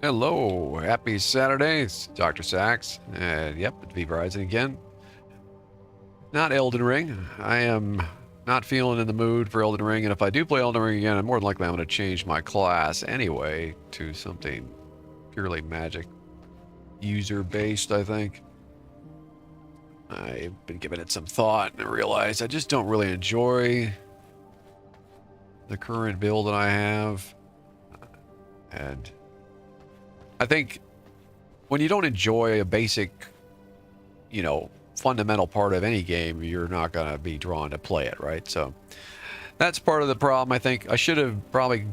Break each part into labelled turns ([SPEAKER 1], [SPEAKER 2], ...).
[SPEAKER 1] Hello, happy Saturday. It's Dr. Sachs. And yep, it's Verizon again. Not Elden Ring. I am not feeling in the mood for Elden Ring, and if I do play Elden Ring again, I'm more than likely I'm going to change my class anyway to something purely magic user-based, I think. I've been giving it some thought, and I realized I just don't really enjoy the current build that I have. And I think when you don't enjoy a basic, fundamental part of any game, you're not going to be drawn to play it, right? So that's part of the problem. I think I should have probably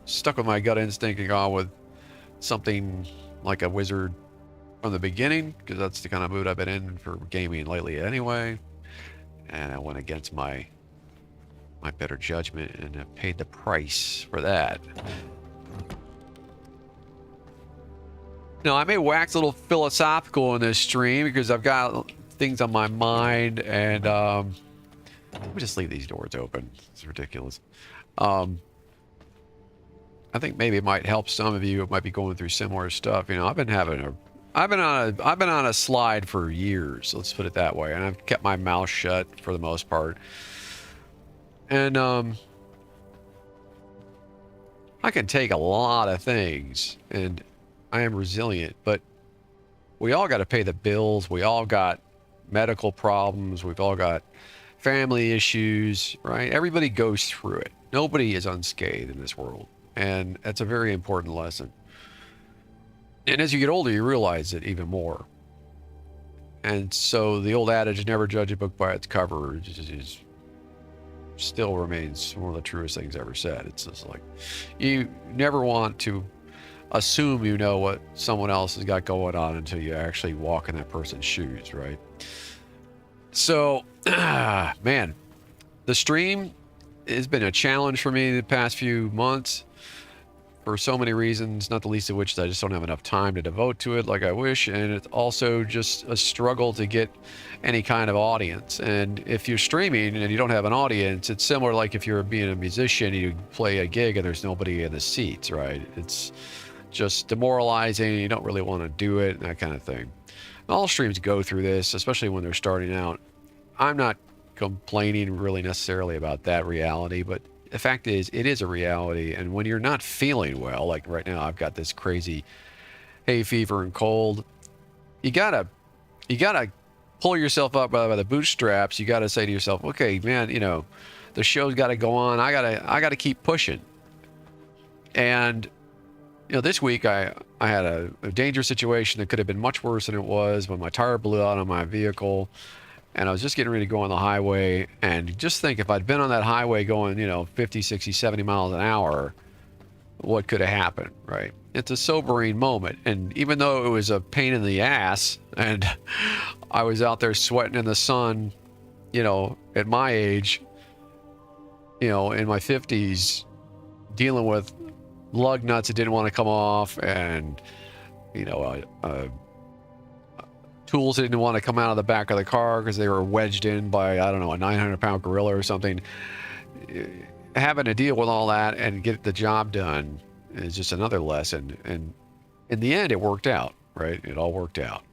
[SPEAKER 1] stuck with my gut instinct and gone with something like a wizard from the beginning, because that's the kind of mood I've been in for gaming lately anyway. And I went against my better judgment and I paid the price for that. Now, I may wax a little philosophical in this stream because I've got things on my mind, and let me just leave these doors open. It's ridiculous. I think maybe it might help some of you who might be going through similar stuff. I've been on a slide for years, let's put it that way, and I've kept my mouth shut for the most part. And I can take a lot of things, and I am resilient, but we all got to pay the bills. We all got medical problems. We've all got family issues, right? Everybody goes through it. Nobody is unscathed in this world. And that's a very important lesson. And as you get older, you realize it even more. And so the old adage, never judge a book by its cover, still remains one of the truest things ever said. It's just like, you never want to assume you know what someone else has got going on until you actually walk in that person's shoes, right? So, man, the stream has been a challenge for me the past few months for so many reasons, not the least of which is I just don't have enough time to devote to it like I wish, and it's also just a struggle to get any kind of audience. And if you're streaming and you don't have an audience, it's similar like if you're being a musician, you play a gig and there's nobody in the seats, right? It's just demoralizing. You don't really want to do it, that kind of thing. And all streams go through this, especially when they're starting out. I'm not complaining really necessarily about that reality, but the fact is, it is a reality. And when you're not feeling well, like right now, I've got this crazy hay fever and cold. You gotta pull yourself up by the bootstraps. You gotta say to yourself, okay, man, the show's got to go on. I gotta keep pushing. And this week I had a dangerous situation that could have been much worse than it was when my tire blew out on my vehicle, and I was just getting ready to go on the highway. And just think, if I'd been on that highway going, 50, 60, 70 miles an hour, what could have happened, right? It's a sobering moment. And even though it was a pain in the ass, and I was out there sweating in the sun, at my age, in my 50s, dealing with lug nuts that didn't want to come off, and tools that didn't want to come out of the back of the car because they were wedged in by, I don't know, a 900-pound gorilla or something. Having to deal with all that and get the job done is just another lesson. And in the end, it worked out, right? It all worked out.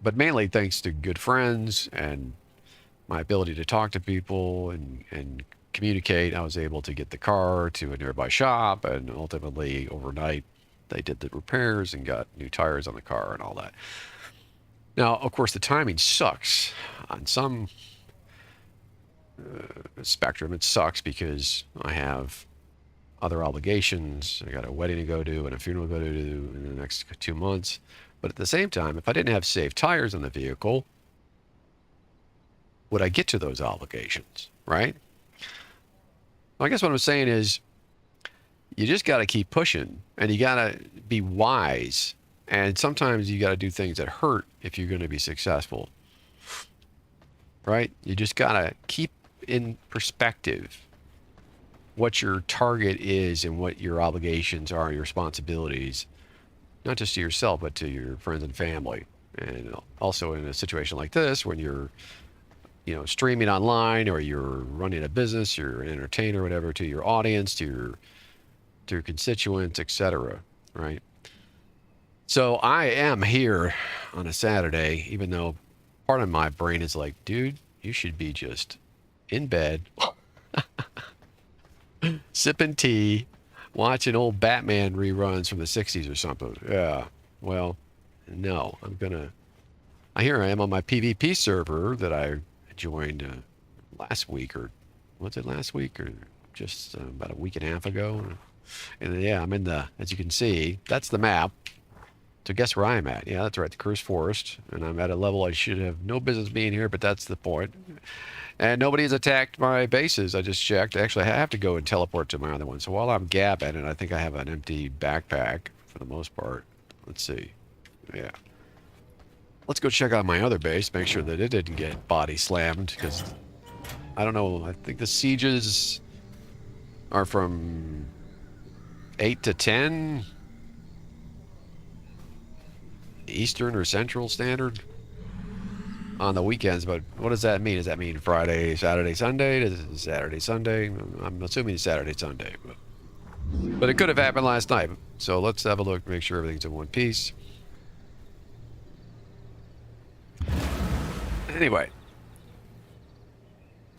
[SPEAKER 1] But mainly thanks to good friends and my ability to talk to people and communicate, I was able to get the car to a nearby shop, and ultimately overnight they did the repairs and got new tires on the car and all that. Now, of course, the timing sucks. On some spectrum, it sucks because I have other obligations. I got a wedding to go to and a funeral to go to in the next 2 months. But at the same time, if I didn't have safe tires on the vehicle, would I get to those obligations, right? I guess what I'm saying is, you just got to keep pushing, and you got to be wise. And sometimes you got to do things that hurt if you're going to be successful, right? You just got to keep in perspective what your target is and what your obligations are, your responsibilities, not just to yourself, but to your friends and family. And also in a situation like this, when you're streaming online, or you're running a business, you're an entertainer, whatever, to your audience, to your constituents, etc. right? So I am here on a Saturday, even though part of my brain is like, dude, you should be just in bed, sipping tea, watching old Batman reruns from the 60s or something. Yeah. Well, no, here I am on my PvP server that I joined last week, or was it last week, or just about a week and a half ago? And yeah, I'm in as you can see, that's the map. So guess where I'm at? Yeah, that's right, the Cursed Forest. And I'm at a level I should have no business being here, but that's the point. And nobody has attacked my bases. I just checked. Actually, I have to go and teleport to my other one. So while I'm gabbing, and I think I have an empty backpack for the most part. Let's see. Yeah. Let's go check out my other base, make sure that it didn't get body slammed, because I don't know. I think the sieges are from 8 to 10 Eastern or Central Standard on the weekends, but what does that mean? Does that mean Friday, Saturday, Sunday? Does it Saturday, Sunday? I'm assuming Saturday, Sunday, but it could have happened last night. So let's have a look, make sure everything's in one piece. Anyway,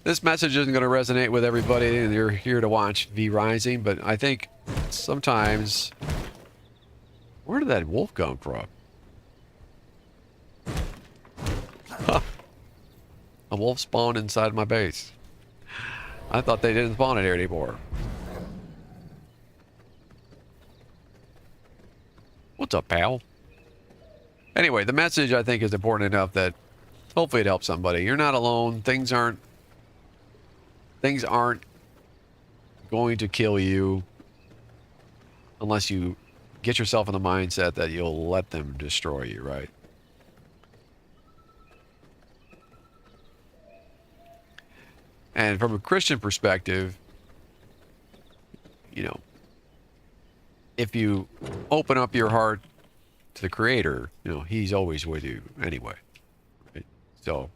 [SPEAKER 1] this message isn't going to resonate with everybody, and you're here to watch V Rising, but I think sometimes, where did that wolf come from? A wolf spawned inside my base. I thought they didn't spawn in here anymore. What's up, pal? Anyway, the message I think is important enough that hopefully it helps somebody. You're not alone. Things aren't going to kill you unless you get yourself in the mindset that you'll let them destroy you, right? And from a Christian perspective, you know, if you open up your heart to the Creator, you know, He's always with you anyway. Right? So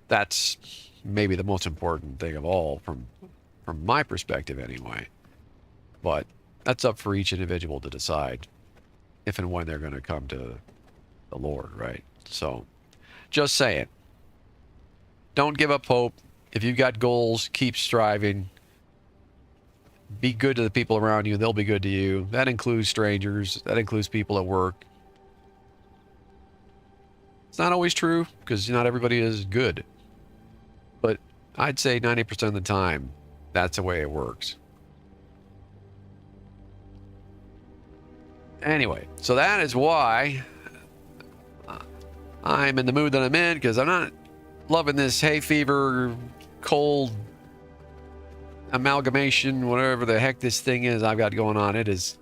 [SPEAKER 1] that's maybe the most important thing of all from my perspective anyway. But that's up for each individual to decide if and when they're going to come to the Lord, right? So just saying, don't give up hope. If you've got goals, keep striving. Be good to the people around you. They'll be good to you. That includes strangers. That includes people at work. It's not always true because not everybody is good. But I'd say 90% of the time, that's the way it works. Anyway, so that is why I'm in the mood that I'm in, because I'm not loving this hay fever, cold amalgamation, whatever the heck this thing is I've got going on. It is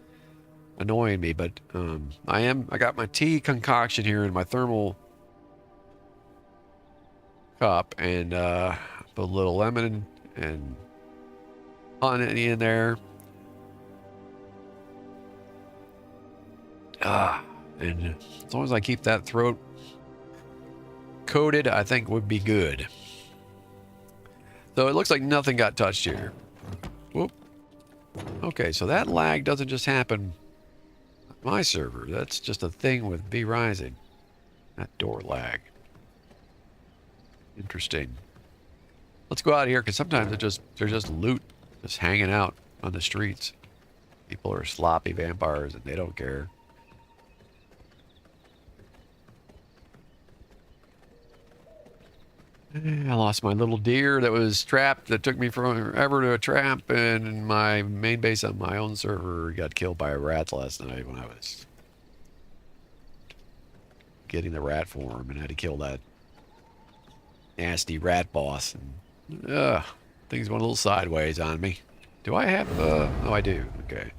[SPEAKER 1] annoying me, but I got my tea concoction here in my thermal cup, and put a little lemon and honey in there. And as long as I keep that throat coated, I think would be good. So it looks like nothing got touched here. Whoop. Okay, so that lag doesn't just happen on my server. That's just a thing with V Rising. That door lag. Interesting. Let's go out here, because sometimes there's just loot just hanging out on the streets. People are sloppy vampires and they don't care. I lost my little deer that was trapped, that took me forever to a trap, and my main base on my own server got killed by rats last night when I was getting the rat form, and had to kill that nasty rat boss. And things went a little sideways on me. Do I have oh, I do. Okay.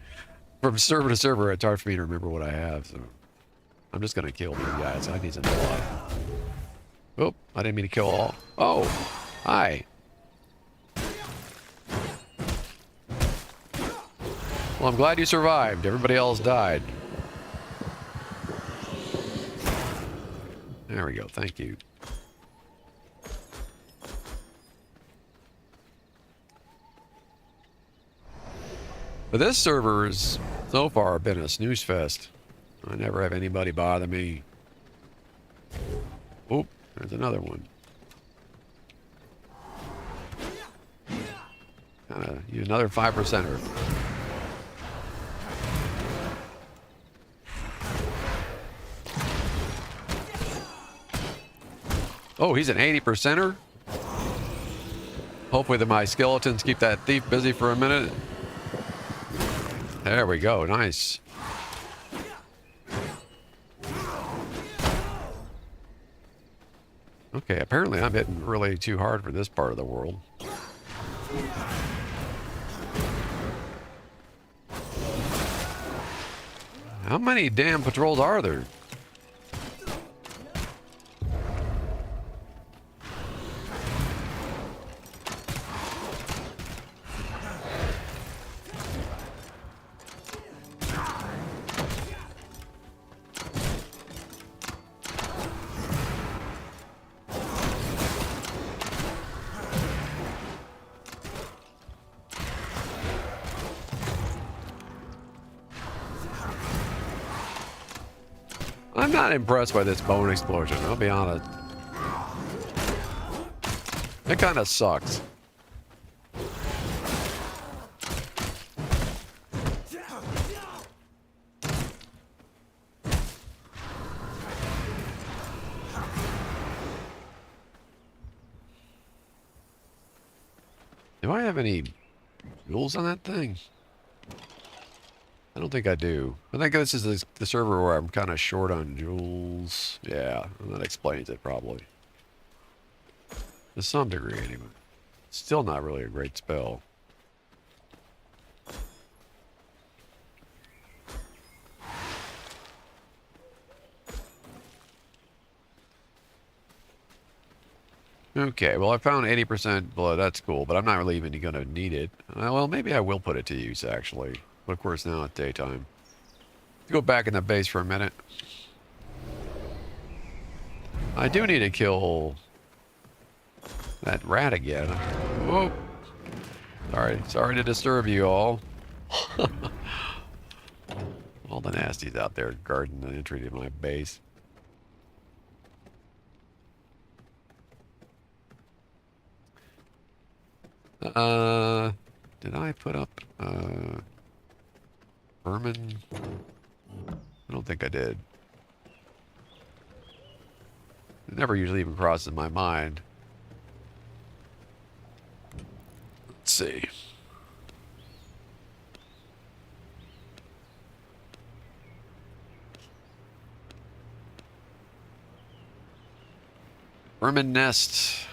[SPEAKER 1] From server to server, it's hard for me to remember what I have, so I'm just gonna kill these guys. I need some blood. Oh, I didn't mean to kill all. Oh, hi. Well, I'm glad you survived. Everybody else died. There we go. Thank you. But this server is So far, I've been a snooze fest. I never have anybody bother me. Oh, there's another one. Use another 5%er. Oh, he's an 80%er? Hopefully my skeletons keep that thief busy for a minute. There we go. Nice. Okay, apparently I'm hitting really too hard for this part of the world. How many damn patrols are there? I'm not impressed by this bone explosion, I'll be honest. It kind of sucks. Do I have any rules on that thing? I don't think I do. I think this is the server where I'm kind of short on jewels. Yeah, and that explains it probably. To some degree, anyway. Still not really a great spell. Okay, well I found 80% blood. That's cool, but I'm not really even going to need it. Well, maybe I will put it to use, actually. But of course now it's daytime. Let's go back in the base for a minute. I do need to kill that rat again. Whoa. Sorry to disturb you all. All the nasties out there guarding the entry to my base. Did I put up, vermin? I don't think I did. It never usually even crosses my mind. Let's see. Vermin nest.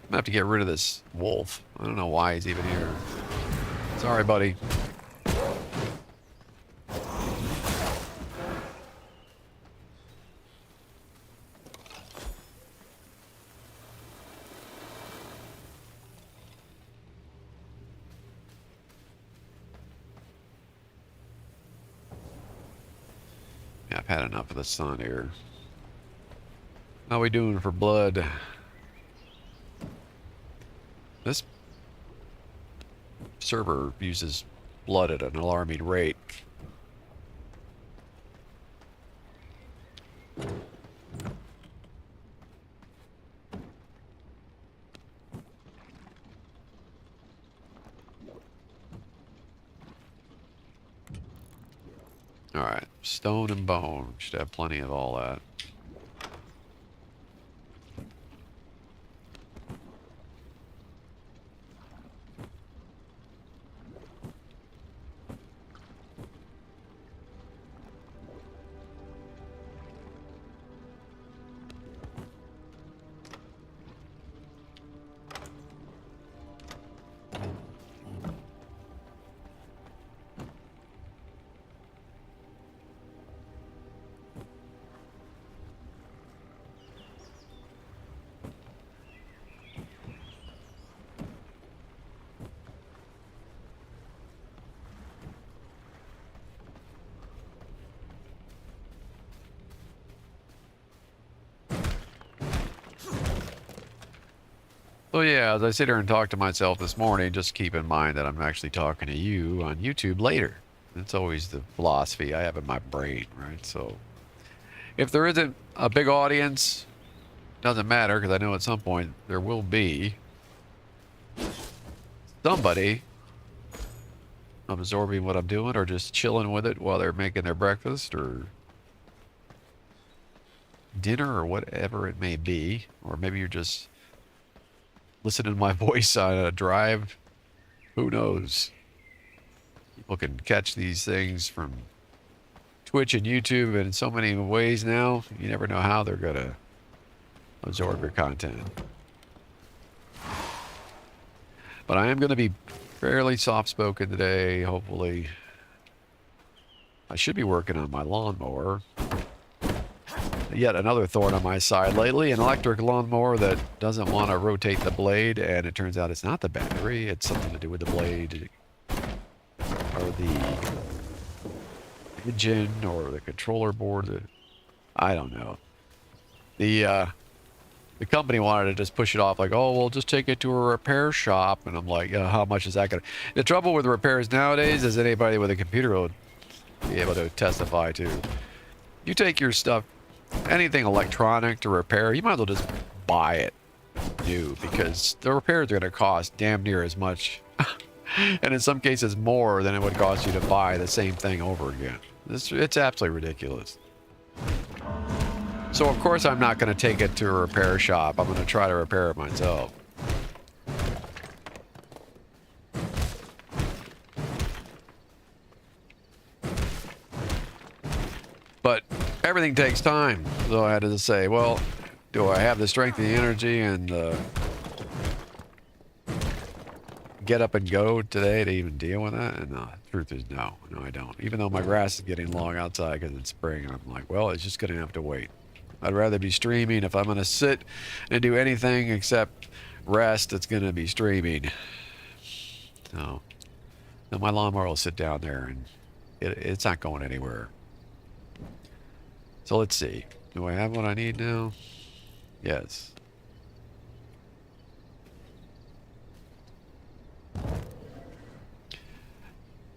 [SPEAKER 1] I'm gonna have to get rid of this wolf. I don't know why he's even here. Sorry, buddy. Yeah, I've had enough of the sun here. How we doing for blood? This server uses blood at an alarming rate. Alright, stone and bone. Should have plenty of all that. So yeah, as I sit here and talk to myself this morning, just keep in mind that I'm actually talking to you on YouTube later. That's always the philosophy I have in my brain, right? So if there isn't a big audience, doesn't matter, because I know at some point there will be somebody absorbing what I'm doing or just chilling with it while they're making their breakfast or dinner or whatever it may be. Or maybe you're just listening to my voice on a drive. Who knows? People can catch these things from Twitch and YouTube in so many ways now. You never know how they're going to absorb your content. But I am going to be fairly soft-spoken today, hopefully. I should be working on my lawnmower. Yet another thorn on my side lately, an electric lawnmower that doesn't want to rotate the blade, and it turns out it's not the battery, it's something to do with the blade, or the engine, or the controller board. I don't know. The company wanted to just push it off like, oh, we'll just take it to a repair shop. And I'm like, how much is that going to... The trouble with repairs nowadays, as anybody with a computer will be able to testify to, you take your stuff, anything electronic to repair, you might as well just buy it new, because the repairs are going to cost damn near as much, and in some cases more than it would cost you to buy the same thing over again. It's absolutely ridiculous. So of course I'm not going to take it to a repair shop. I'm going to try to repair it myself. But everything takes time. So I had to say, well, do I have the strength and the energy and get up and go today to even deal with that? And the truth is no. No, I don't. Even though my grass is getting long outside because it's spring, I'm like, well, it's just going to have to wait. I'd rather be streaming. If I'm going to sit and do anything except rest, it's going to be streaming. So my lawnmower will sit down there, and it's not going anywhere. So let's see. Do I have what I need now? Yes.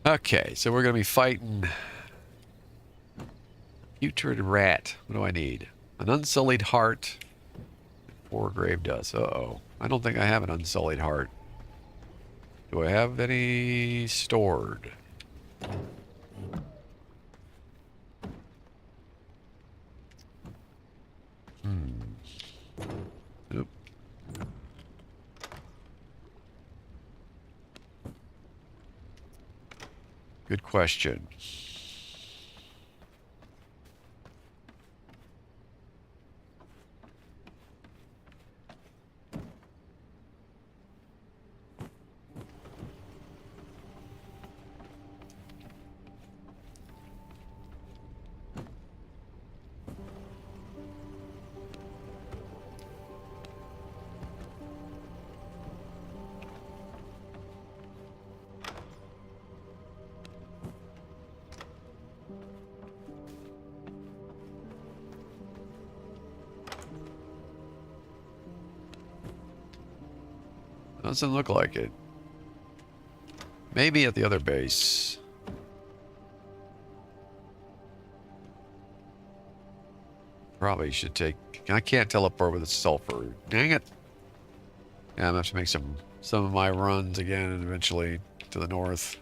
[SPEAKER 1] Okay, so we're going to be fighting putrid rat. What do I need? An unsullied heart. 4 grave dust. Uh-oh. I don't think I have an unsullied heart. Do I have any stored? Nope. Good question. Doesn't look like it. Maybe at the other base. Probably should take... I can't teleport with the sulfur. Dang it. Yeah, I'm gonna have to make some of my runs again and eventually to the north.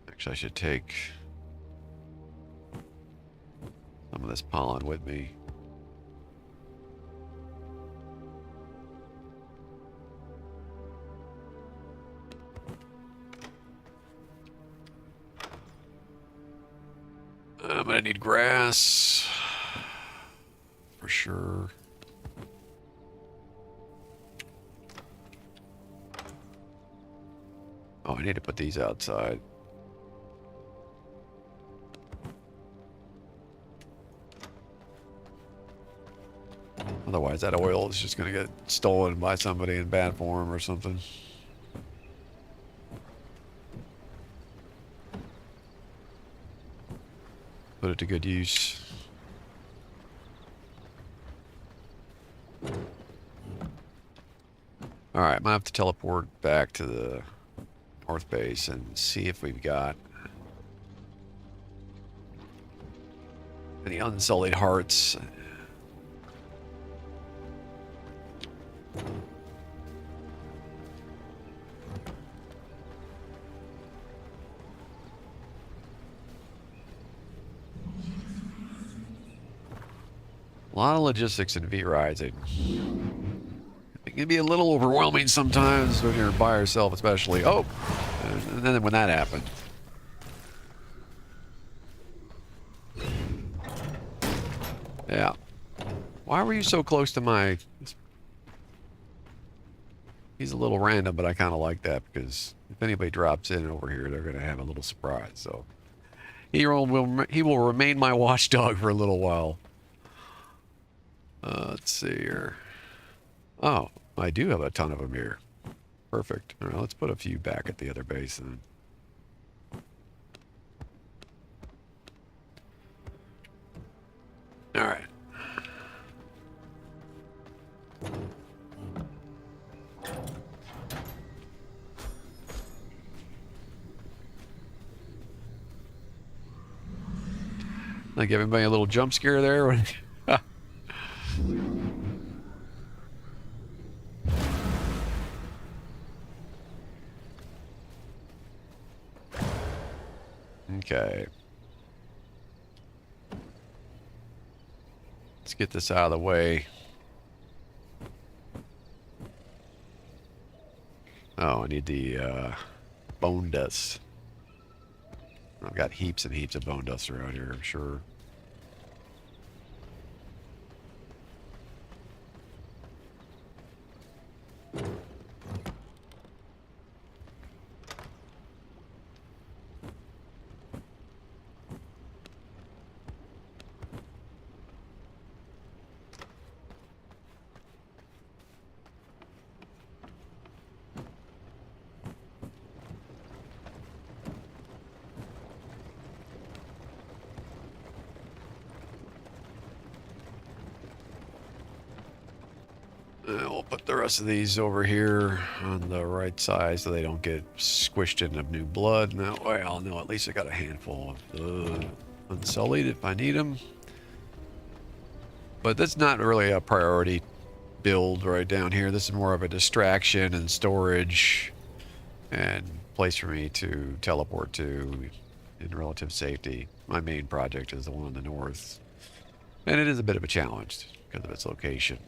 [SPEAKER 1] Actually, I should take some of this pollen with me. I'm gonna need grass for sure. Oh, I need to put these outside. Otherwise, that oil is just going to get stolen by somebody in bad form or something. Put it to good use. Alright, I might have to teleport back to the North Base and see if we've got any unsullied hearts. A lot of logistics in V-Rising. It can be a little overwhelming sometimes when you're by yourself, especially. Oh! And then when that happened. Yeah. Why were you so close to my... He's a little random, but I kind of like that because if anybody drops in over here, they're going to have a little surprise. So he will remain my watchdog for a little while. Let's see here. Oh, I do have a ton of them here. Perfect. All right, let's put a few back at the other base then. All right. I give everybody a little jump scare there. Okay. Let's get this out of the way. Oh, I need the bone dust. I've got heaps and heaps of bone dust around here, I'm sure. We'll put the rest of these over here on the right side so they don't get squished into new blood. And that way I'll know at least I got a handful of unsullied if I need them. But that's not really a priority build right down here. This is more of a distraction and storage and place for me to teleport to in relative safety. My main project is the one in the north. And it is a bit of a challenge because of its location.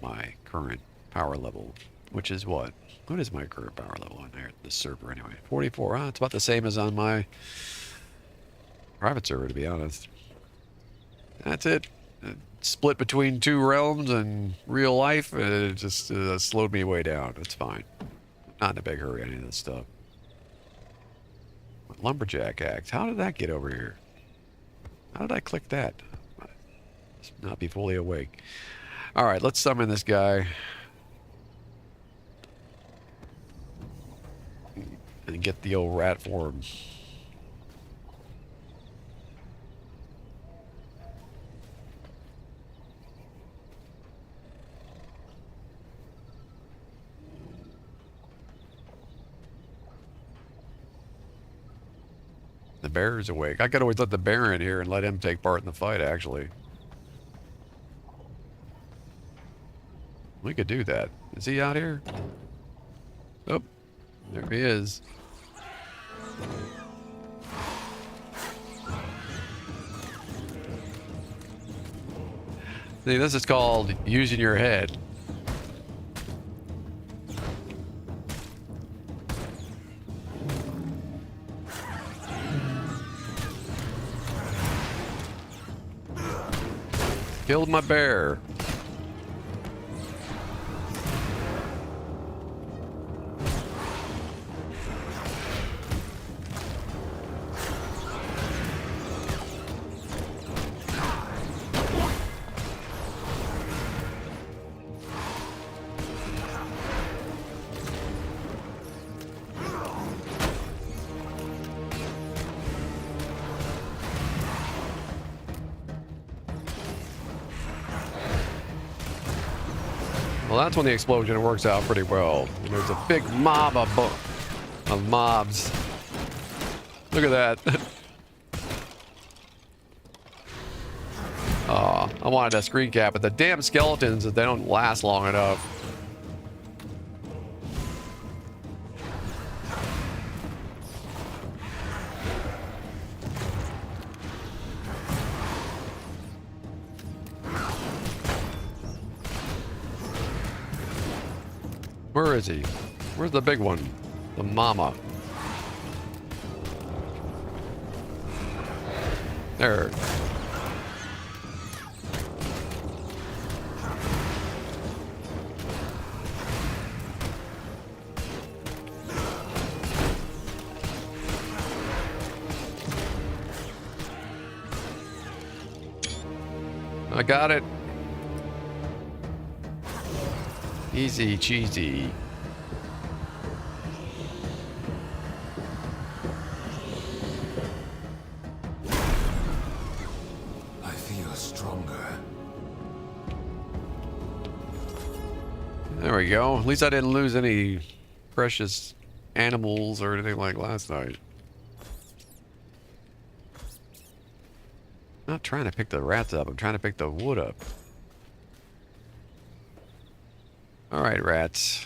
[SPEAKER 1] My current power level, which is what? What is my current power level on there? This server anyway. 44. It's about the same as on my private server, to be honest. That's it. Split between two realms and real life. It just slowed me way down. It's fine. Not in a big hurry, any of this stuff. Lumberjack axe. How did that get over here? How did I click that? Must not be fully awake. All right, let's summon this guy. And get the old rat form. The bear is awake. I could always let the bear in here and let him take part in the fight, actually. We could do that. Is he out here? Oh, there he is. See, this is called using your head. Killed my bear. Well, that's when the explosion works out pretty well. And there's a big mob of mobs. Look at that. Oh, I wanted a screen cap, but the damn skeletons, they don't last long enough. Where is he? Where's the big one? The mama. There. I got it. Easy cheesy.
[SPEAKER 2] I feel stronger.
[SPEAKER 1] There we go. At least I didn't lose any precious animals or anything like last night. I'm not trying to pick the rats up. I'm trying to pick the wood up. All right, rats.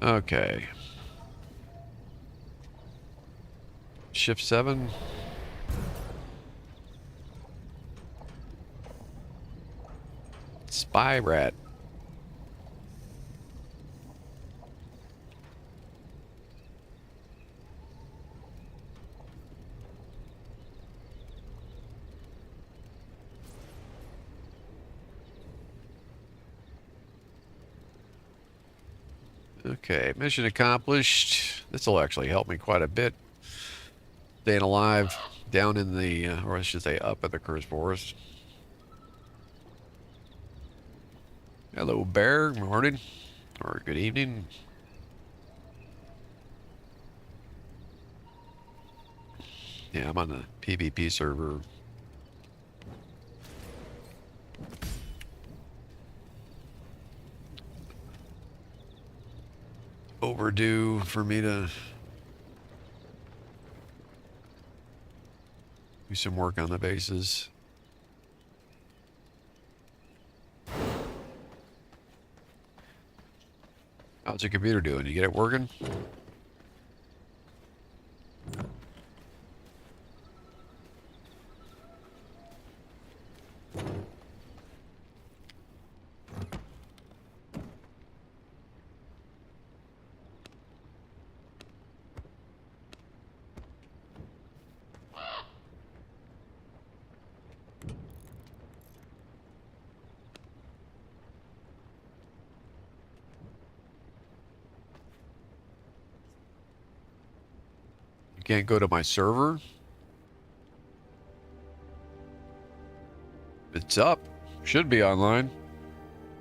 [SPEAKER 1] Okay. Shift 7. Spy rat. Okay, mission accomplished. This will actually help me quite a bit. Staying alive down in the, or I should say up in the cursed forest. Hello, bear. Morning. Or good evening. Yeah, I'm on the PvP server. Overdue for me to do some work on the bases. How's your computer doing? You get it working? You can't go to my server? It's up. Should be online.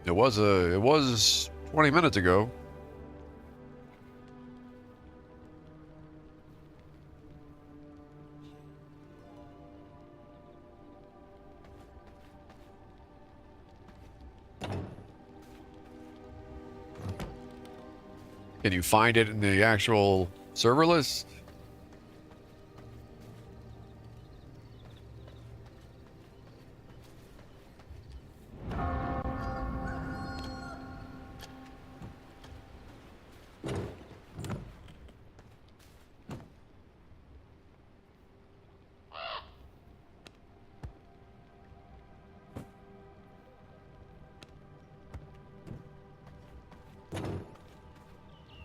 [SPEAKER 1] It was 20 minutes ago. Can you find it in the actual server list?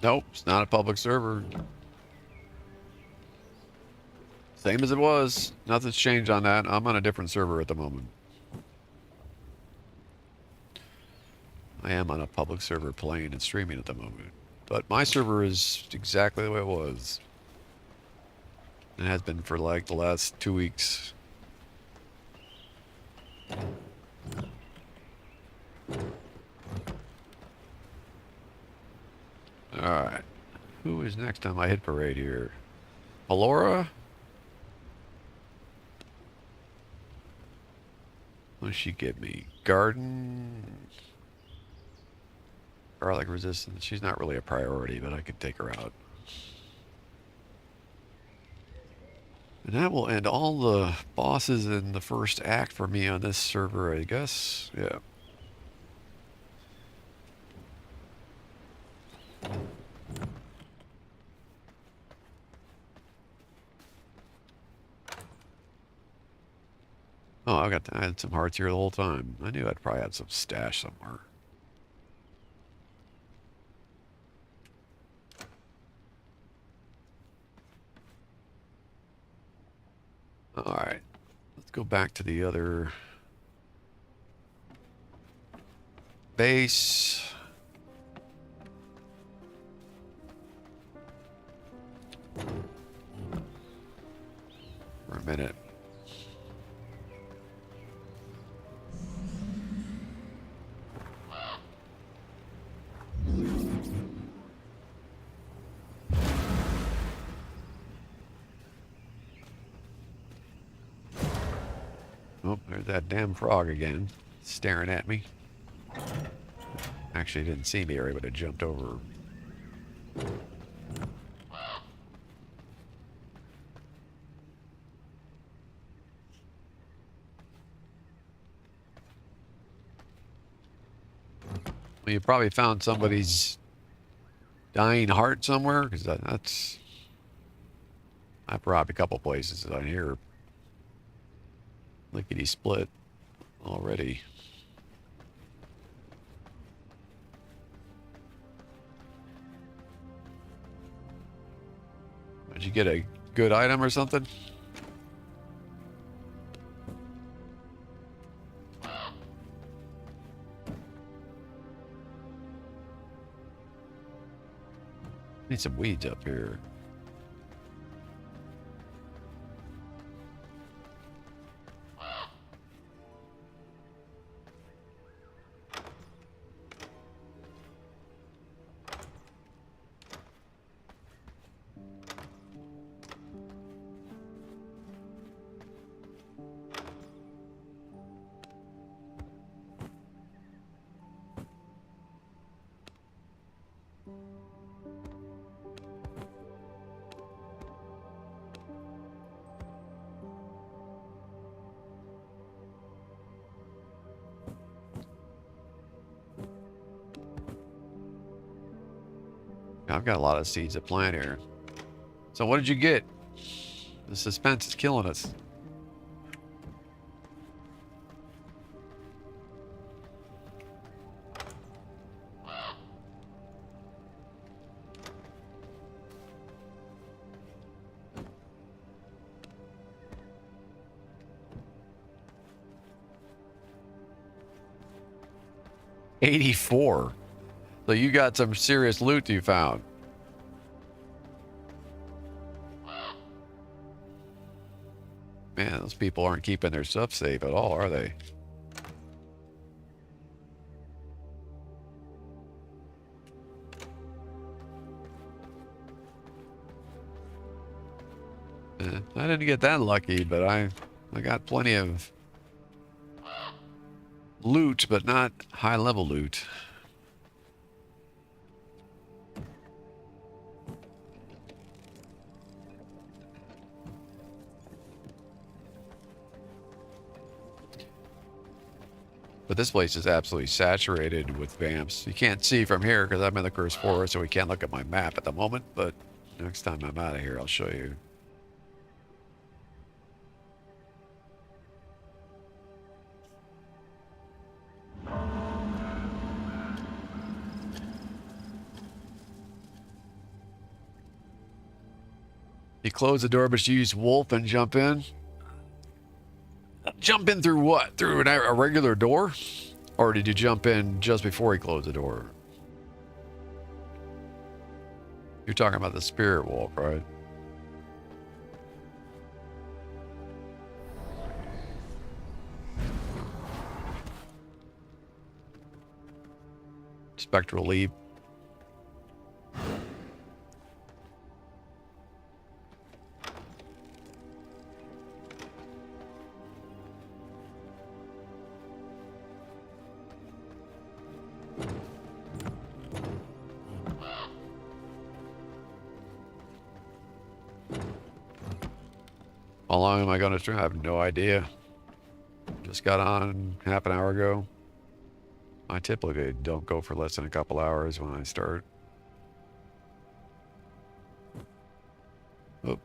[SPEAKER 1] Nope, it's not a public server. Same as it was. Nothing's changed on that. I'm on a different server at the moment. I am on a public server playing and streaming at the moment. But my server is exactly the way it was. It has been for like the last 2 weeks. Alright. Who is next on my hit parade here? Alora? What does she give me? Garden? Garlic resistance. She's not really a priority, but I could take her out. And that will end all the bosses in the first act for me on this server, I guess. Yeah. Oh, I had some hearts here the whole time. I knew I'd probably had some stash somewhere. Alright. Let's go back to the other base. For a minute. Oh, there's that damn frog again, staring at me. Actually, didn't see me area, but it jumped over. Well, you probably found somebody's dying heart somewhere, because that's... I've robbed a couple places on here. Lickety split already. Did you get a good item or something? Need some weeds up here. I've got a lot of seeds to plant here. So what did you get? The suspense is killing us. $84. So you got some serious loot you found. Man, those people aren't keeping their stuff safe at all, are they? I didn't get that lucky, but I got plenty of loot, but not high-level loot. But this place is absolutely saturated with vamps. You can't see from here because I'm in the cursed forest, so we can't look at my map at the moment. But next time I'm out of here, I'll show you. You close the door, but you use wolf and jump in. Jump in through what? Through a regular door? Or did you jump in just before he closed the door? You're talking about the spirit wolf, right? spectral leap. How long am I going to stream? I have no idea. Just got on half an hour ago. I typically don't go for less than a couple hours when I start. Oh.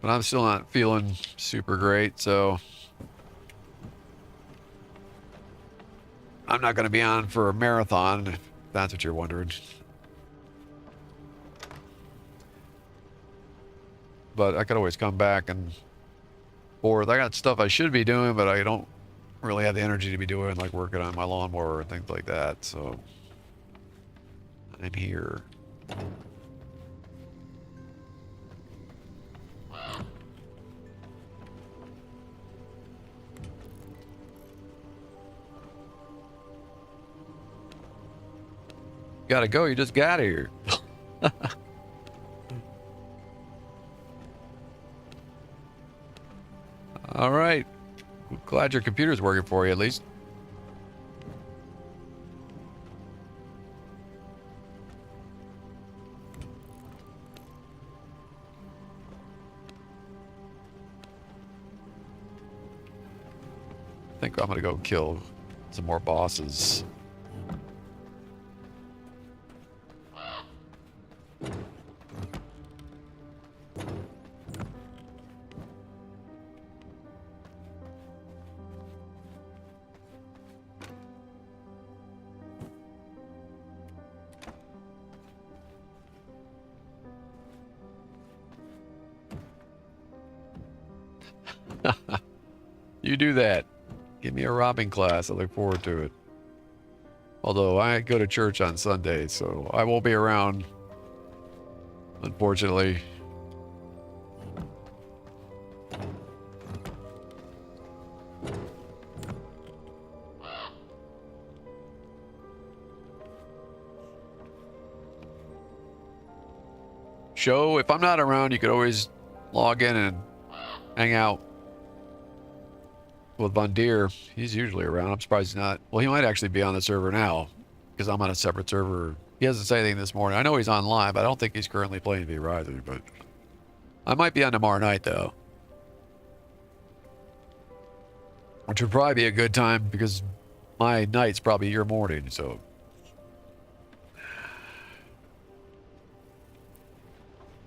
[SPEAKER 1] But I'm still not feeling super great, so I'm not going to be on for a marathon, if that's what you're wondering. But I could always come back and forth. I got stuff I should be doing, but I don't really have the energy to be doing, like working on my lawnmower and things like that, so I'm here. Gotta go, you just got here. All right. Glad your computer's working for you, at least. I think I'm gonna go kill some more bosses. You do that. Give me a robbing class. I look forward to it. Although I go to church on Sunday, so I won't be around, unfortunately. Show, if I'm not around, you could always log in and hang out with Von Deer. He's usually around. I'm surprised he's not. Well, he might actually be on the server now because I'm on a separate server. He hasn't said anything this morning. I know he's online, but I don't think he's currently playing Verizon. But I might be on tomorrow night, though. Which would probably be a good time because my night's probably your morning, so.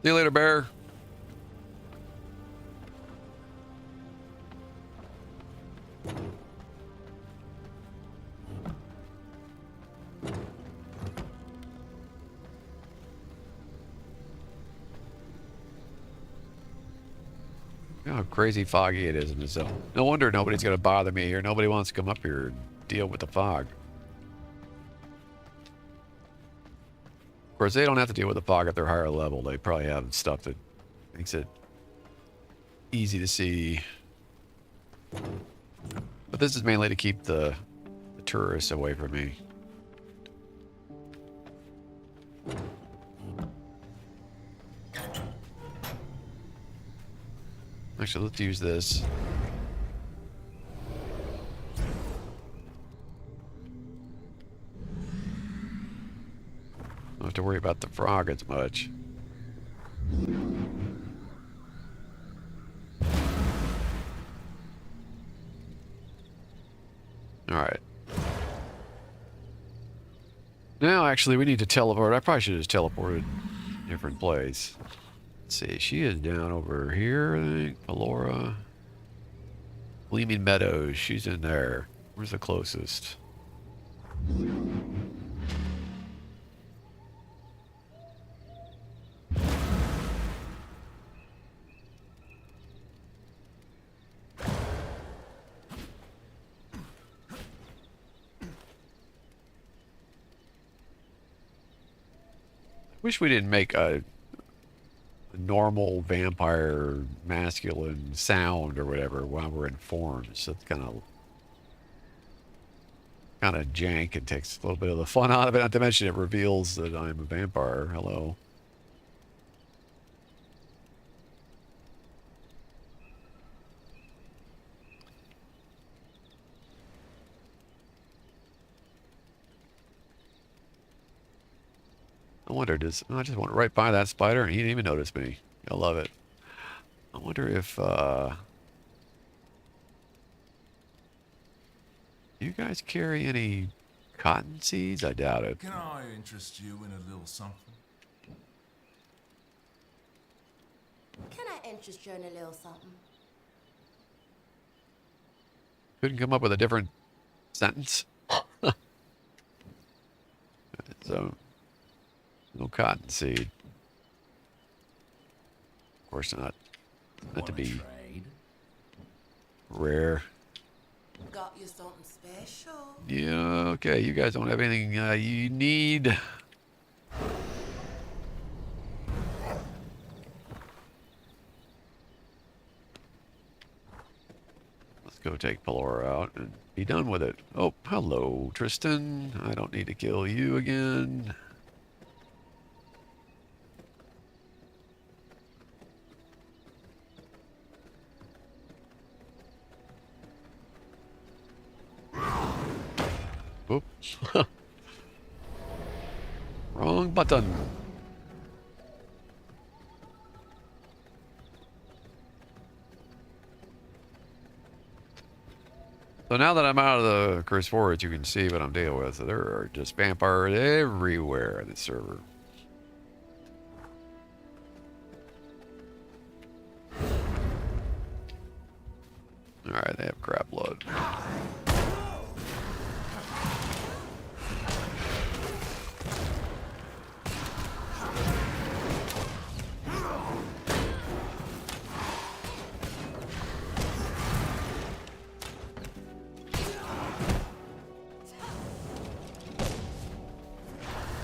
[SPEAKER 1] See you later, Bear. You know how crazy foggy it is in the zone. No wonder nobody's going to bother me here. Nobody wants to come up here and deal with the fog. Of course, they don't have to deal with the fog at their higher level. They probably have stuff that makes it easy to see. But this is mainly to keep the tourists away from me. Actually, let's use this. Don't have to worry about the frog as much. Alright. Now, actually, we need to teleport. I probably should have just teleported a different place. Let's see. She is down over here, I think. Alora. Gleaming Meadows. She's in there. Where's the closest? Wish we didn't make a normal vampire masculine sound or whatever while we're in forms. So it's kind of kind of jank and takes a little bit of the fun out of it. Not to mention it reveals that I'm a vampire. Hello. I wonder, I just went right by that spider and he didn't even notice me. I love it. I wonder if, you guys carry any cotton seeds? I doubt it.
[SPEAKER 2] Can I interest you in a little something?
[SPEAKER 3] Can I interest you in a little something?
[SPEAKER 1] Couldn't come up with a different sentence. So, no cotton seed. Of course not. Not to be
[SPEAKER 2] Trade?
[SPEAKER 1] rare.
[SPEAKER 3] Got you something special?
[SPEAKER 1] Yeah, okay. You guys don't have anything you need. Let's go take Pelora out and be done with it. Oh, hello, Tristan. I don't need to kill you again. Oops. Wrong button. So now that I'm out of the curse forest, you can see what I'm dealing with. So there are just vampires everywhere in the server. Alright, they have crap blood.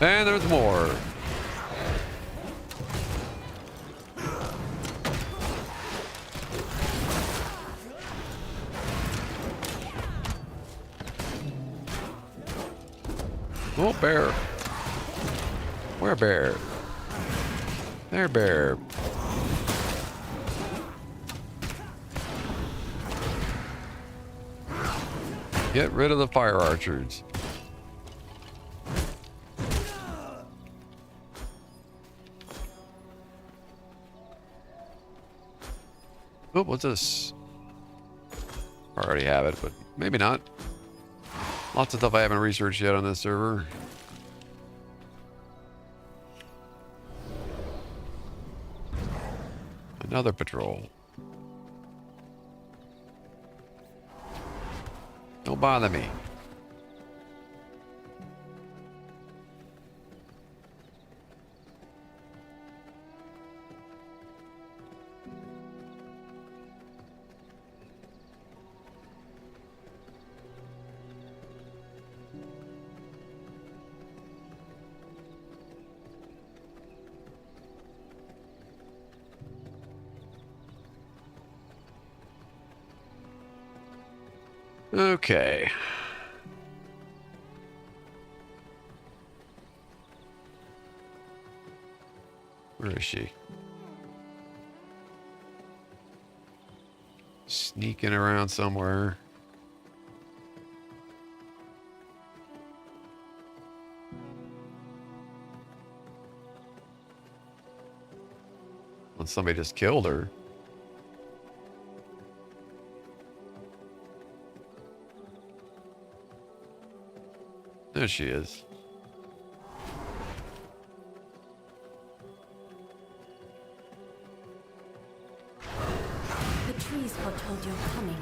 [SPEAKER 1] And there's more. Oh, bear. Where bear? There, bear. Get rid of the fire archers. Oh, what's this? I already have it, but maybe not. Lots of stuff I haven't researched yet on this server. Another patrol. Don't bother me. Okay. Where is she? Sneaking around somewhere. Well, somebody just killed her. There she is.
[SPEAKER 3] The trees foretold your coming.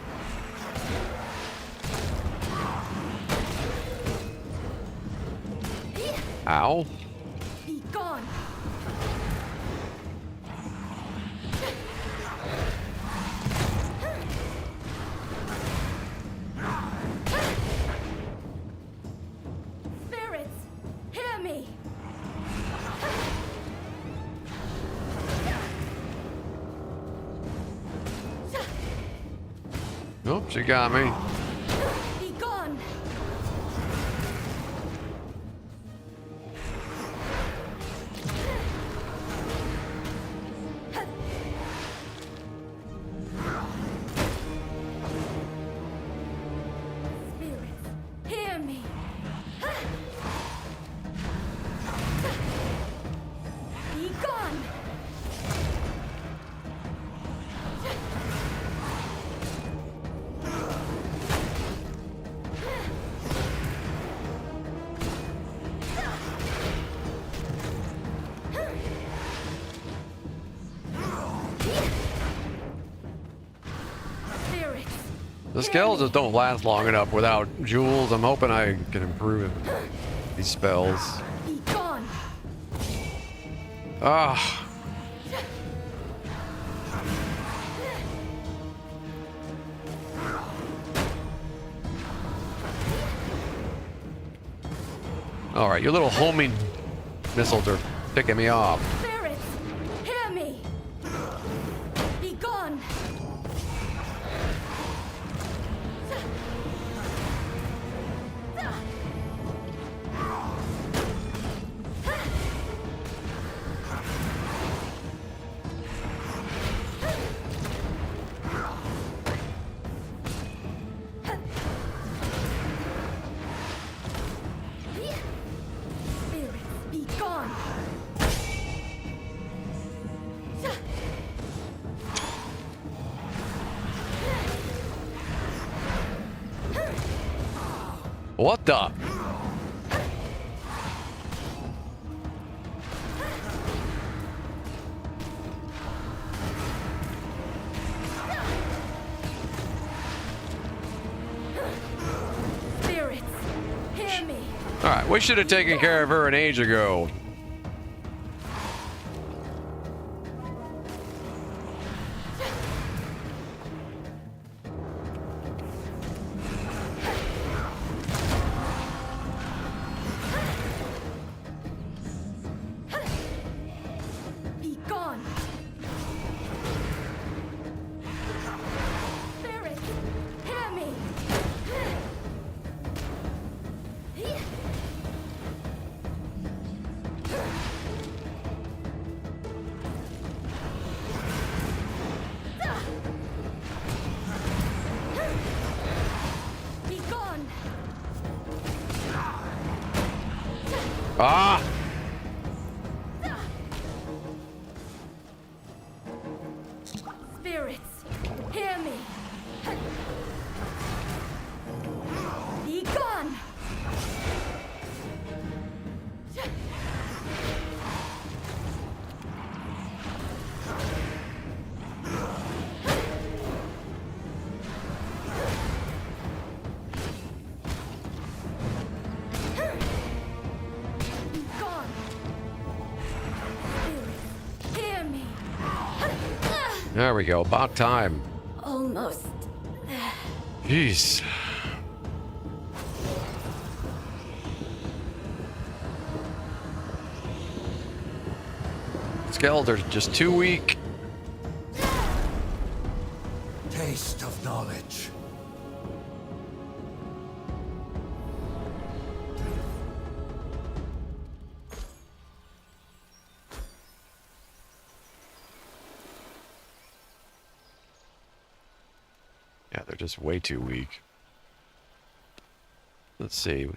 [SPEAKER 1] Ow.
[SPEAKER 3] Be gone! Spirits, hear me!
[SPEAKER 1] Oh, she got me.
[SPEAKER 3] Be gone!
[SPEAKER 1] The skeletons don't last long enough without jewels. I'm hoping I can improve these spells.
[SPEAKER 3] Be gone.
[SPEAKER 1] Ah. All right, your little homing missiles are picking me off.
[SPEAKER 3] Spirits, hear me. Be gone. Spirits, be gone.
[SPEAKER 1] What the?
[SPEAKER 3] Spirits, hear me.
[SPEAKER 1] All right, we should have taken care of her an age ago.
[SPEAKER 3] Be gone. Spirits, hear me. Be gone.
[SPEAKER 1] Ah!
[SPEAKER 3] Spirits, hear me. Be gone. Be gone. Spirits, hear me.
[SPEAKER 1] There we go. About time.
[SPEAKER 3] Almost.
[SPEAKER 1] Jeez. Skeletons are just too weak.
[SPEAKER 2] Taste of knowledge.
[SPEAKER 1] Yeah, they're just way too weak. Let's see.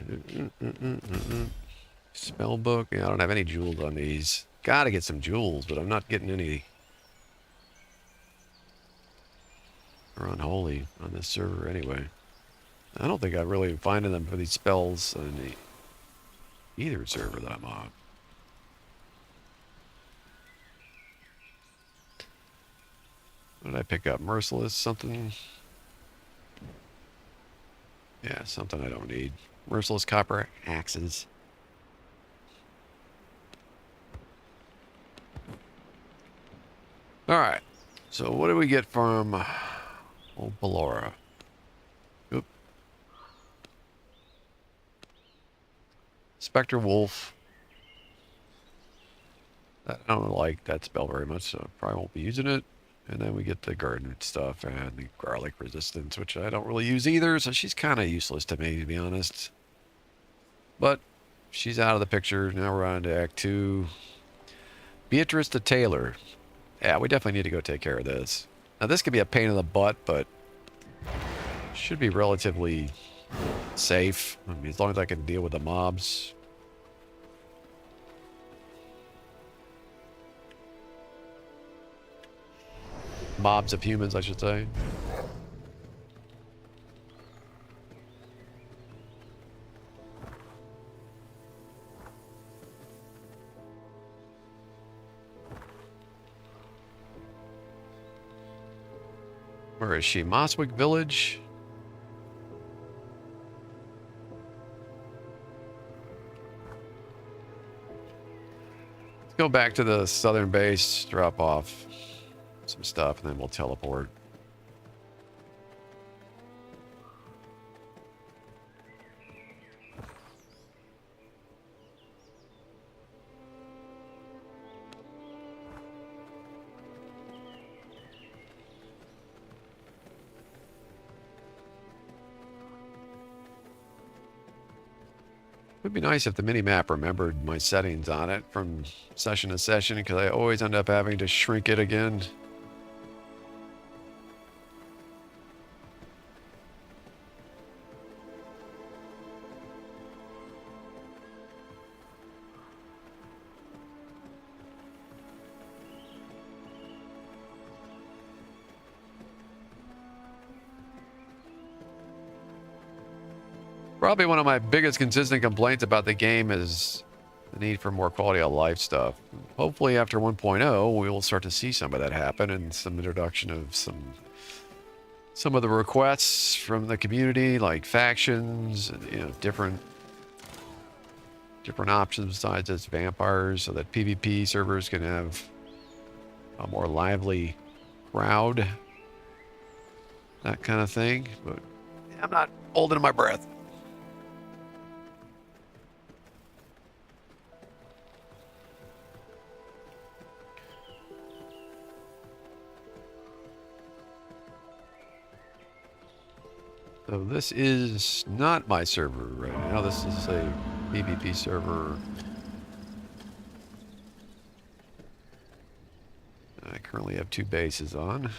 [SPEAKER 1] Spell book. Yeah, I don't have any jewels on these. Gotta get some jewels, but I'm not getting any. Or unholy on this server anyway. I don't think I'm really finding them for these spells on either server that I'm on. What did I pick up? Merciless something? Yeah, something I don't need. Merciless copper axes. Alright. So what did we get from old Ballora? Oop. Spectre Wolf. I don't like that spell very much, so probably won't be using it. And then we get the garden stuff and the garlic resistance, which I don't really use either, so she's kind of useless to me, to be honest. But she's out of the picture. Now we're on to Act 2. Beatrice the Tailor. Yeah, we definitely need to go take care of this. Now, this could be a pain in the butt, but should be relatively safe. I mean, as long as I can deal with the mobs. Mobs of humans, I should say. Where is she? Mosswick Village? Let's go back to the southern base, drop off some stuff, and then we'll teleport. It would be nice if the mini-map remembered my settings on it from session to session, because I always end up having to shrink it again. Probably one of my biggest consistent complaints about the game is the need for more quality of life stuff. Hopefully after 1.0, we will start to see some of that happen, and some introduction of some of the requests from the community, like factions, and, you know, different options besides just vampires, so that PvP servers can have a more lively crowd, that kind of thing. But I'm not holding my breath. So this is not my server right now. This is a PvP server. I currently have 2 bases on.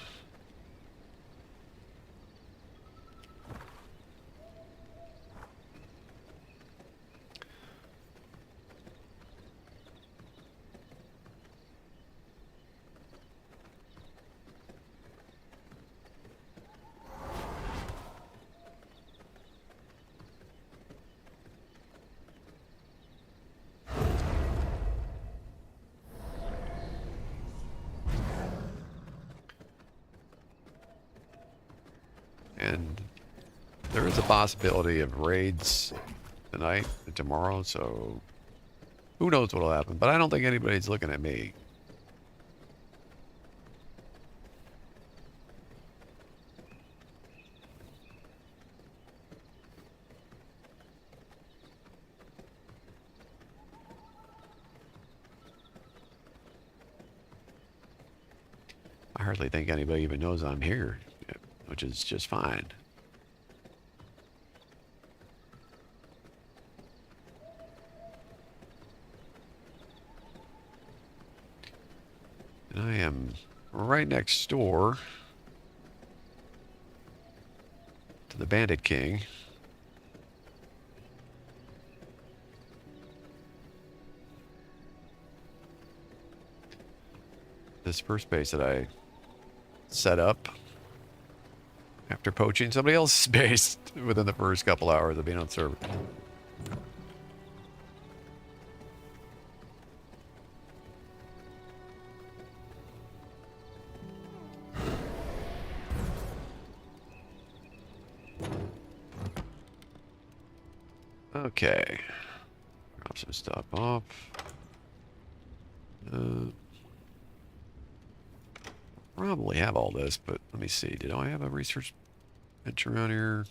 [SPEAKER 1] And there is a possibility of raids tonight and tomorrow, so who knows what'll happen. But I don't think anybody's looking at me. I hardly think anybody even knows I'm here, which is just fine. And I am right next door to the Bandit King. This first base that I set up after poaching somebody else's base within the first couple hours of being on server. Okay. Drop some stuff off. Probably have all this, but let me see. Did I have a research bench around here?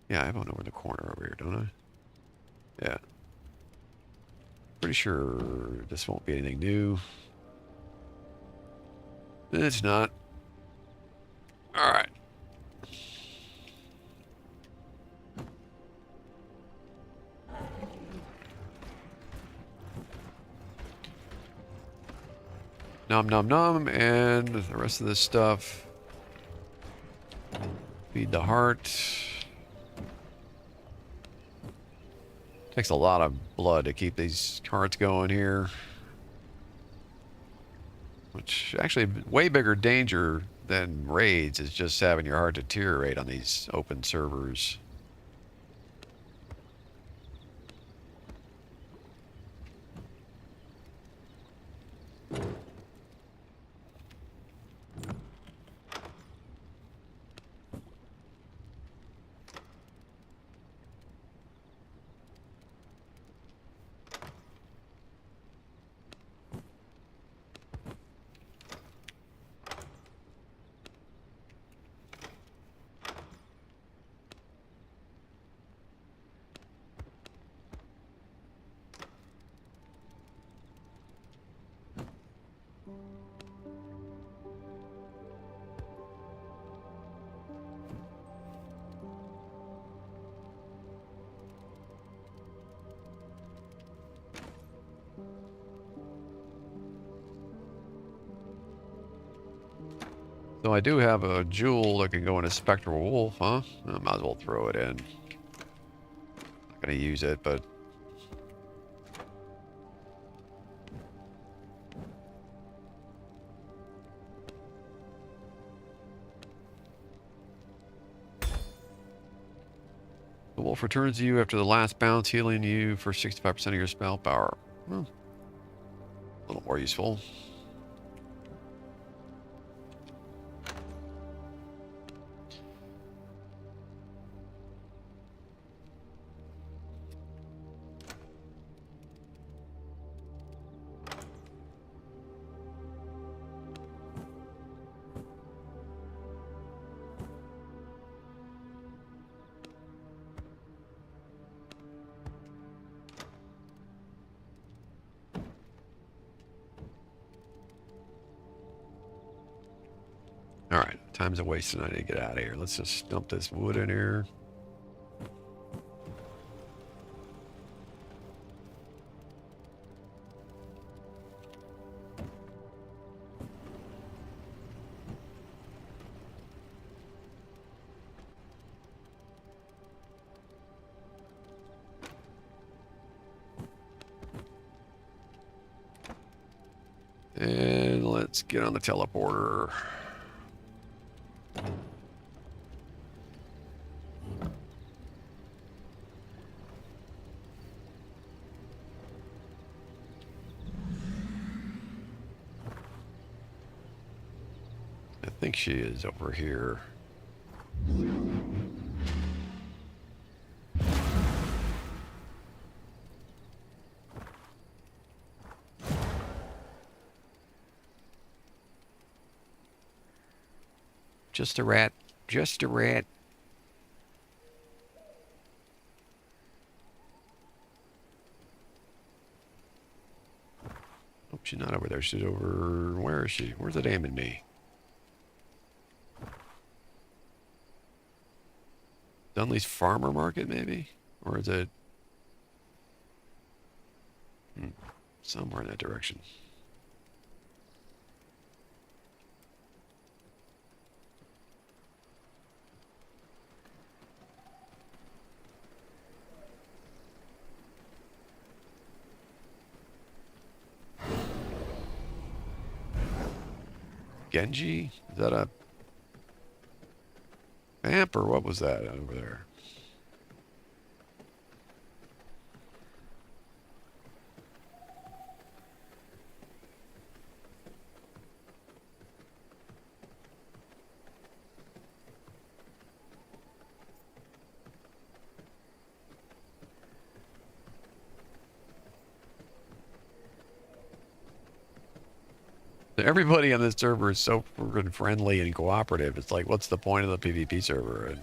[SPEAKER 1] Yeah, I have one over in the corner over here, don't I? Yeah. Pretty sure this won't be anything new. It's not. All right. Nom nom nom, and the rest of this stuff. Feed the heart. Takes a lot of blood to keep these hearts going here. Which actually way bigger danger than raids is just having your heart deteriorate on these open servers. So I do have a jewel that can go in a spectral wolf, huh? I might as well throw it in. Not gonna use it, but the wolf returns to you after the last bounce, healing you for 65% of your spell power. Hmm. A little more useful. All right, time's a wasting. I need to get out of here. Let's just dump this wood in here. And let's get on the teleporter. I think she is over here. Just a rat. Just a rat. Oh, she's not over there. She's over... Where is she? Where's it aiming me? Dunley's Farmer Market, maybe? Or is it... somewhere in that direction. Genji? Is that a vamp or what was that over there? Everybody on this server is so freaking friendly and cooperative. It's like, what's the point of the PvP server? And,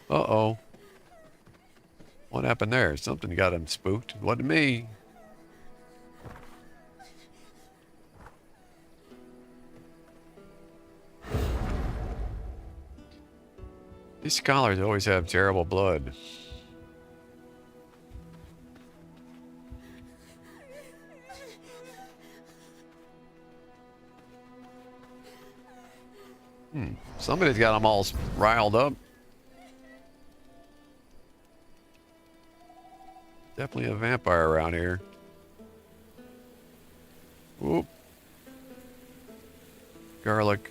[SPEAKER 1] uh-oh. What happened there? Something got him spooked. Wasn't me. These scholars always have terrible blood. Somebody's got them all riled up. Definitely a vampire around here. Whoop. Garlic.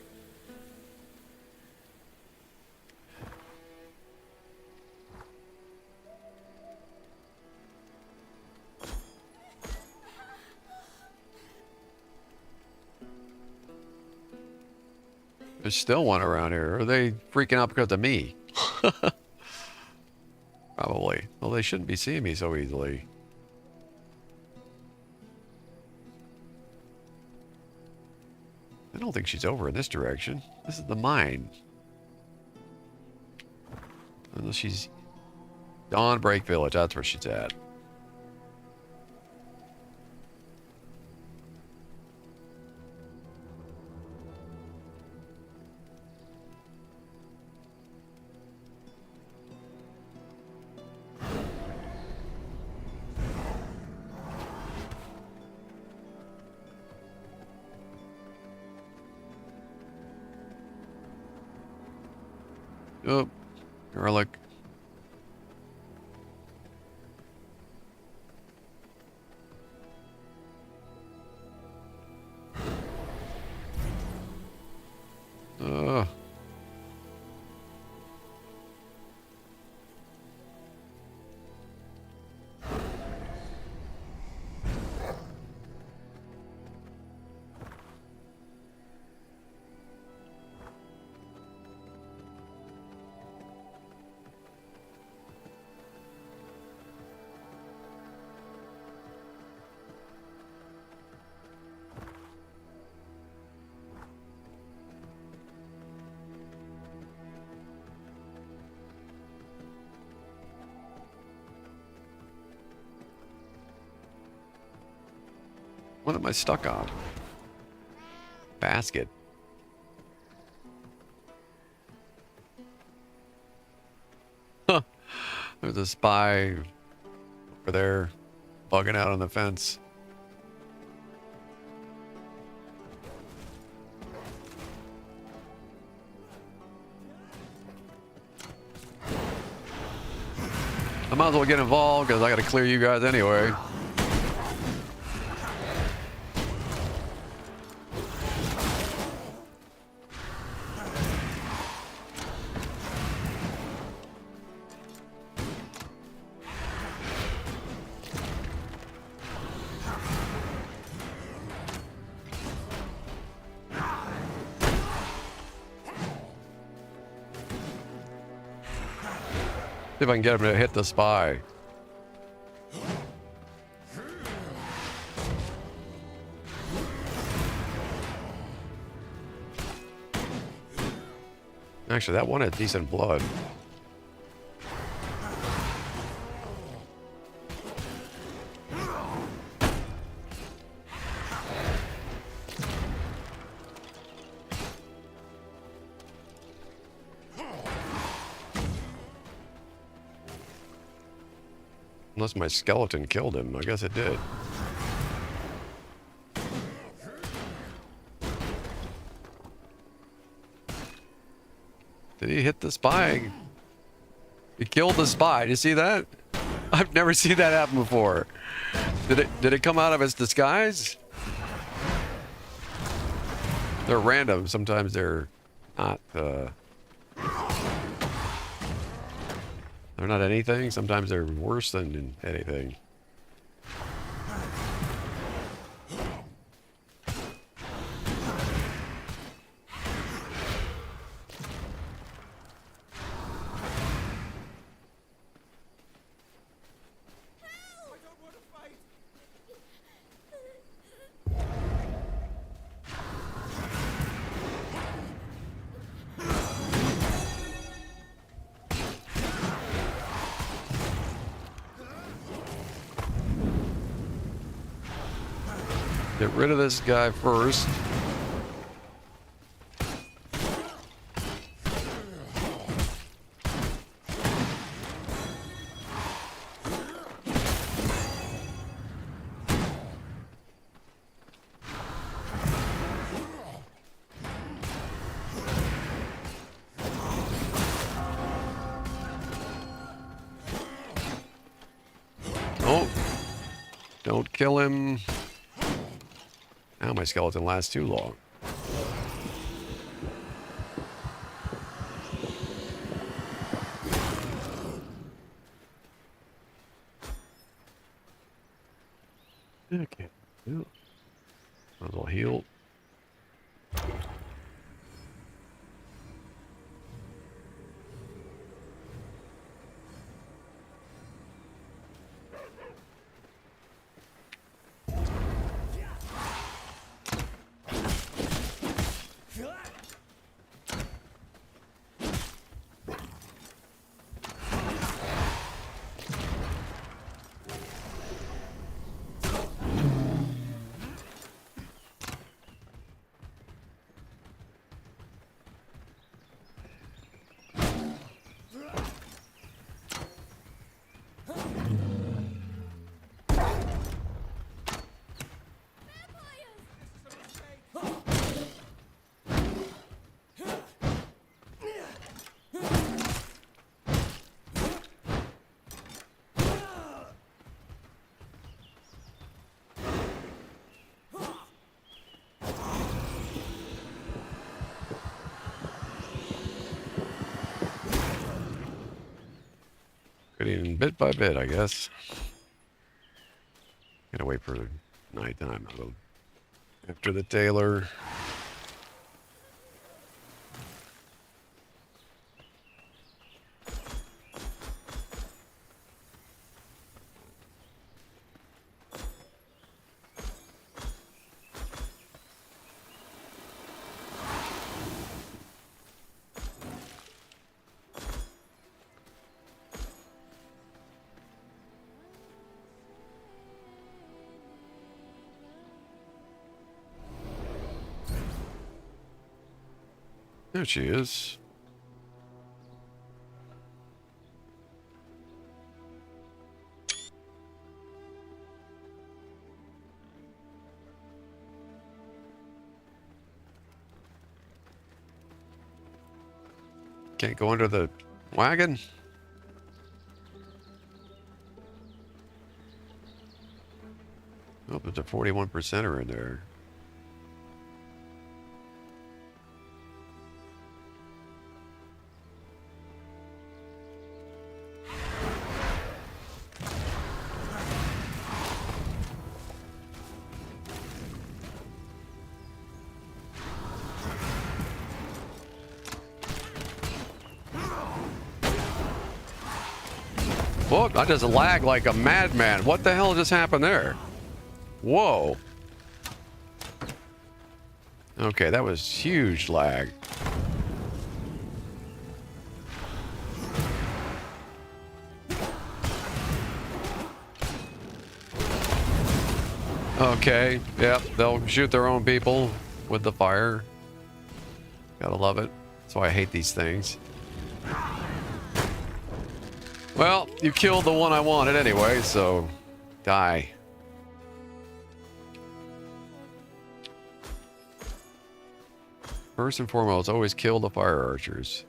[SPEAKER 1] There's still one around here. Are they freaking out because of me? Probably. Well, they shouldn't be seeing me so easily. I don't think she's over in this direction. This is the mine. Unless she's... Dawnbreak Village, that's where she's at. Oh, garlic. Uh. What am I stuck on? Basket. Huh. There's a spy over there bugging out on the fence. I might as well get involved because I got to clear you guys anyway. See if I can get him to hit the spy. Actually, that one had decent blood. Unless my skeleton killed him. I guess it did. Did he hit the spy? He killed the spy. Did you see that? I've never seen that happen before. Did it come out of its disguise? They're random. Sometimes they're not they're not anything. Sometimes they're worse than anything. Get rid of this guy first. Oh, don't kill him. Now my skeleton lasts too long. Okay. Might as well heal. And bit by bit, I guess. Gotta wait for nighttime. I'll go after the tailor. There she is. Can't go under the wagon? Oh, there's a 41%er in there. Whoa, I just lagged like a madman. What the hell just happened there? Whoa. Okay, that was huge lag. Okay, yep, they'll shoot their own people with the fire. Gotta love it. That's why I hate these things. Well, you killed the one I wanted anyway, so die. First and foremost, always kill the fire archers.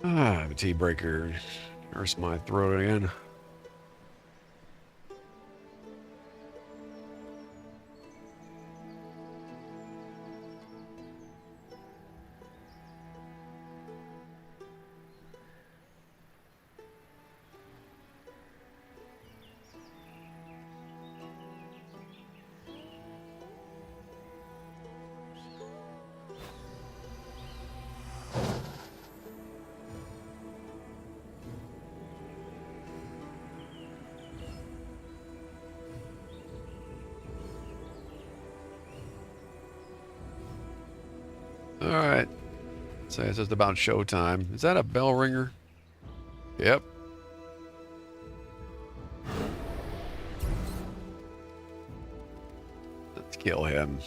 [SPEAKER 1] Ah, the tea breaker. Hurts my throat again. All right. So it's just about showtime. Is that a bell ringer? Yep. Let's kill him.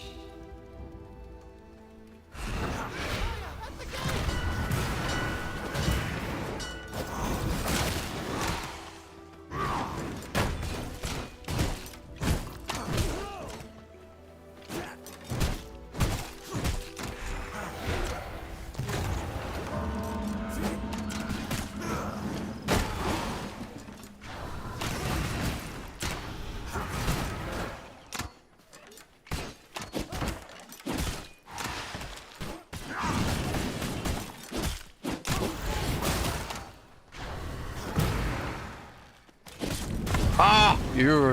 [SPEAKER 1] Ah! You.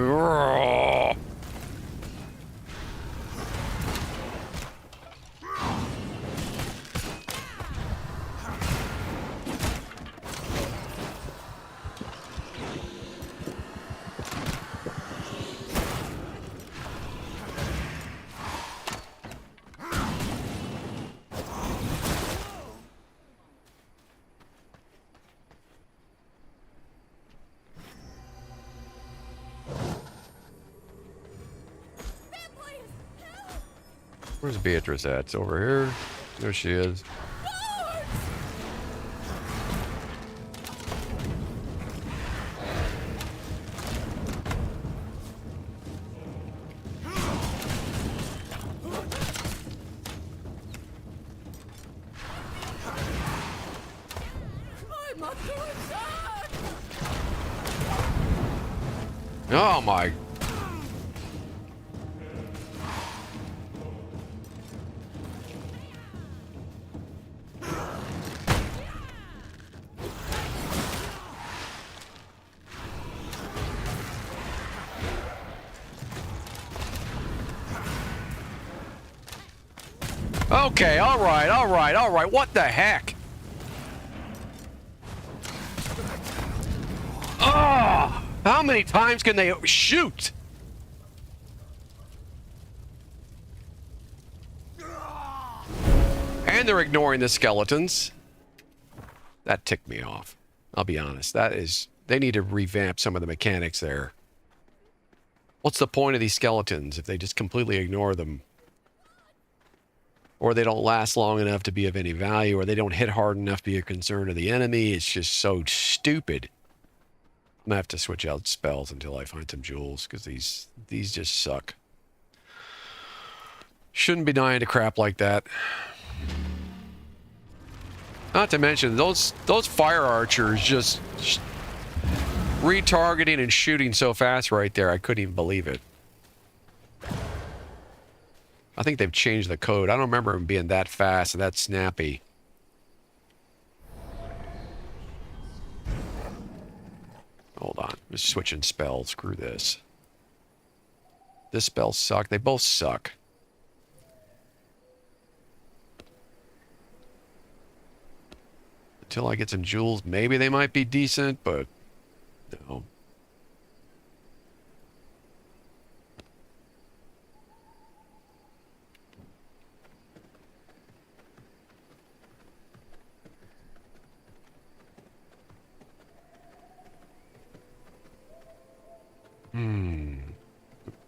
[SPEAKER 1] Where's Beatrice at? It's over here. There she is.
[SPEAKER 3] I'm not doing that!
[SPEAKER 1] Oh my. Okay, all right, all right, all right. What the heck? Oh, how many times can they shoot? And they're ignoring the skeletons. That ticked me off. I'll be honest. They need to revamp some of the mechanics there. What's the point of these skeletons if they just completely ignore them? Or they don't last long enough to be of any value, or they don't hit hard enough to be a concern to the enemy. It's just so stupid. I'm gonna have to switch out spells until I find some jewels, because these just suck. Shouldn't be dying to crap like that. Not to mention, those fire archers just retargeting and shooting so fast right there, I couldn't even believe it. I think they've changed the code. I don't remember them being that fast and that snappy. Hold on. I'm just switching spells. Screw this. This spell sucked. They both suck. Until I get some jewels, maybe they might be decent, but no.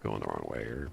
[SPEAKER 1] Going the wrong way here.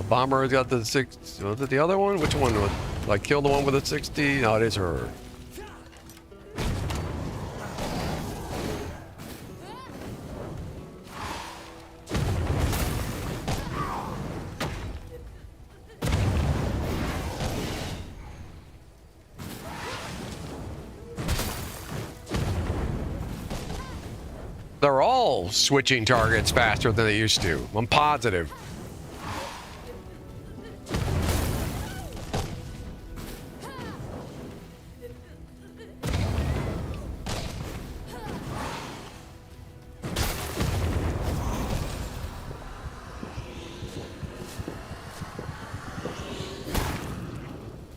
[SPEAKER 1] Bomber's got the 6. Was it the other one? Which one was? Like, kill the one with the 60? No, it is her. They're all switching targets faster than they used to. I'm positive.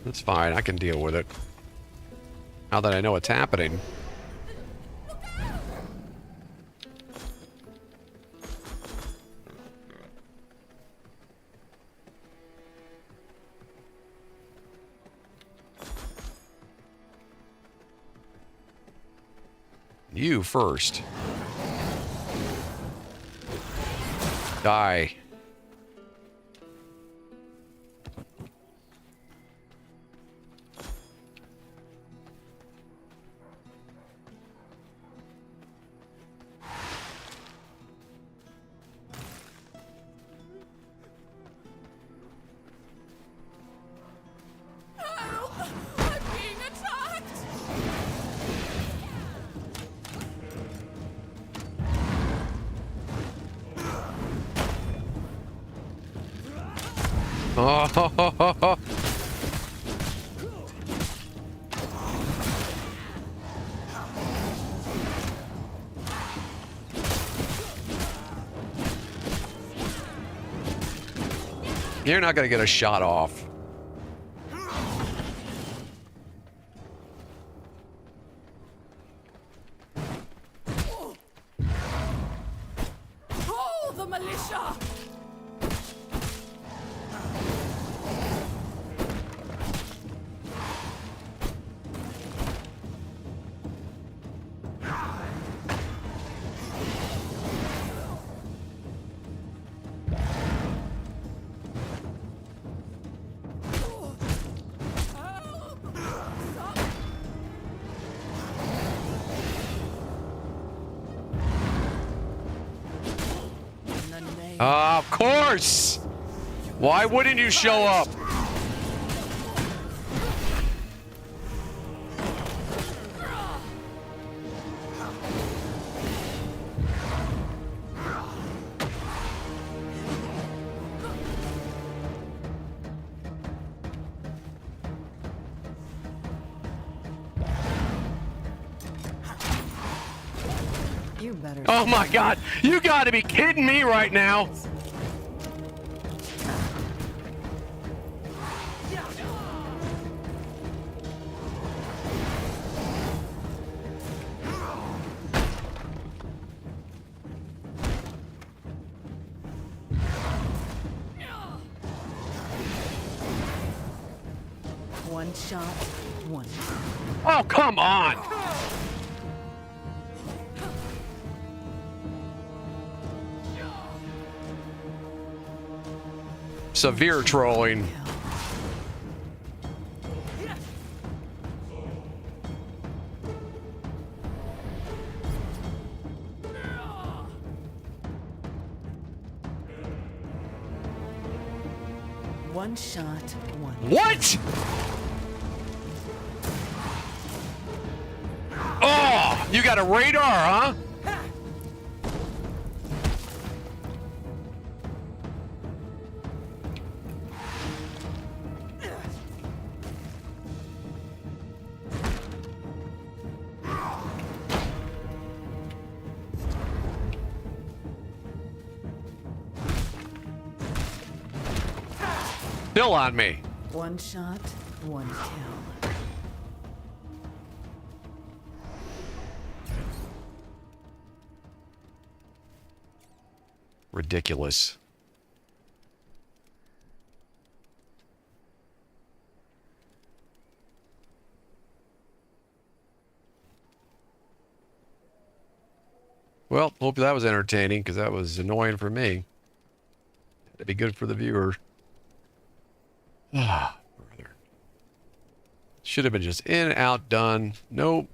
[SPEAKER 1] It's fine. I can deal with it. Now that I know what's happening. You first. Die. Oh, you're not going to get a shot off.
[SPEAKER 4] militia!
[SPEAKER 1] Of course! Why wouldn't you show up?
[SPEAKER 4] You better.
[SPEAKER 1] Oh my god! You gotta be kidding me right now!
[SPEAKER 4] One shot, one.
[SPEAKER 1] Oh, come on! Severe trolling.
[SPEAKER 4] One shot, one.
[SPEAKER 1] What? Oh, you got a radar, huh? Still on me.
[SPEAKER 4] One shot, one kill.
[SPEAKER 1] Ridiculous. Well, hope that was entertaining because that was annoying for me. That'd be good for the viewer. Ah, brother. Should have been just in, out, done. Nope.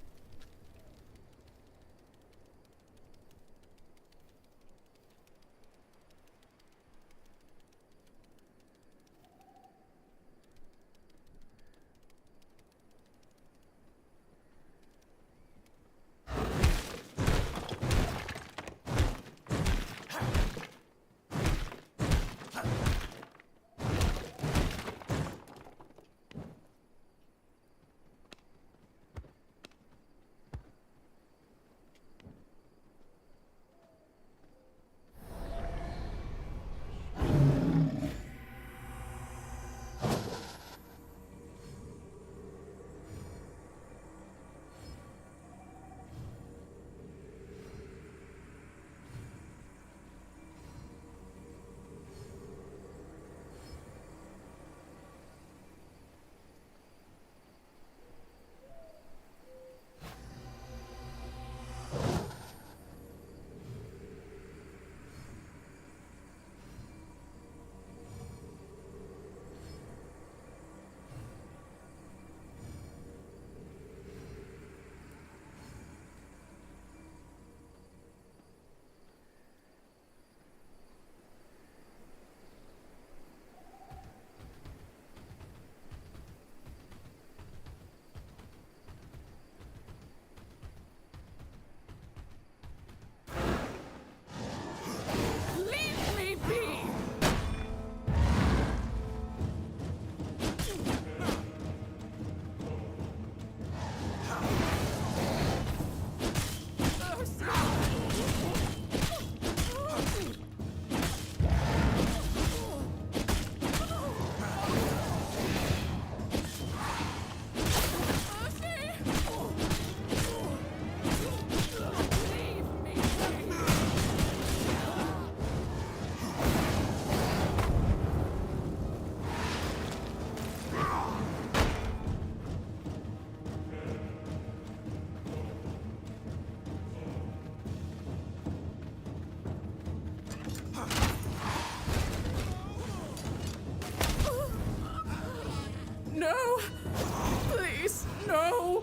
[SPEAKER 4] Please, no!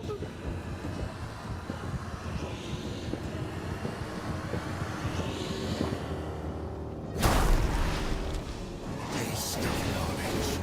[SPEAKER 2] Taste of knowledge.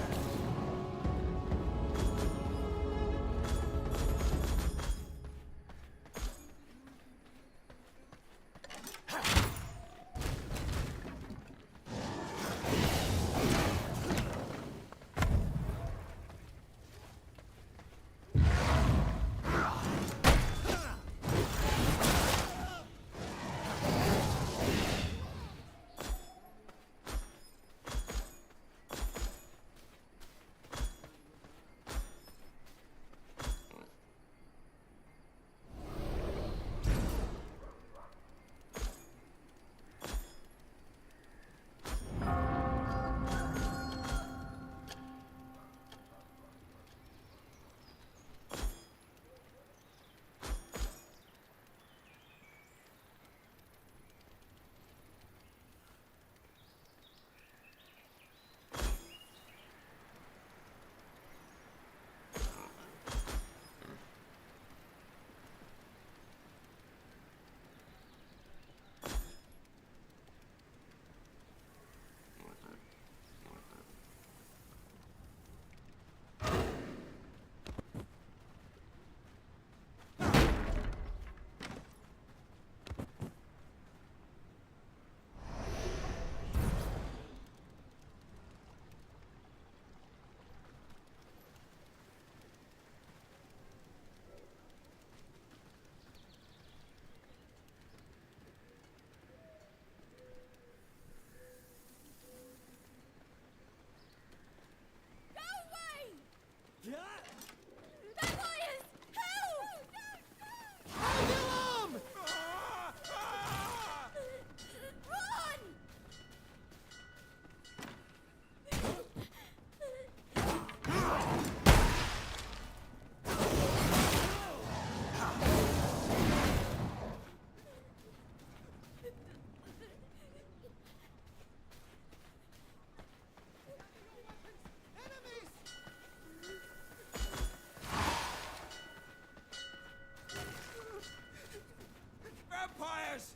[SPEAKER 5] Vampires!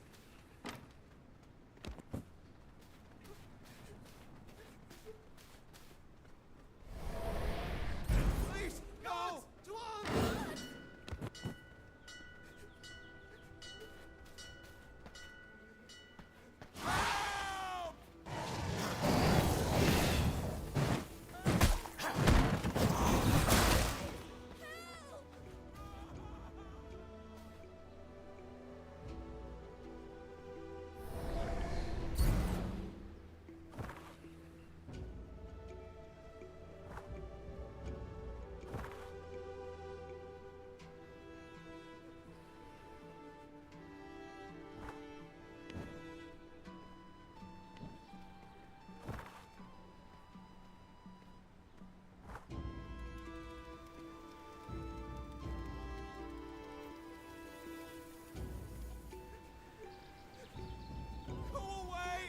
[SPEAKER 5] Please, no! To arms! Help! Go away!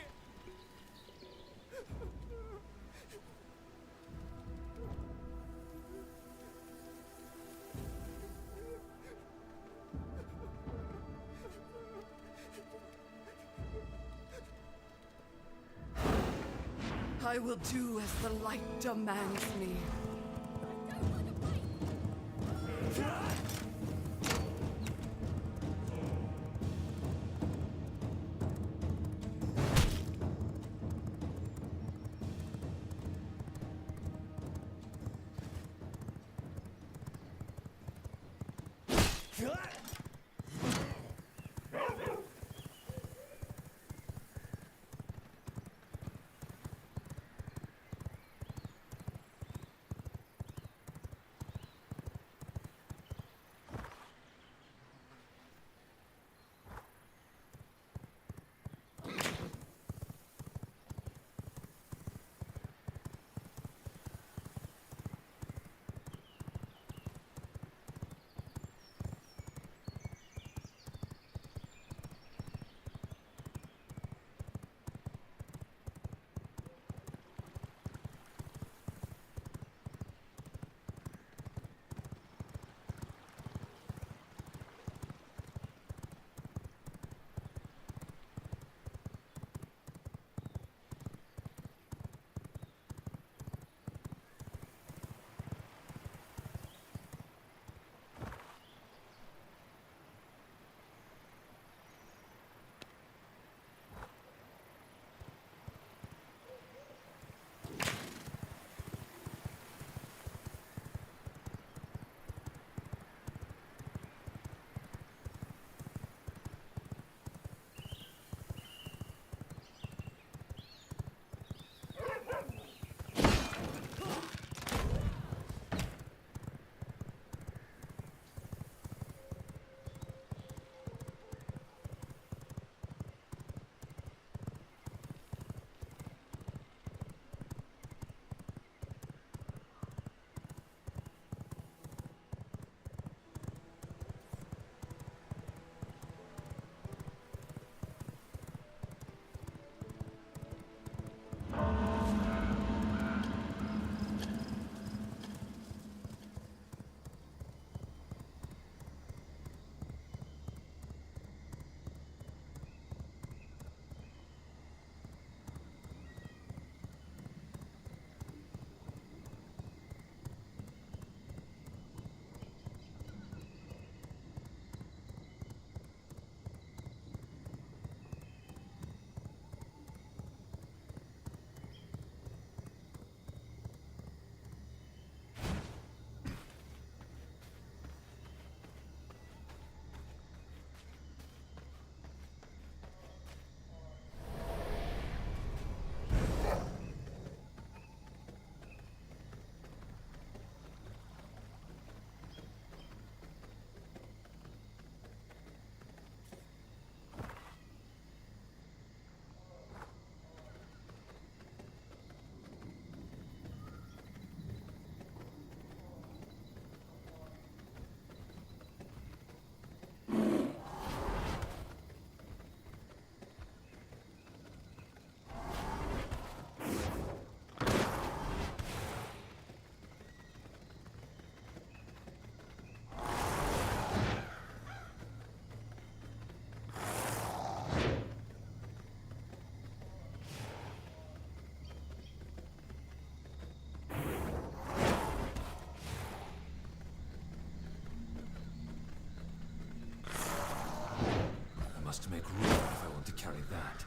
[SPEAKER 4] I will do as the light demands me.
[SPEAKER 2] carry that.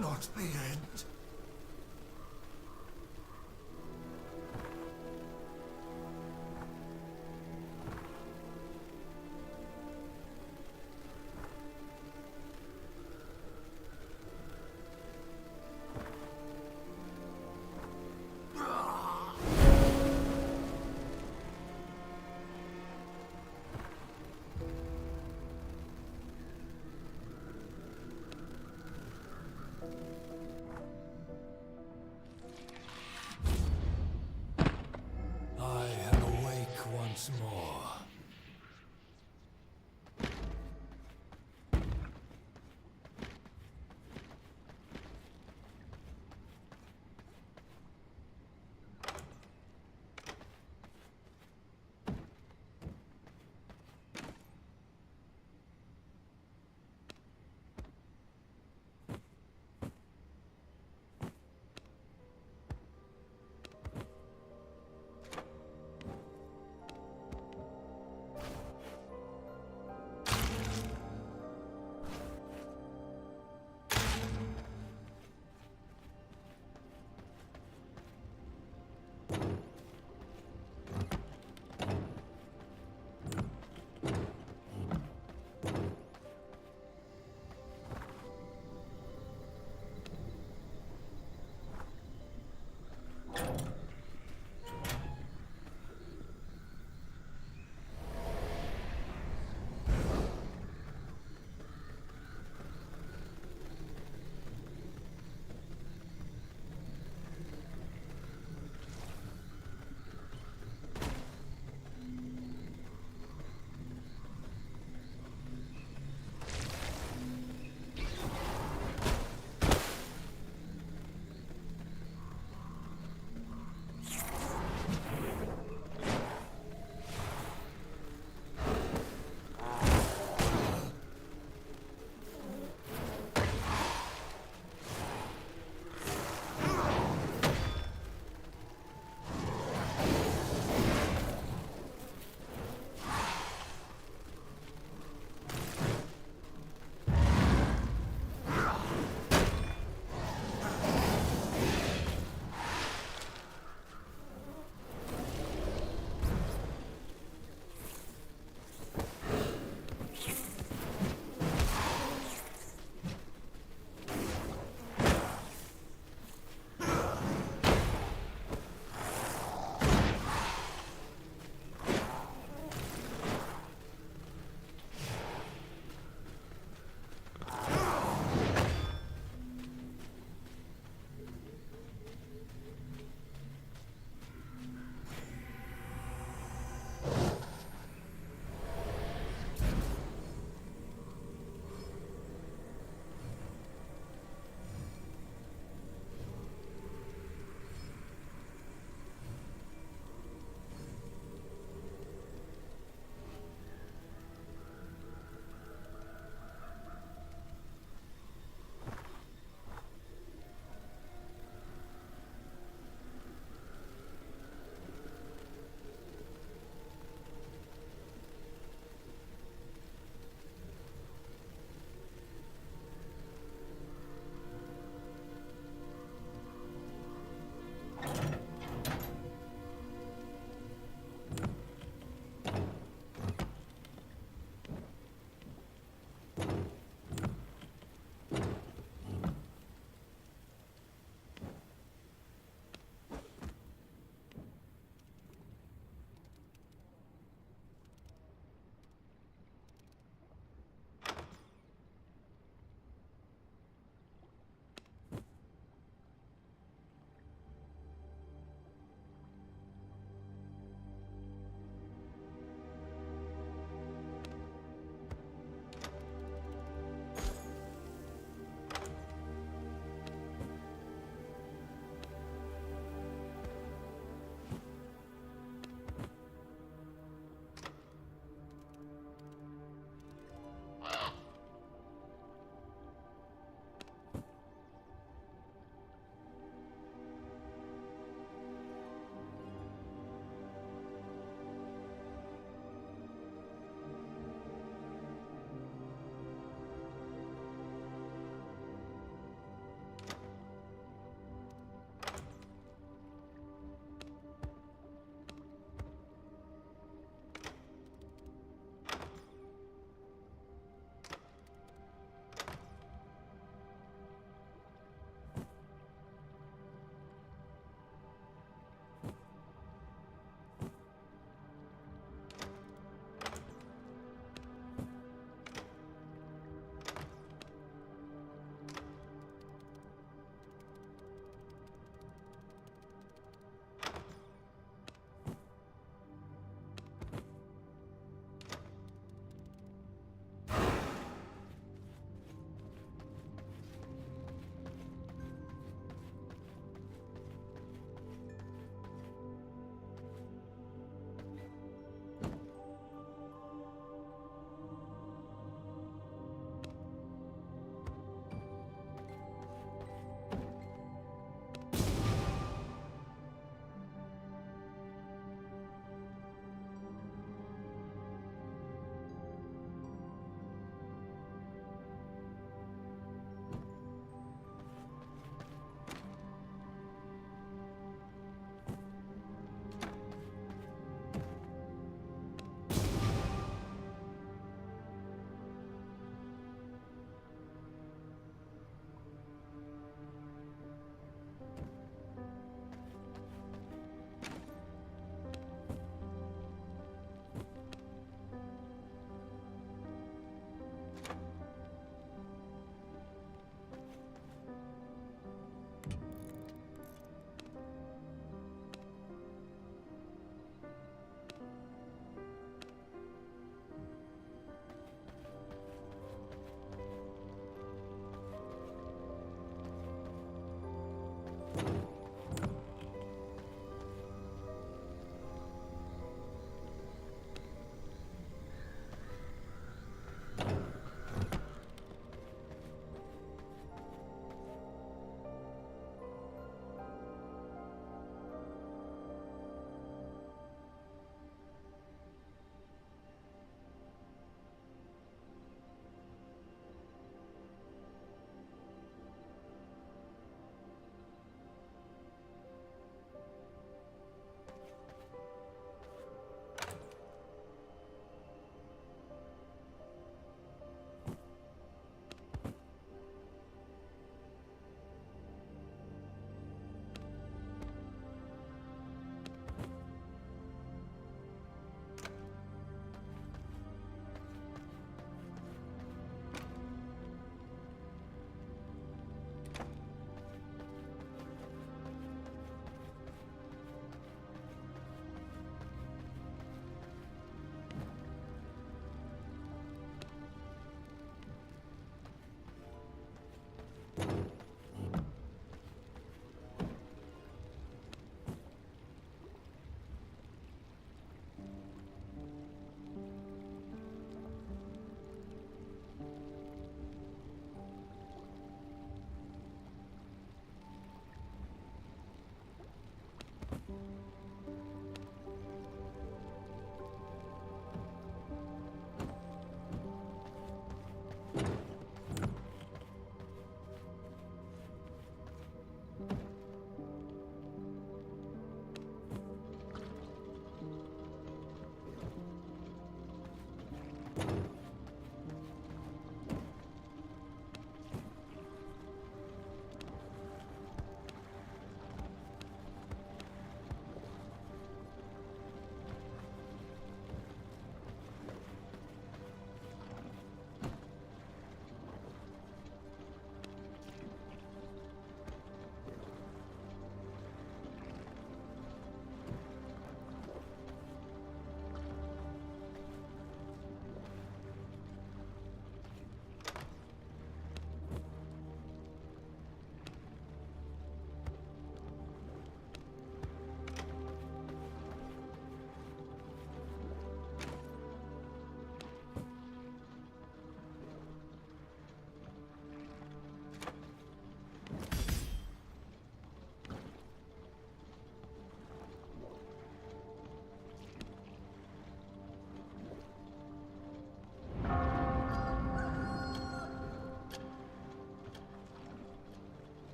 [SPEAKER 2] Not the end. I am awake once more.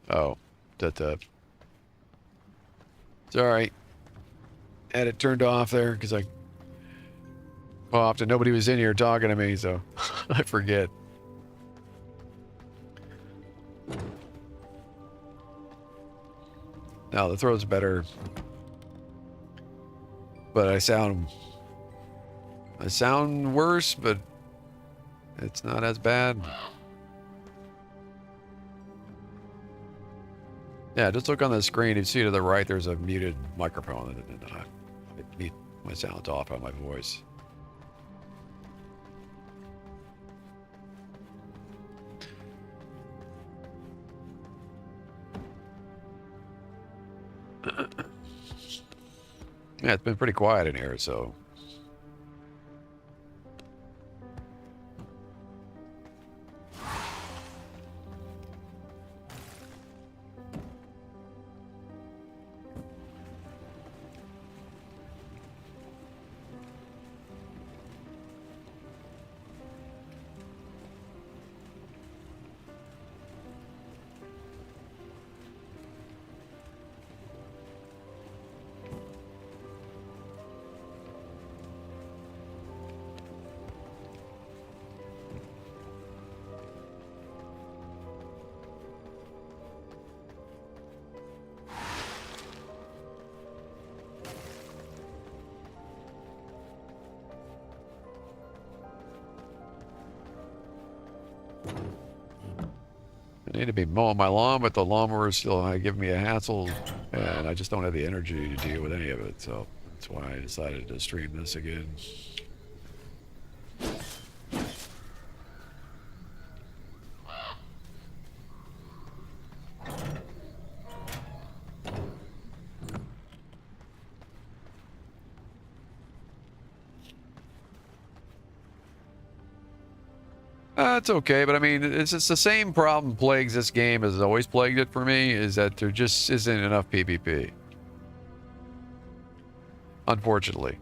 [SPEAKER 1] Oh, that. It's all right. Had it turned off there because I popped and nobody was in here talking to me, so I forget. Now the throat's better, but I sound worse, but it's not as bad. Yeah, just look on the screen. You see to the right, there's a muted microphone, and it mute my sound off on my voice. Yeah, it's been pretty quiet in here, so. I need to be mowing my lawn, but the lawnmower is still giving me a hassle, and I just don't have the energy to deal with any of it, so that's why I decided to stream this again. It's okay, but I mean, it's the same problem plagues this game as always plagued it for me, is that there just isn't enough PvP. Unfortunately.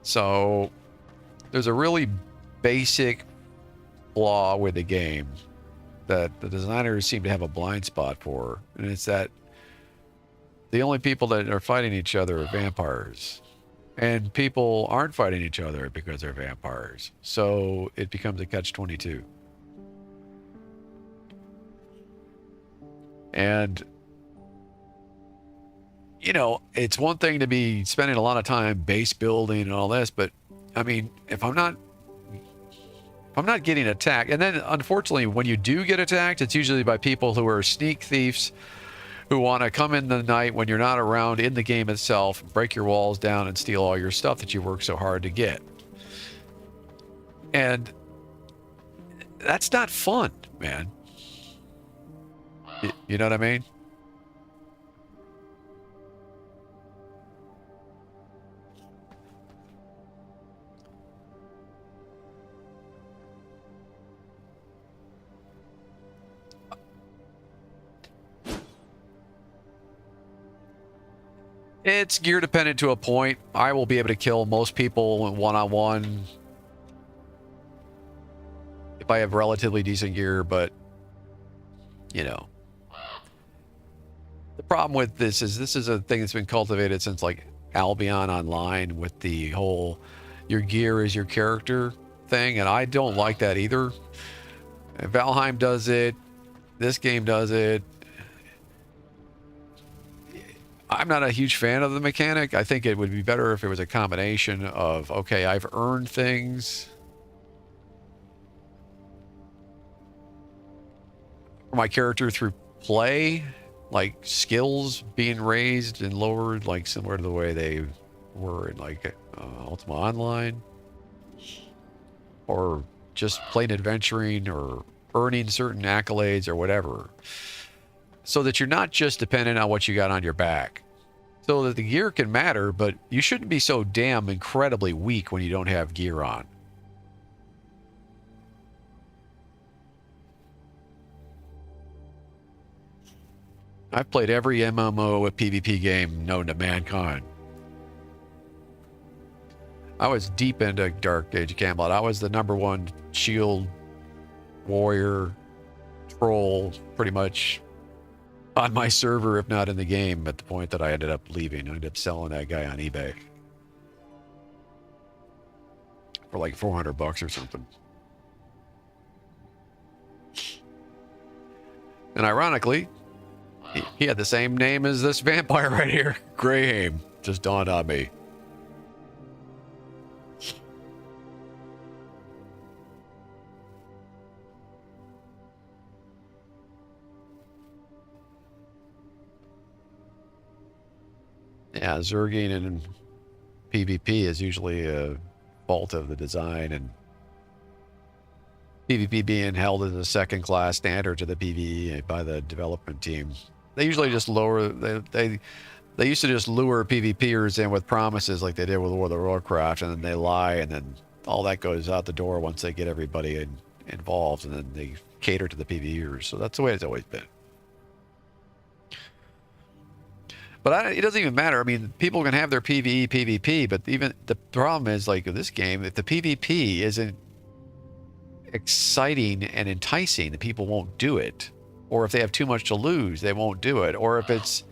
[SPEAKER 1] So, there's a really basic flaw with the game that the designers seem to have a blind spot for, and it's that the only people that are fighting each other are vampires. And people aren't fighting each other because they're vampires. So it becomes a catch-22. And, you know, it's one thing to be spending a lot of time base building and all this, but I mean, if I'm not getting attacked, and then unfortunately when you do get attacked, it's usually by people who are sneak thieves who want to come in the night when you're not around in the game itself, break your walls down and steal all your stuff that you worked so hard to get. And that's not fun, man. You know what I mean? It's gear dependent to a point. I will be able to kill most people in one-on-one if I have relatively decent gear, but, you know. The problem with this is a thing that's been cultivated since, like, Albion Online with the whole your gear is your character thing, and I don't like that either. Valheim does it. This game does it. I'm not a huge fan of the mechanic. I think it would be better if it was a combination of, okay, I've earned things for my character through play, like skills being raised and lowered, like similar to the way they were in like Ultima Online, or just plain adventuring or earning certain accolades or whatever, so that you're not just dependent on what you got on your back. So that the gear can matter, but you shouldn't be so damn incredibly weak when you don't have gear on. I've played every MMO with PvP game known to mankind. I was deep into Dark Age of Camelot. I was the #1 shield warrior, troll, pretty much on my server, if not in the game, at the point that I ended up leaving. I ended up selling that guy on eBay for like $400 or something. And ironically, he had the same name as this vampire right here, Graham. Just dawned on me. Yeah, Zerging and PvP is usually a fault of the design, and PvP being held as a second-class standard to the PvE by the development team. They usually just lower. They used to just lure PvPers in with promises like they did with World of Warcraft, and then they lie, and then all that goes out the door once they get everybody involved, and then they cater to the PvEers. So that's the way it's always been. But it doesn't even matter. I mean, people can have their PvE, PvP, but even the problem is, like in this game, if the PvP isn't exciting and enticing, the people won't do it. Or if they have too much to lose, they won't do it. Or if it's,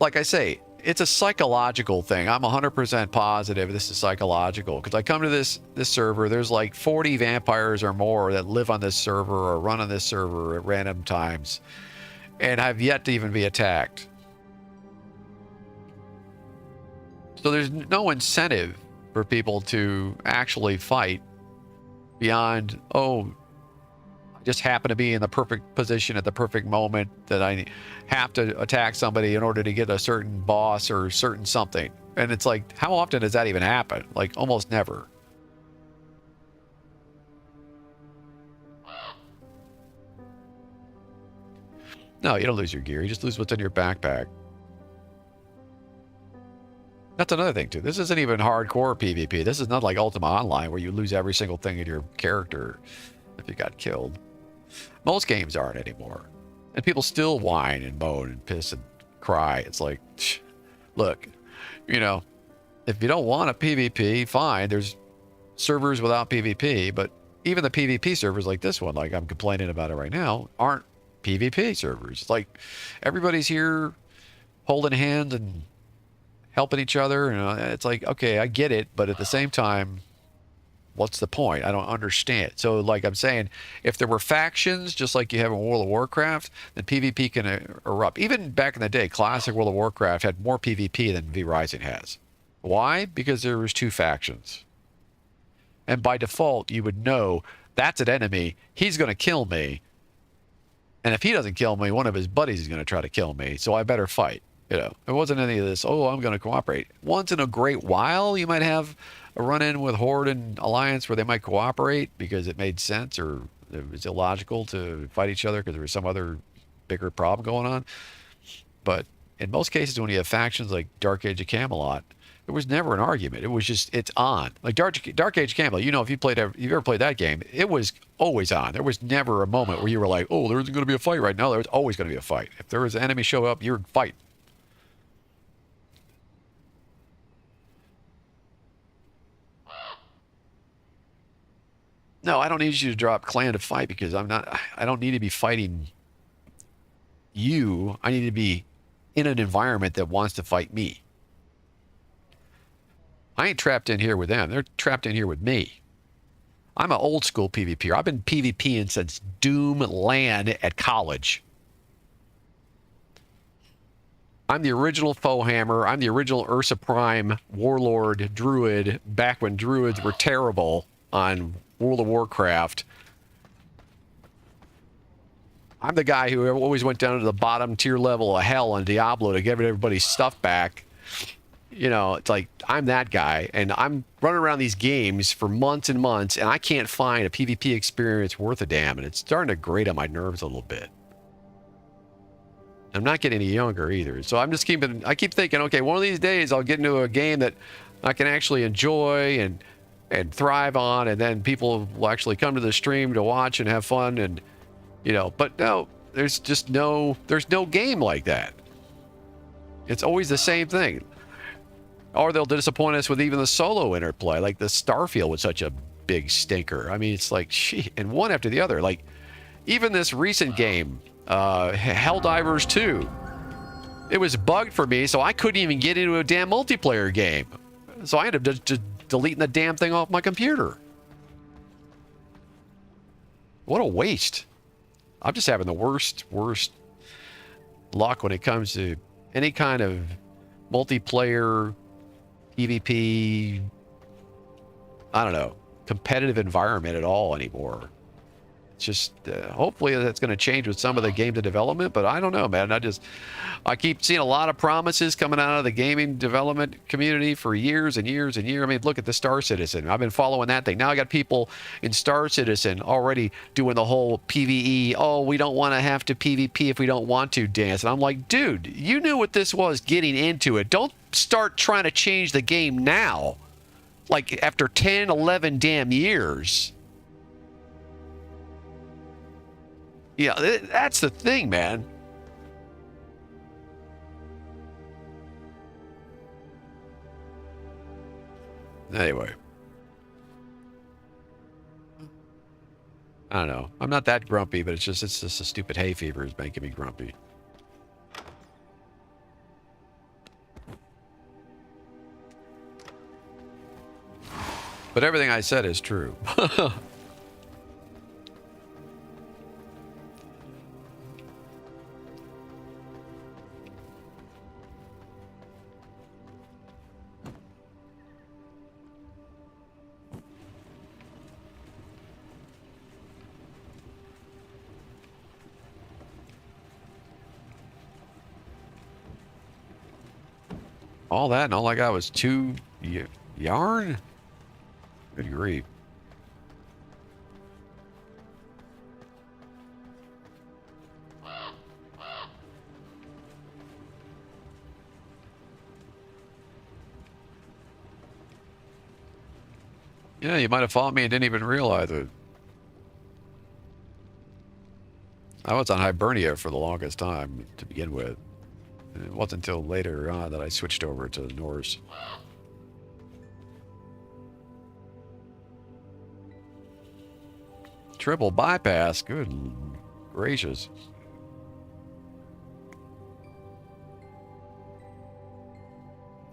[SPEAKER 1] like I say, it's a psychological thing. I'm 100% positive this is psychological, because I come to this server, there's like 40 vampires or more that live on this server or run on this server at random times, and have yet to even be attacked. So there's no incentive for people to actually fight beyond, oh, I just happen to be in the perfect position at the perfect moment that I have to attack somebody in order to get a certain boss or certain something. And it's like, how often does that even happen? Like, almost never. No, you don't lose your gear. You just lose what's in your backpack. That's another thing, too. This isn't even hardcore PvP. This is not like Ultima Online, where you lose every single thing in your character if you got killed. Most games aren't anymore. And people still whine and moan and piss and cry. It's like, look, you know, if you don't want a PvP, fine. There's servers without PvP, but even the PvP servers like this one, like I'm complaining about it right now, aren't PvP servers. It's like everybody's here holding hands and helping each other. You know, it's like, okay, I get it, but at the same time, what's the point? I don't understand. So like I'm saying, if there were factions, just like you have in World of Warcraft, then PvP can erupt. Even back in the day, classic World of Warcraft had more PvP than V Rising has. Why? Because there was two factions. And by default, you would know that's an enemy. He's going to kill me. And if he doesn't kill me, one of his buddies is going to try to kill me. So I better fight. You know, it wasn't any of this, oh, I'm going to cooperate. Once in a great while, you might have a run-in with Horde and Alliance where they might cooperate because it made sense, or it was illogical to fight each other because there was some other bigger problem going on. But in most cases, when you have factions like Dark Age of Camelot, there was never an argument. It was just, it's on. Like Dark Age of Camelot, you know, if you've ever played that game, it was always on. There was never a moment where you were like, oh, there isn't going to be a fight right now. There was always going to be a fight. If there was an enemy show up, you would fight. No, I don't need you to drop clan to fight, because I don't need to be fighting you. I need to be in an environment that wants to fight me. I ain't trapped in here with them. They're trapped in here with me. I'm an old school PvPer. I've been PvPing since Doom LAN at college. I'm the original Foehammer. I'm the original Ursa Prime Warlord Druid back when Druids were terrible on World of Warcraft. I'm the guy who always went down to the bottom tier level of hell on Diablo to give everybody's stuff back. You know, it's like, I'm that guy, and I'm running around these games for months and months, and I can't find a PvP experience worth a damn, and it's starting to grate on my nerves a little bit. I'm not getting any younger either, so I keep thinking, okay, one of these days I'll get into a game that I can actually enjoy and thrive on, and then people will actually come to the stream to watch and have fun, and you know, but no, there's no game like that. It's always the same thing. Or they'll disappoint us with even the solo interplay, like the Starfield was such a big stinker. I mean, it's like, gee, and one after the other. Like, even this recent game, Helldivers 2, it was bugged for me, so I couldn't even get into a damn multiplayer game. So I ended up just deleting the damn thing off my computer. What a waste. I'm just having the worst luck when it comes to any kind of multiplayer, PvP, I don't know, competitive environment at all anymore. It's just, hopefully that's going to change with some of the games in development, but I don't know, man. I keep seeing a lot of promises coming out of the gaming development community for years and years and years. I mean, look at the Star Citizen. I've been following that thing. Now I got people in Star Citizen already doing the whole PvE, oh, we don't want to have to PvP if we don't want to dance. And I'm like, dude, you knew what this was getting into it. Don't start trying to change the game now. Like after 10, 11 damn years. Yeah, that's the thing, man. Anyway. I don't know. I'm not that grumpy, but it's just a stupid hay fever is making me grumpy. But everything I said is true. All that and all I got was 2 yarn? Good grief. Yeah, you might have fought me and didn't even realize it. I was on Hibernia for the longest time to begin with. And it wasn't until later on that I switched over to Norse. Triple bypass? Good gracious.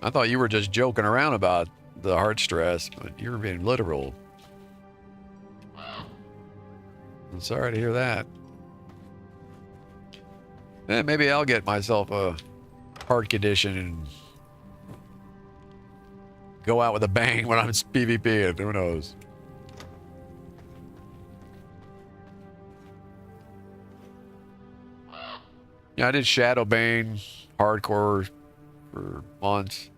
[SPEAKER 1] I thought you were just joking around about the heart stress, but you're being literal. I'm sorry to hear that. Maybe I'll get myself a heart condition and go out with a bang when I'm PvP. Who knows? Yeah, I did Shadowbane hardcore for months.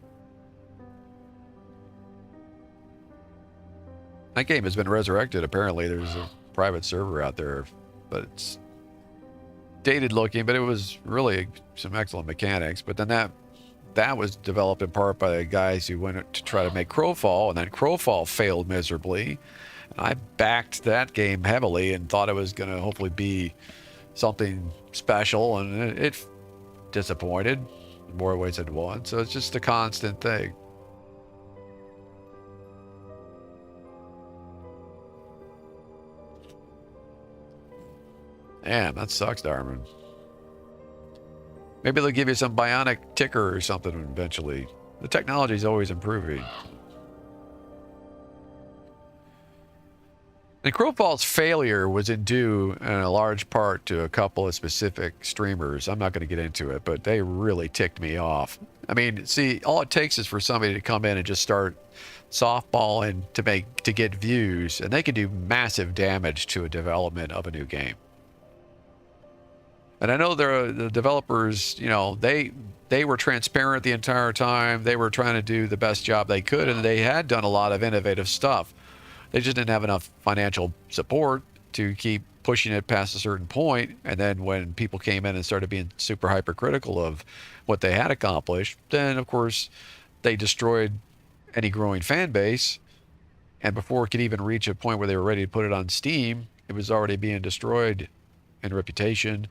[SPEAKER 1] That game has been resurrected. Apparently, there's a private server out there, but it's dated looking. But it was really some excellent mechanics. But then that was developed in part by the guys who went to try to make Crowfall, and then Crowfall failed miserably. And I backed that game heavily and thought it was going to hopefully be something special, and it disappointed in more ways than one. So it's just a constant thing. Damn, that sucks, Darman. Maybe they'll give you some bionic ticker or something eventually. The technology is always improving. And Crowfall's failure was due in a large part to a couple of specific streamers. I'm not going to get into it, but they really ticked me off. I mean, see, all it takes is for somebody to come in and just start softballing to get views, and they can do massive damage to a development of a new game. And I know the developers, you know, they were transparent the entire time. They were trying to do the best job they could, and they had done a lot of innovative stuff. They just didn't have enough financial support to keep pushing it past a certain point. And then when people came in and started being super hypercritical of what they had accomplished, then of course they destroyed any growing fan base. And before it could even reach a point where they were ready to put it on Steam, it was already being destroyed in reputation.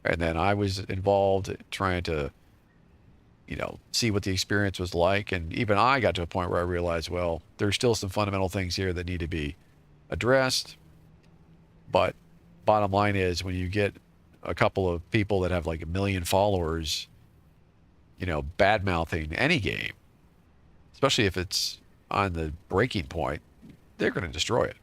[SPEAKER 1] And then I was involved trying to see what the experience was like. And even I got to a point where I realized, well, there's still some fundamental things here that need to be addressed. But bottom line is, when you get a couple of people that have like 1 million followers, bad mouthing any game, especially if it's on the breaking point, they're going to destroy it.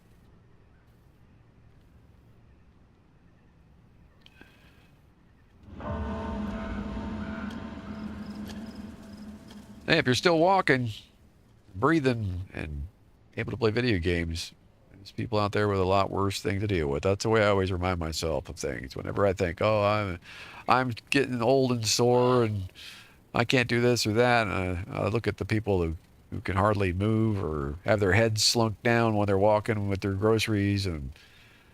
[SPEAKER 1] Hey, if you're still walking, breathing, and able to play video games, there's people out there with a lot worse thing to deal with. That's the way I always remind myself of things. Whenever I think, oh, I'm getting old and sore and I can't do this or that, and I look at the people who can hardly move or have their heads slunk down when they're walking with their groceries, and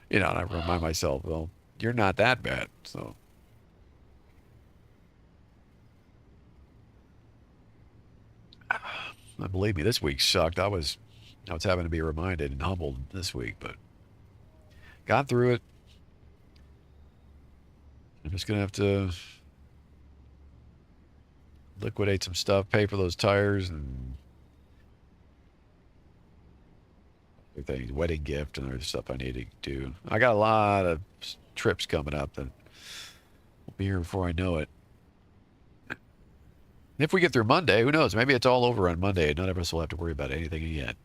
[SPEAKER 1] and I remind myself, well, you're not that bad. So believe me, this week sucked. I was having to be reminded and humbled this week, but got through it. I'm just gonna have to liquidate some stuff, pay for those tires, and everything, wedding gift and other stuff I need to do. I got a lot of trips coming up that will be here before I know it. If we get through Monday, who knows? Maybe it's all over on Monday and none of us will have to worry about anything again.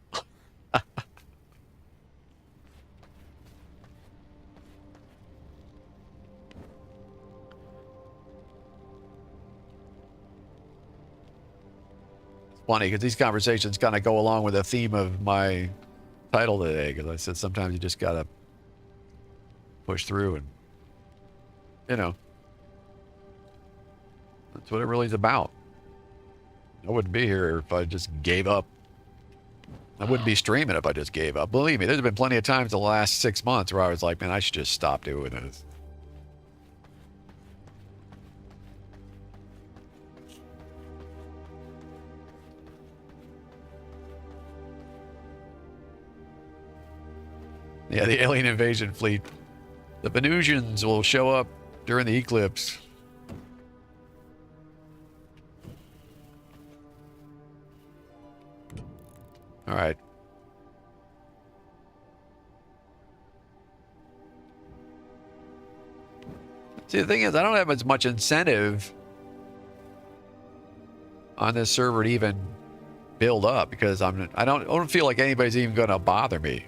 [SPEAKER 1] Funny because these conversations kind of go along with the theme of my title today, because I said sometimes you just gotta push through, and that's what it really is about. I wouldn't be here if I just gave up. I wouldn't be streaming if I just gave up. Believe me, there's been plenty of times the last 6 months where I was like, man, I should just stop doing this. Yeah, the alien invasion fleet. The Venusians will show up during the eclipse. All right. See, the thing is, I don't have as much incentive on this server to even build up, because I don't feel like anybody's even going to bother me.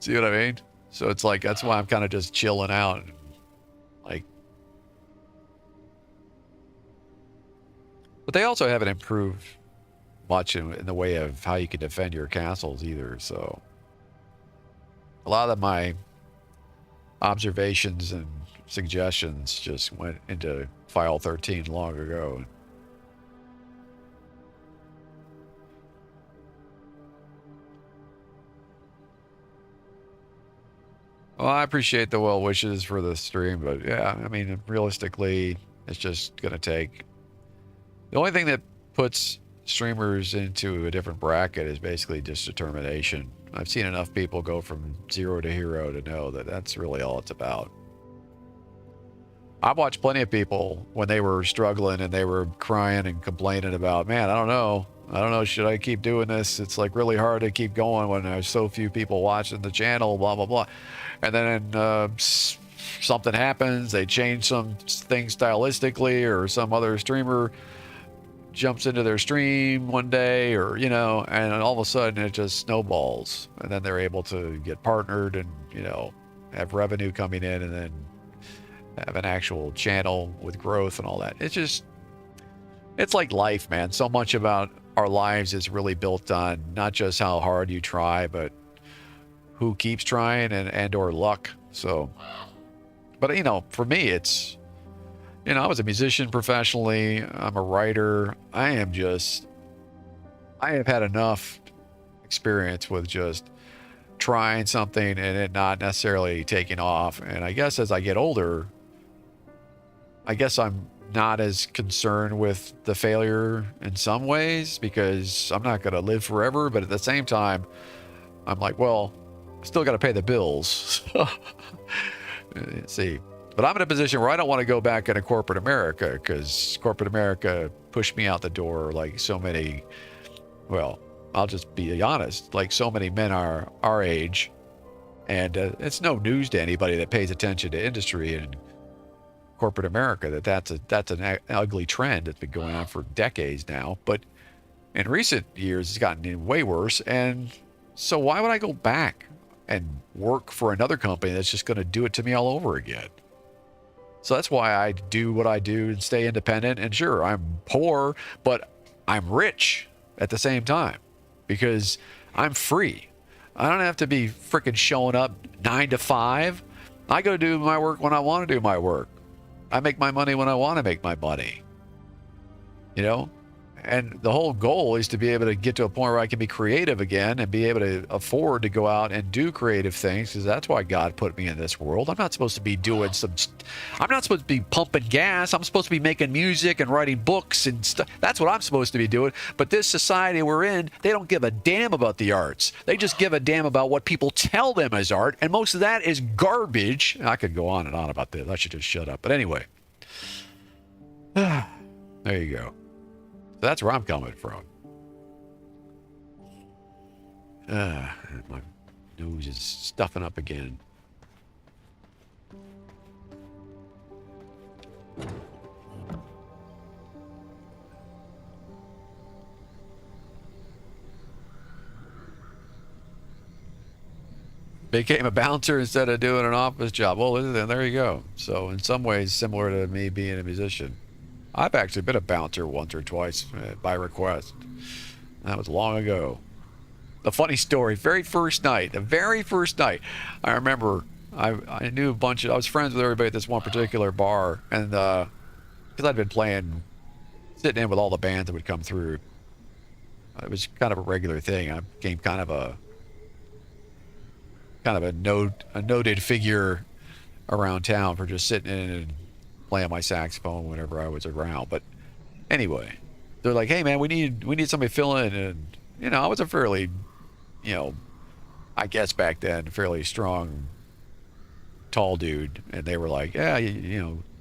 [SPEAKER 1] See what I mean? So it's like, that's why I'm kind of just chilling out. Like, but they also haven't improved much in the way of how you can defend your castles either. So a lot of my observations and suggestions just went into file 13 long ago. Well, I appreciate the well wishes for the stream, but yeah, I mean, realistically, it's just going to take... The only thing that puts streamers into a different bracket is basically just determination. I've seen enough people go from zero to hero to know that that's really all it's about. I've watched plenty of people when they were struggling and they were crying and complaining about, man, I don't know, should I keep doing this? It's like really hard to keep going when there's so few people watching the channel, blah, blah, blah. And then something happens, they change some things stylistically, or some other streamer jumps into their stream one day, or, and all of a sudden it just snowballs. And then they're able to get partnered and, have revenue coming in, and then have an actual channel with growth and all that. It's like life, man. So much about our lives is really built on not just how hard you try, but who keeps trying and or luck. So, but for me, it's, I was a musician professionally. I'm a writer. I have had enough experience with just trying something and it not necessarily taking off. And I guess as I get older, I guess I'm not as concerned with the failure in some ways, because I'm not going to live forever. But at the same time, I'm like, well, still got to pay the bills. Let's see. But I'm in a position where I don't want to go back into corporate America because corporate America pushed me out the door like so many, well, I'll just be honest, like so many men our age. And it's no news to anybody that pays attention to industry and corporate America that's an ugly trend that's been going on for decades now. But in recent years, it's gotten way worse. And so why would I go back and work for another company that's just going to do it to me all over again? So that's why I do what I do and stay independent. And sure, I'm poor, but I'm rich at the same time because I'm free. I don't have to be freaking showing up 9 to 5. I go do my work when I want to do my work. I make my money when I want to make my money. You know? And the whole goal is to be able to get to a point where I can be creative again and be able to afford to go out and do creative things, because that's why God put me in this world. I'm not supposed to be doing I'm not supposed to be pumping gas. I'm supposed to be making music and writing books and stuff. That's what I'm supposed to be doing. But this society we're in, they don't give a damn about the arts. They just give a damn about what people tell them is art. And most of that is garbage. I could go on and on about this. I should just shut up. But anyway, there you go. That's where I'm coming from. My nose is stuffing up again. Became a bouncer instead of doing an office job. Well, there you go. So in some ways, similar to me being a musician. I've actually been a bouncer once or twice by request. That was long ago. The funny story, the very first night, I remember I knew a bunch of, I was friends with everybody at this one particular bar, and because I'd been sitting in with all the bands that would come through. It was kind of a regular thing. I became kind of a noted figure around town for just sitting in and playing my saxophone whenever I was around. But anyway, they're like, hey man, we need somebody to fill in. And you know, I was a fairly, I guess back then, fairly strong, tall dude. And they were like, yeah,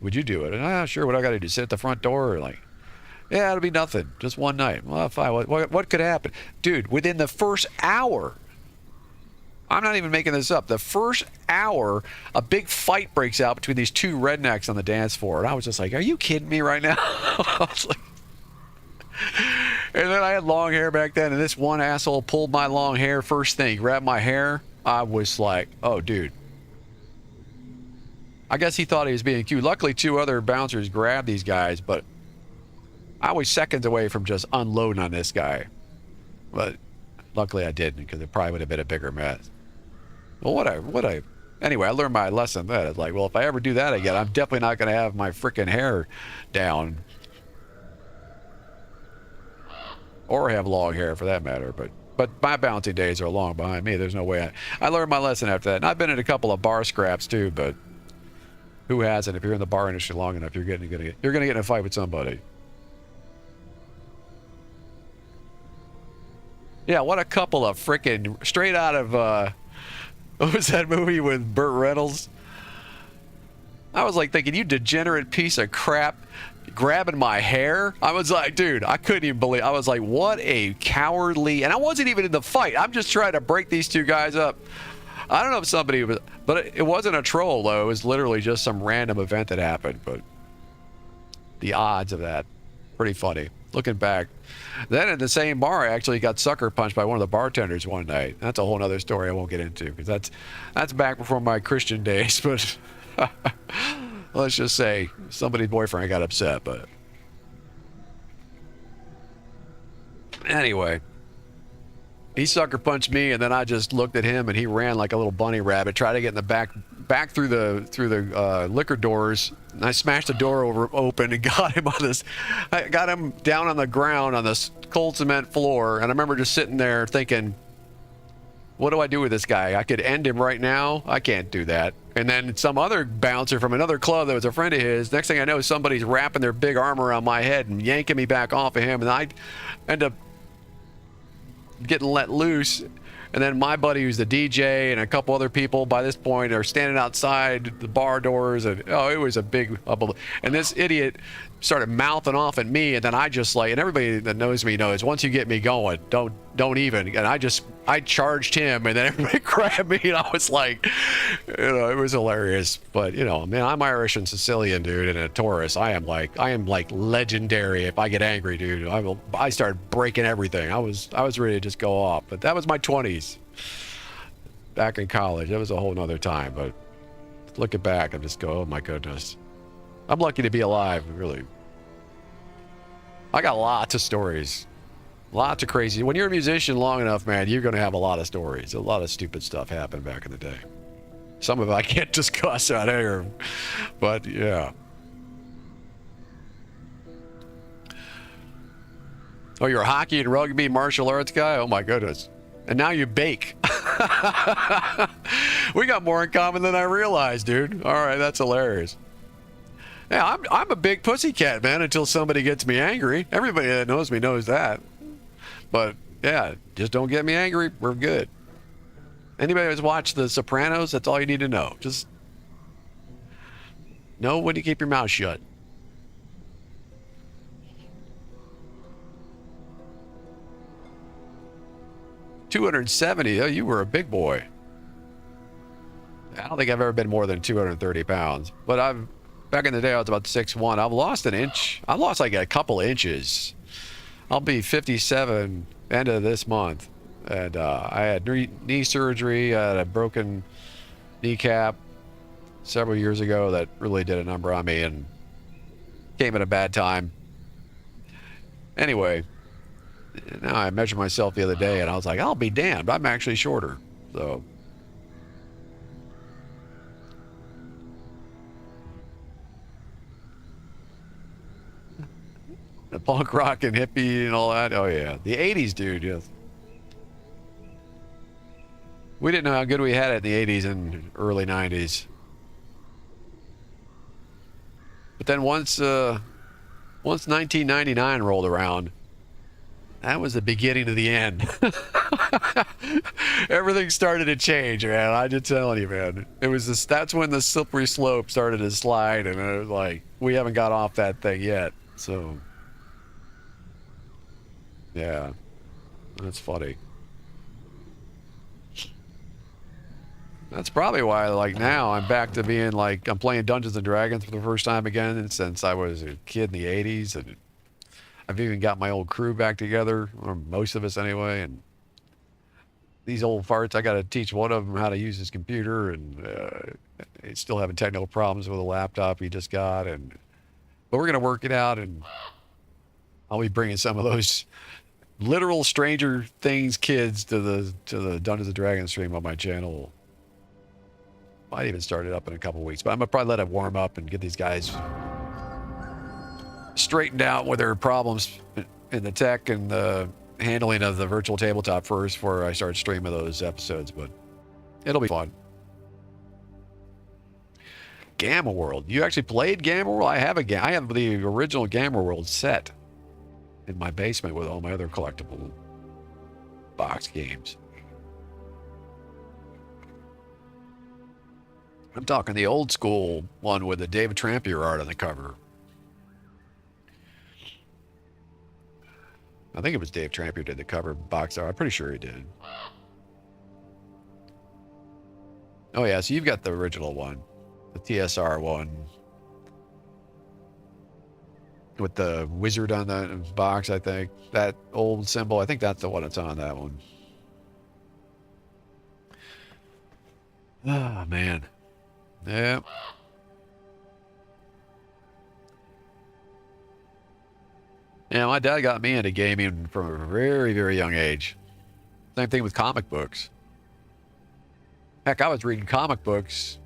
[SPEAKER 1] would you do it? And sure, what I got to do, sit at the front door? Or like, yeah, it'll be nothing, just one night. Well, fine. What could happen? Dude, within the first hour, I'm not even making this up, the first hour, a big fight breaks out between these two rednecks on the dance floor. And I was just like, are you kidding me right now? I was like, and then I had long hair back then, and this one asshole pulled my long hair first thing, grabbed my hair. I was like, oh, dude. I guess he thought he was being cute. Luckily, 2 other bouncers grabbed these guys, but I was seconds away from just unloading on this guy. But luckily I didn't, because it probably would have been a bigger mess. Well, anyway, I learned my lesson then. It's like, well, if I ever do that again, I'm definitely not going to have my freaking hair down. Or have long hair, for that matter. But my bouncing days are long behind me. There's no way. I learned my lesson after that. And I've been in a couple of bar scraps too, but who hasn't? If you're in the bar industry long enough, you're gonna get in a fight with somebody. Yeah, what a couple of freaking straight out of what was that movie with Burt Reynolds? I was like thinking, you degenerate piece of crap, grabbing my hair. I was like, dude, I couldn't even believe. I was like, what a cowardly. And I wasn't even in the fight. I'm just trying to break these 2 guys up. I don't know if somebody was, but it wasn't a troll though. It was literally just some random event that happened. But the odds of that, pretty funny. Looking back. Then in the same bar, I actually got sucker punched by one of the bartenders one night. That's a whole other story I won't get into, because that's back before my Christian days. But let's just say somebody's boyfriend got upset. But anyway, he sucker punched me, and then I just looked at him, and he ran like a little bunny rabbit, tried to get in the back through the liquor doors. And I smashed the door open and got him I got him down on the ground on this cold cement floor. And I remember just sitting there thinking, what do I do with this guy? I could end him right now. I can't do that. And then some other bouncer from another club that was a friend of his, next thing I know, somebody's wrapping their big arm around my head and yanking me back off of him. And I end up getting let loose. And then my buddy, who's the DJ, and a couple other people by this point are standing outside the bar doors, and oh, it was a big hubbub. And this idiot started mouthing off at me, and then I just like, and everybody that knows me knows once you get me going, don't even. And I charged him, and then everybody grabbed me, and I was like, it was hilarious. But man, I'm Irish and Sicilian, dude, and a Taurus. I am like legendary. If I get angry, dude, I start breaking everything. I was ready to just go off. But that was my 20s, back in college. That was a whole nother time. But looking back, I just go, oh my goodness, I'm lucky to be alive. Really, I got lots of stories. Lots of crazy. When you're a musician long enough, man, you're going to have a lot of stories. A lot of stupid stuff happened back in the day. Some of it I can't discuss out here, but yeah. Oh, you're a hockey and rugby martial arts guy? Oh my goodness. And now you bake. We got more in common than I realized, dude. All right, that's hilarious. Yeah, I'm a big pussycat, man, until somebody gets me angry. Everybody that knows me knows that. But yeah, just don't get me angry. We're good. Anybody who's watched The Sopranos, that's all you need to know. Just know when to keep your mouth shut. $270. Oh, you were a big boy. I don't think I've ever been more than 230 pounds. But back in the day, I was about 6'1". I've lost an inch. I've lost like a couple inches. I'll be 57 end of this month. And I had knee surgery. I had a broken kneecap several years ago that really did a number on me and came at a bad time. Anyway, now I measured myself the other day and I was like, I'll be damned, I'm actually shorter. So the punk rock and hippie and all that. Oh yeah, the 80s, dude. Yes. We didn't know how good we had it in the 80s and early 90s. But then once 1999 rolled around, that was the beginning of the end. Everything started to change, man. I'm just telling you, man. That's when the slippery slope started to slide, and it was like, we haven't got off that thing yet. So, yeah, that's funny. That's probably why, like, now I'm back to being like, I'm playing Dungeons and Dragons for the first time again since I was a kid in the 80s, and I've even got my old crew back together, or most of us anyway, and these old farts, I got to teach one of them how to use his computer, and he's still having technical problems with a laptop he just got, but we're going to work it out, and I'll be bringing some of those literal Stranger Things kids to the Dungeons and Dragons stream on my channel. Might even start it up in a couple weeks, but I'm gonna probably let it warm up and get these guys straightened out with their problems in the tech and the handling of the virtual tabletop first before I start streaming those episodes, but it'll be fun. Gamma World. You actually played Gamma World? I have the original Gamma World set in my basement with all my other collectible box games. I'm talking the old school one with the David Trampier art on the cover. I think it was Dave Trampier did the cover box art. I'm pretty sure he did. Oh yeah, so you've got the original one, the TSR one, with the wizard on the box, I think. That old symbol, I think that's the one that's on that one. Ah, man. Yeah. Yeah, my dad got me into gaming from a very, very young age. Same thing with comic books. Heck, I was reading comic books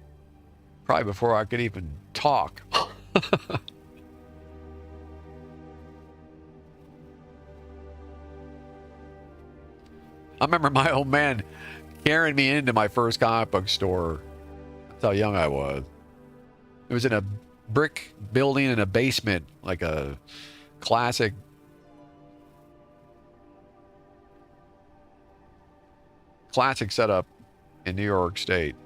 [SPEAKER 1] probably before I could even talk. I remember my old man carrying me into my first comic book store. That's how young I was. It was in a brick building in a basement, like a classic. classic setup in New York State.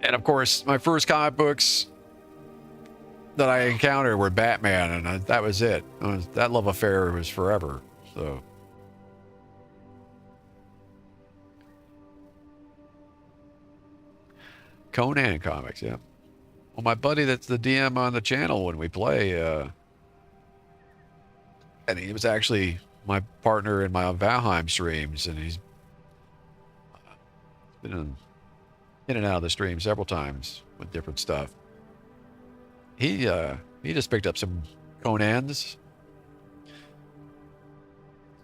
[SPEAKER 1] And of course, my first comic books that I encountered were Batman, and that was it. That love affair was forever. So, Conan comics, yeah. Well, my buddy that's the DM on the channel when we play, and he was actually my partner in my Valheim streams, and he's been in and out of the stream several times with different stuff. He just picked up some Conans,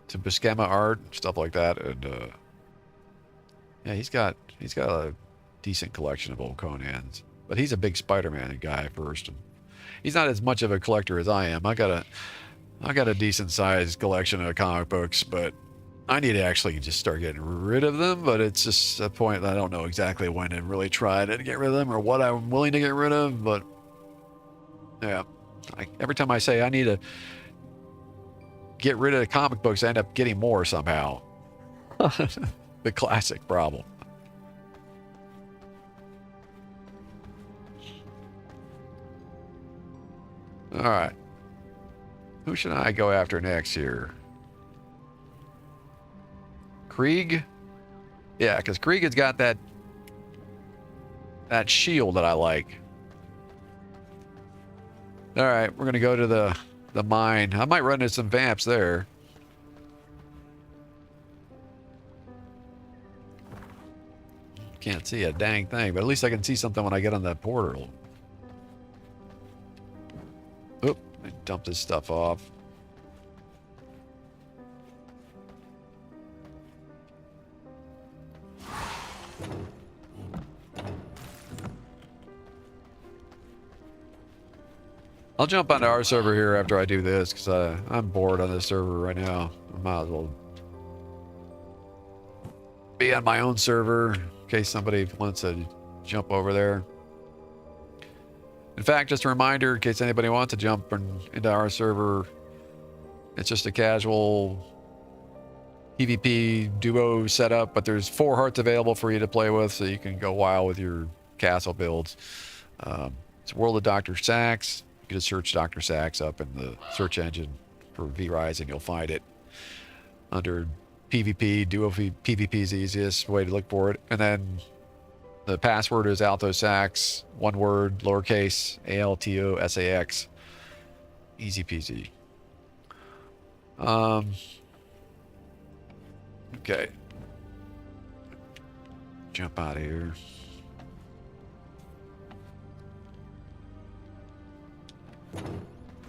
[SPEAKER 1] some Buscema art, stuff like that, and yeah, he's got a decent collection of old Conans. But he's a big Spider-Man guy first, and he's not as much of a collector as I am. I got a decent sized collection of comic books, but I need to actually just start getting rid of them. But it's just a point that I don't know exactly when to really try to get rid of them or what I'm willing to get rid of. But yeah, every time I say I need to get rid of the comic books, I end up getting more somehow. The classic problem. All right. Who should I go after next here? Krieg? Yeah, because Krieg has got that shield that I like. All right, we're going to go to the mine. I might run into some vamps there. Can't see a dang thing, but at least I can see something when I get on that portal. Oop, let me dump this stuff off. I'll jump onto our server here after I do this, because I'm bored on this server right now. I might as well be on my own server in case somebody wants to jump over there. In fact, just a reminder, in case anybody wants to jump into our server, it's just a casual PvP duo setup, but there's 4 hearts available for you to play with, so you can go wild with your castle builds. It's World of Dr. Sax. You can just search Dr. Sax up in the search engine for V-Rise, and you'll find it under PvP. Duo PvP is the easiest way to look for it. And then the password is Alto Sax, one word, lowercase, ALTOSAX. Easy peasy. Okay. Jump out of here.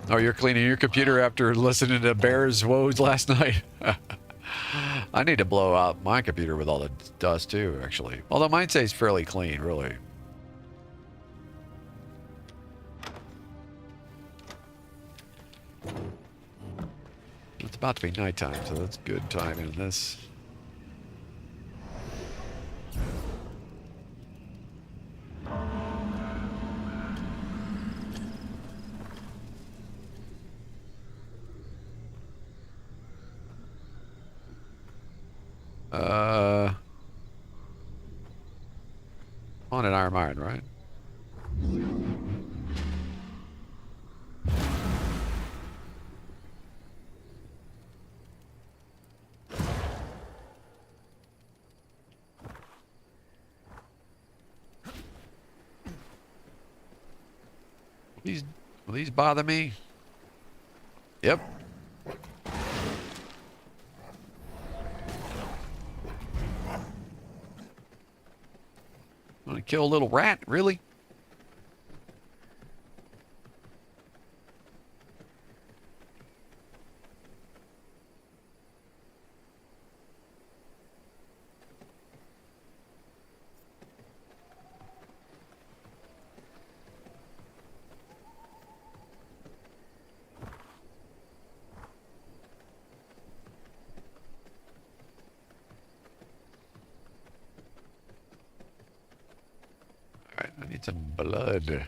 [SPEAKER 1] Oh, you're cleaning your computer after listening to Bear's woes last night? I need to blow out my computer with all the dust too, actually. Although mine stays fairly clean, really. It's about to be nighttime, so that's good timing in this. On an iron mine, right? Will these bother me? Yep. Want to kill a little rat? Really? I need some blood.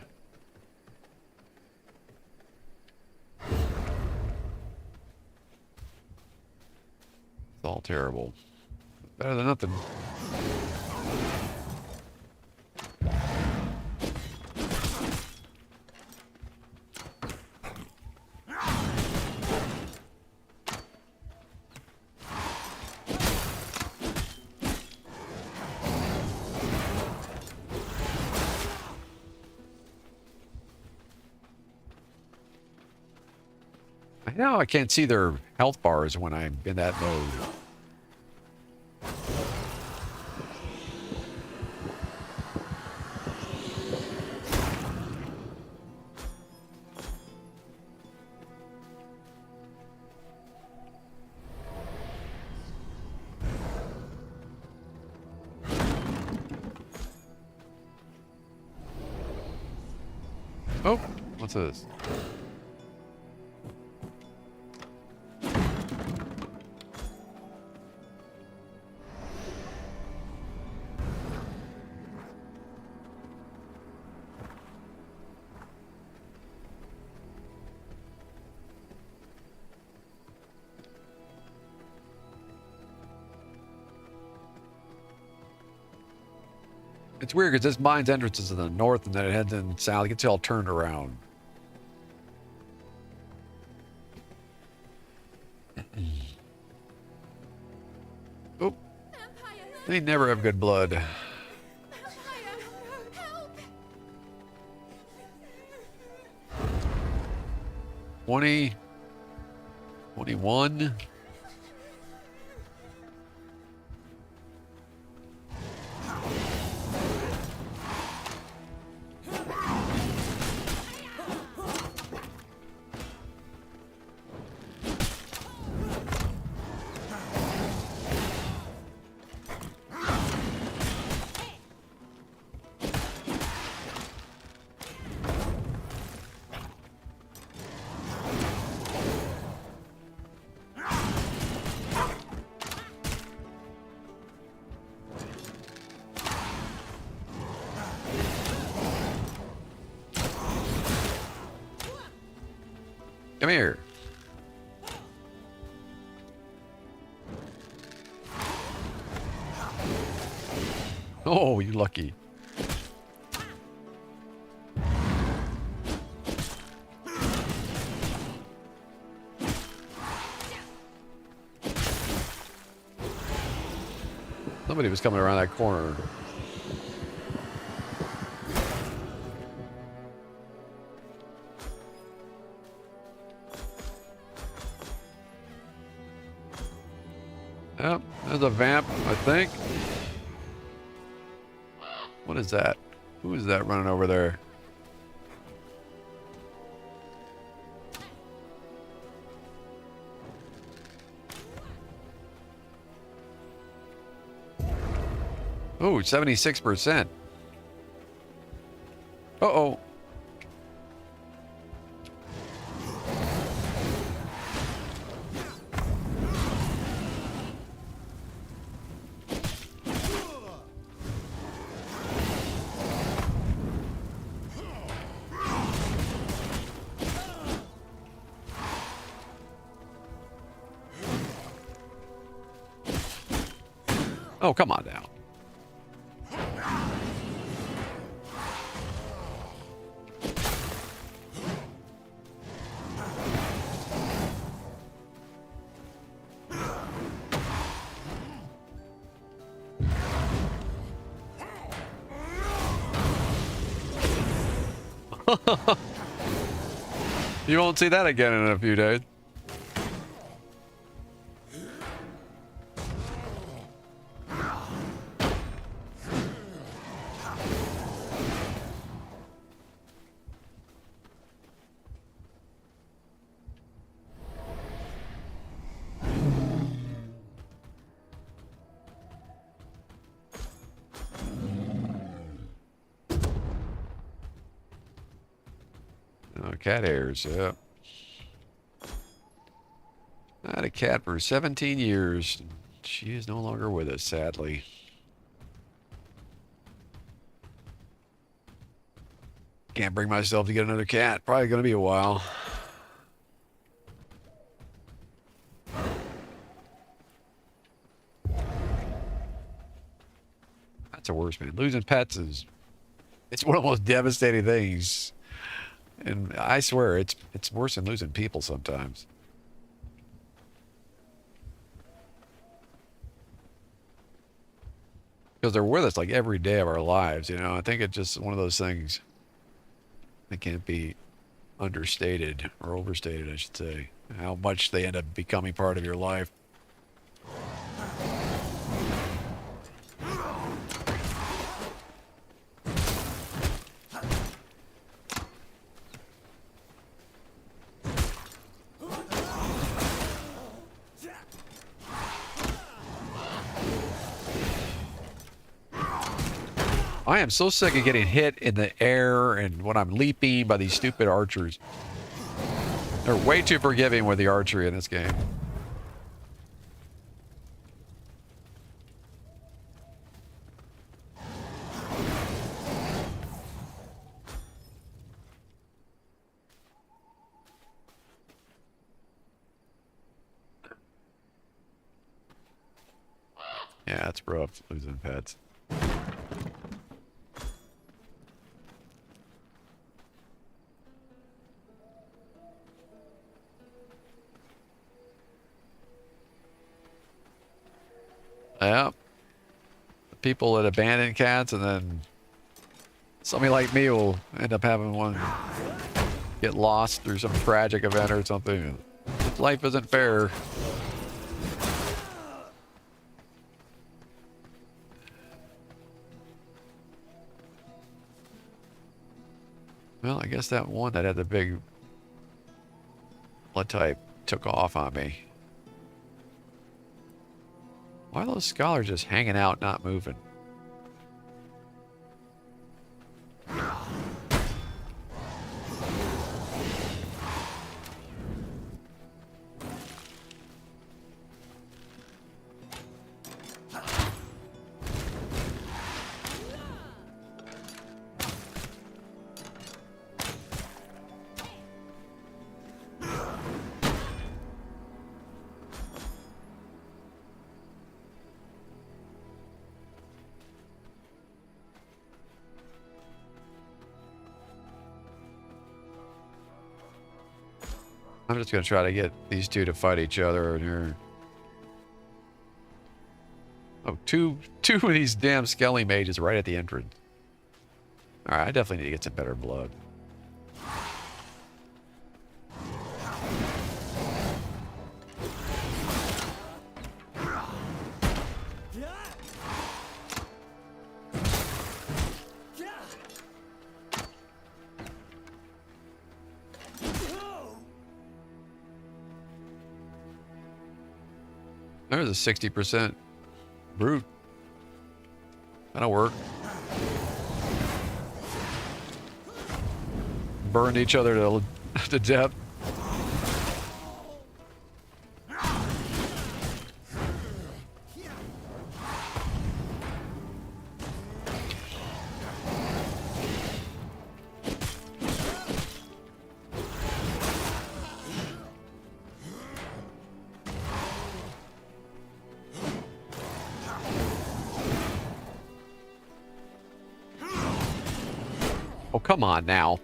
[SPEAKER 1] all terrible. Better than nothing. Now I can't see their health bars when I'm in that mode. Oh, what's this? It's weird because this mine's entrance is in the north and then it heads in south. You can see all turned around. Oh, they never have good blood. 20, 21. Come here. Oh, you lucky. Somebody was coming around that corner. Yep, there's a vamp, I think. What is that? Who is that running over there? Oh, 76%. Uh-oh. Oh, come on now. You won't see that again in a few days. Oh, cat hairs, yep. I had a cat for 17 years. She is no longer with us, sadly. Can't bring myself to get another cat. Probably going to be a while. That's the worst, man. Losing pets it's one of the most devastating things. And I swear, it's worse than losing people sometimes. Because they're with us like every day of our lives, you know. I think it's just one of those things that can't be understated or overstated, I should say. How much they end up becoming part of your life. I am so sick of getting hit in the air and when I'm leaping by these stupid archers. They're way too forgiving with the archery in this game. Yeah, it's rough losing pets. Yeah. People that abandon cats, and then somebody like me will end up having one get lost through some tragic event or something. Life isn't fair. Well, I guess that one that had the big blood type took off on me. Why are those scholars just hanging out, not moving? I'm just gonna try to get these two to fight each other in here. Oh, two of these damn skelly mages right at the entrance. Alright, I definitely need to get some better blood. There's a 60% brute. That'll work. Burned each other to death. Oh, come on now.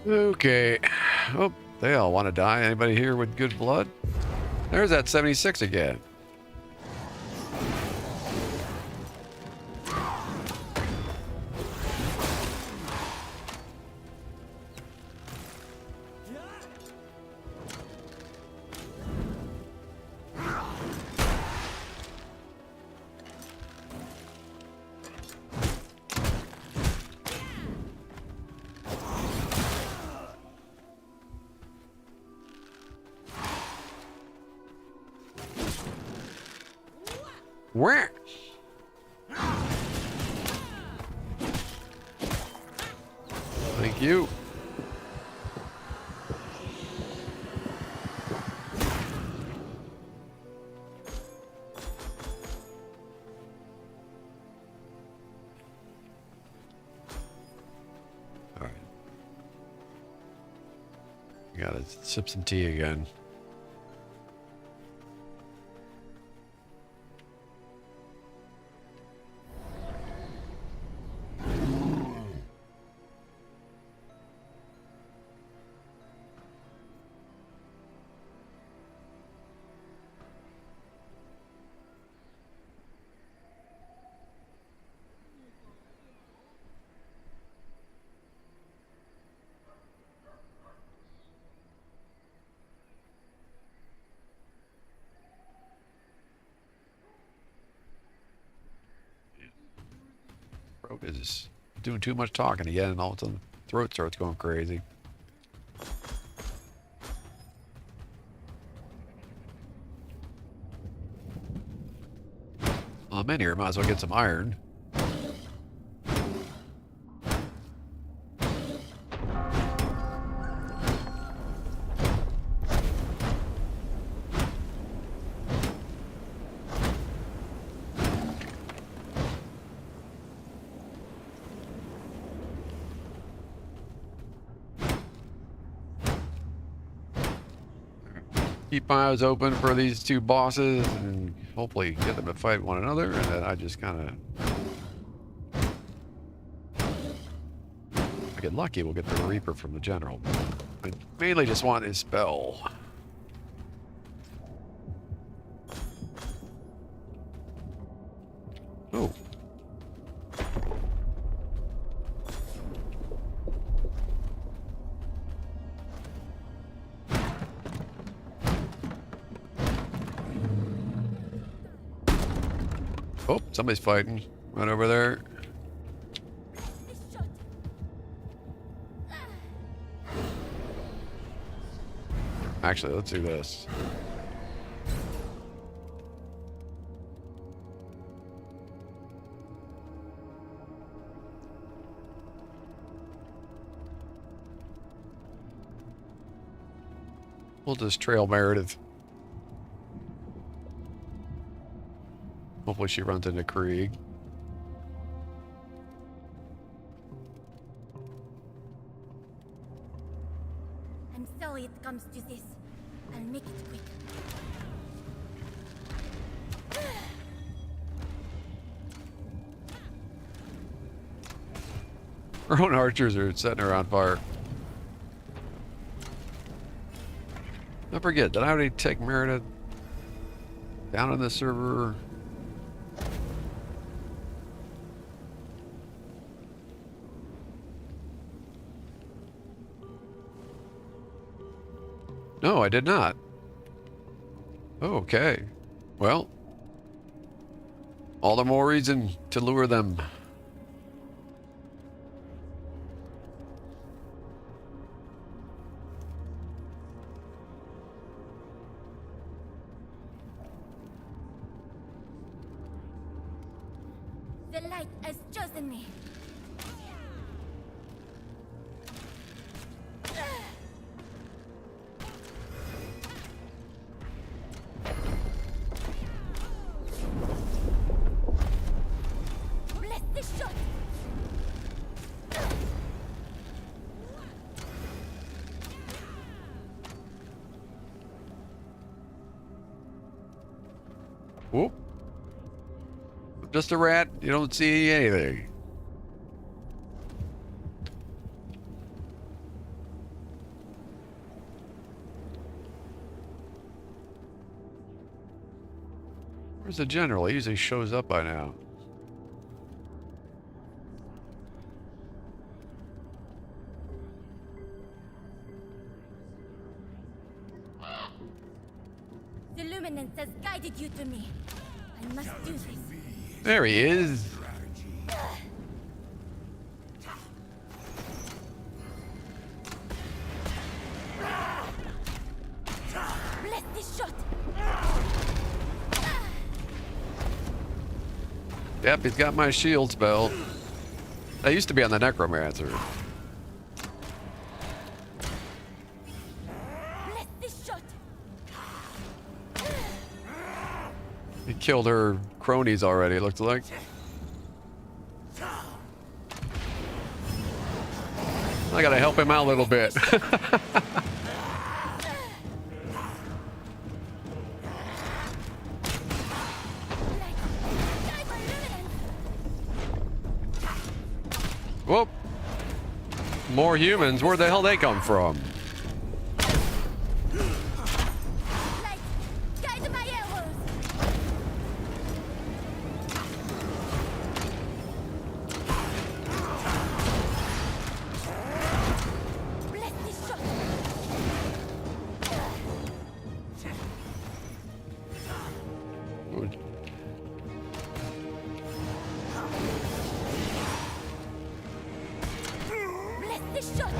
[SPEAKER 1] Okay. Oh, they all want to die. Anybody here with good blood? There's that 76 again. Where? Thank you. All right. We gotta sip some tea again. Throat is doing too much talking again, and all of a sudden, throat starts going crazy. Well, I'm in here. Might as well get some iron. Keep my eyes open for these two bosses and hopefully get them to fight one another, and then I just kind of... If I get lucky, we'll get the Reaper from the General. I mainly just want his spell. Oh. Oh, somebody's fighting right over there. Actually, let's do this. We'll just trail Meredith. Hopefully she runs into Krieg.
[SPEAKER 3] I'm sorry it comes to this. I'll make it quick.
[SPEAKER 1] Her own archers are setting her on fire. Don't forget, did I already take Meredith down on the server? No, I did not. Oh, okay. Well, all the more reason to lure them.
[SPEAKER 3] The light has chosen me. Bless the shot.
[SPEAKER 1] Whoop. Just a rat. You don't see anything. Where's the general? He usually shows up by now.
[SPEAKER 3] The luminance has guided you to me. I must do this.
[SPEAKER 1] There he is.
[SPEAKER 3] Bless this shot.
[SPEAKER 1] Yep, he's got my shield spell. That used to be on the Necromancer. He killed her cronies already, it looked like. I gotta help him out a little bit. Whoop. More humans. Where the hell they come from?
[SPEAKER 3] Light, guide my arrows. Bless this shot. Bless this shot.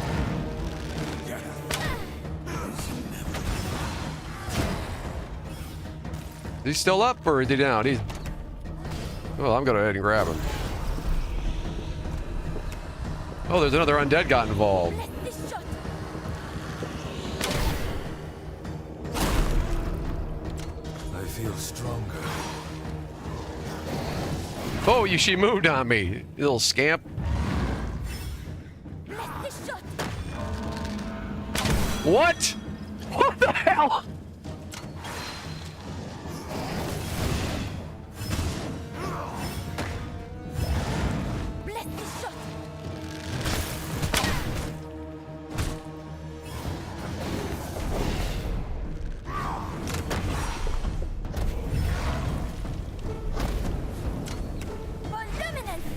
[SPEAKER 1] Is he still up or is he down? He's... Well, I'm gonna go ahead and grab him. Oh, there's another undead got involved.
[SPEAKER 3] Bless this shot.
[SPEAKER 2] I feel stronger.
[SPEAKER 1] Oh, she moved on me, you little scamp.
[SPEAKER 3] Bless this shot.
[SPEAKER 1] What? What the hell?
[SPEAKER 3] Bless this shot. For luminance.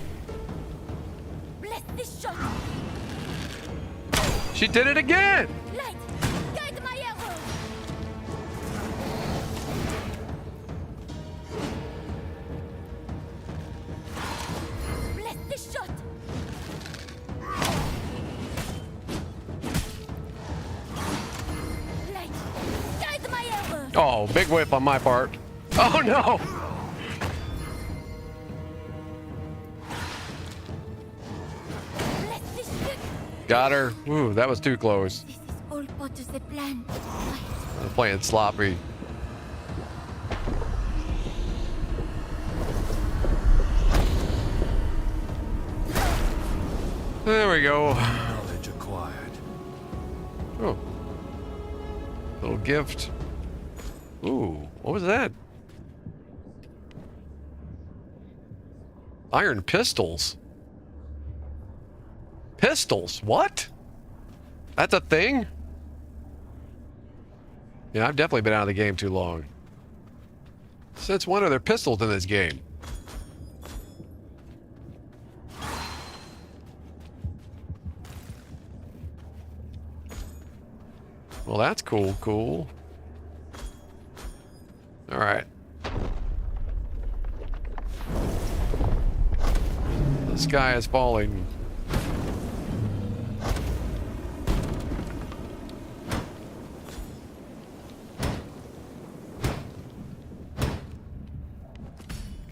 [SPEAKER 3] Bless this shot.
[SPEAKER 1] She did it again.
[SPEAKER 3] Light, guide my arrows. Bless this shot. Light, guide my arrows.
[SPEAKER 1] Oh, big whip on my part. Oh no.
[SPEAKER 3] Bless this shot.
[SPEAKER 1] Got her. Ooh, that was too close.
[SPEAKER 3] This is all part of the plan. Wait.
[SPEAKER 1] I'm playing sloppy. There we go.
[SPEAKER 2] Knowledge acquired.
[SPEAKER 1] Oh. Little gift. Ooh, what was that? Iron pistols. Pistols? What? That's a thing? Yeah, I've definitely been out of the game too long. Since when are there pistols in this game? Well, that's cool, cool. All right. The sky is falling.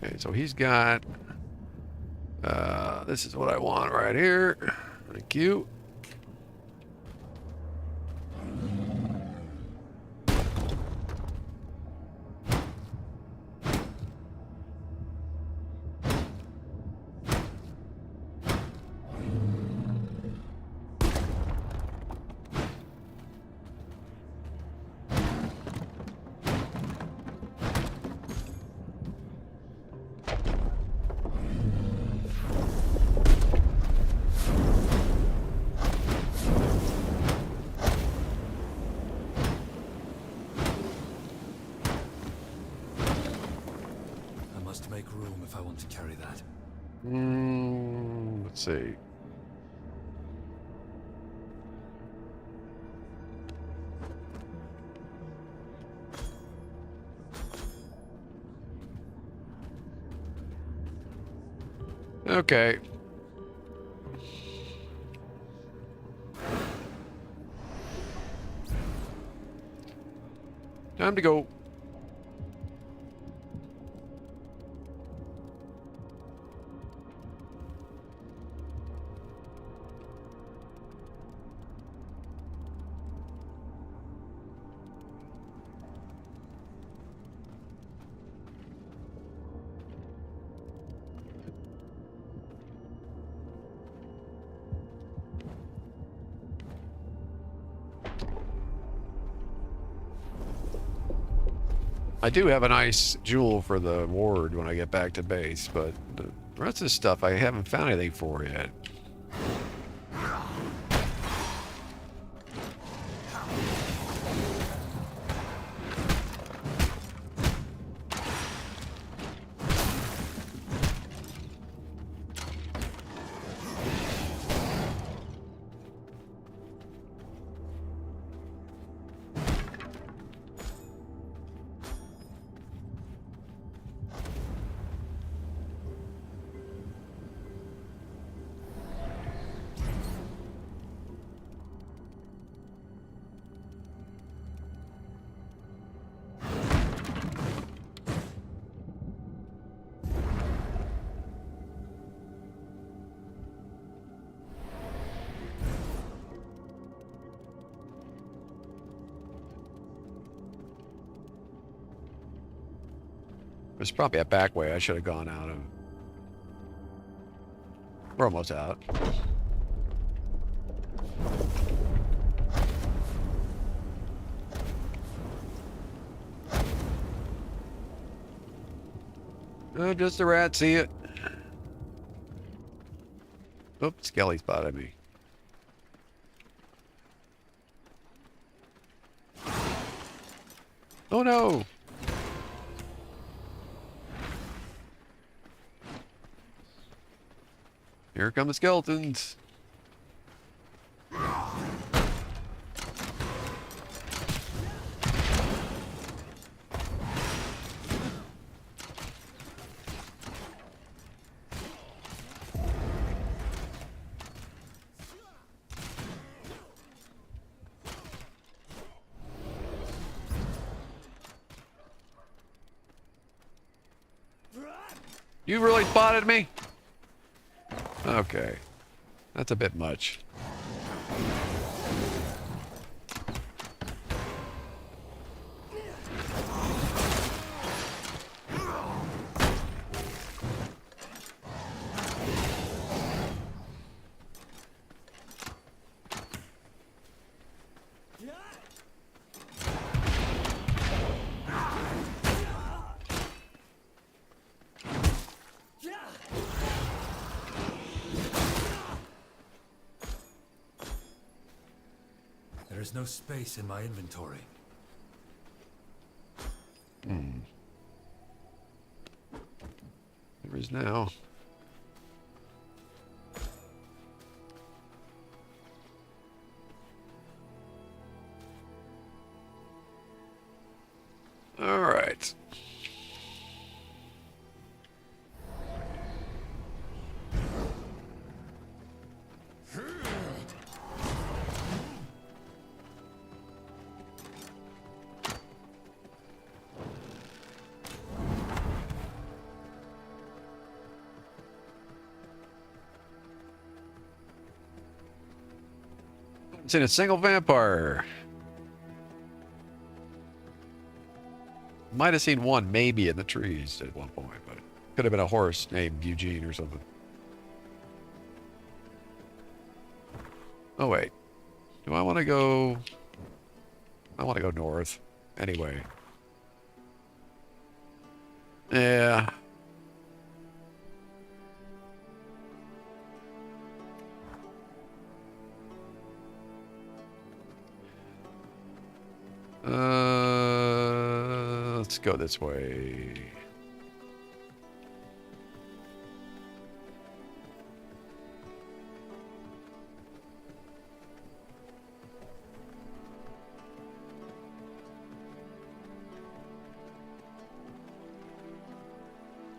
[SPEAKER 1] Okay, so he's got... this is what I want right here. Thank you.
[SPEAKER 2] I must make room if I want to carry that.
[SPEAKER 1] Let's see. Okay. Time to go. I do have a nice jewel for the ward when I get back to base, but the rest of the stuff I haven't found anything for yet. There's probably a back way I should have gone out of. We're almost out. Oh, just a rat, see it. Oops, Skelly spotted me. Oh no! Here come the skeletons. You really spotted me? Okay. That's a bit much.
[SPEAKER 2] There is no space in my inventory.
[SPEAKER 1] There is now. All right. It's in a single vampire. Might have seen one maybe in the trees at one point, but could have been a horse named Eugene or something. Oh wait. Do I want to go? I want to go north. Anyway. Yeah. Let's go this way.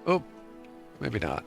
[SPEAKER 1] Oh, maybe not.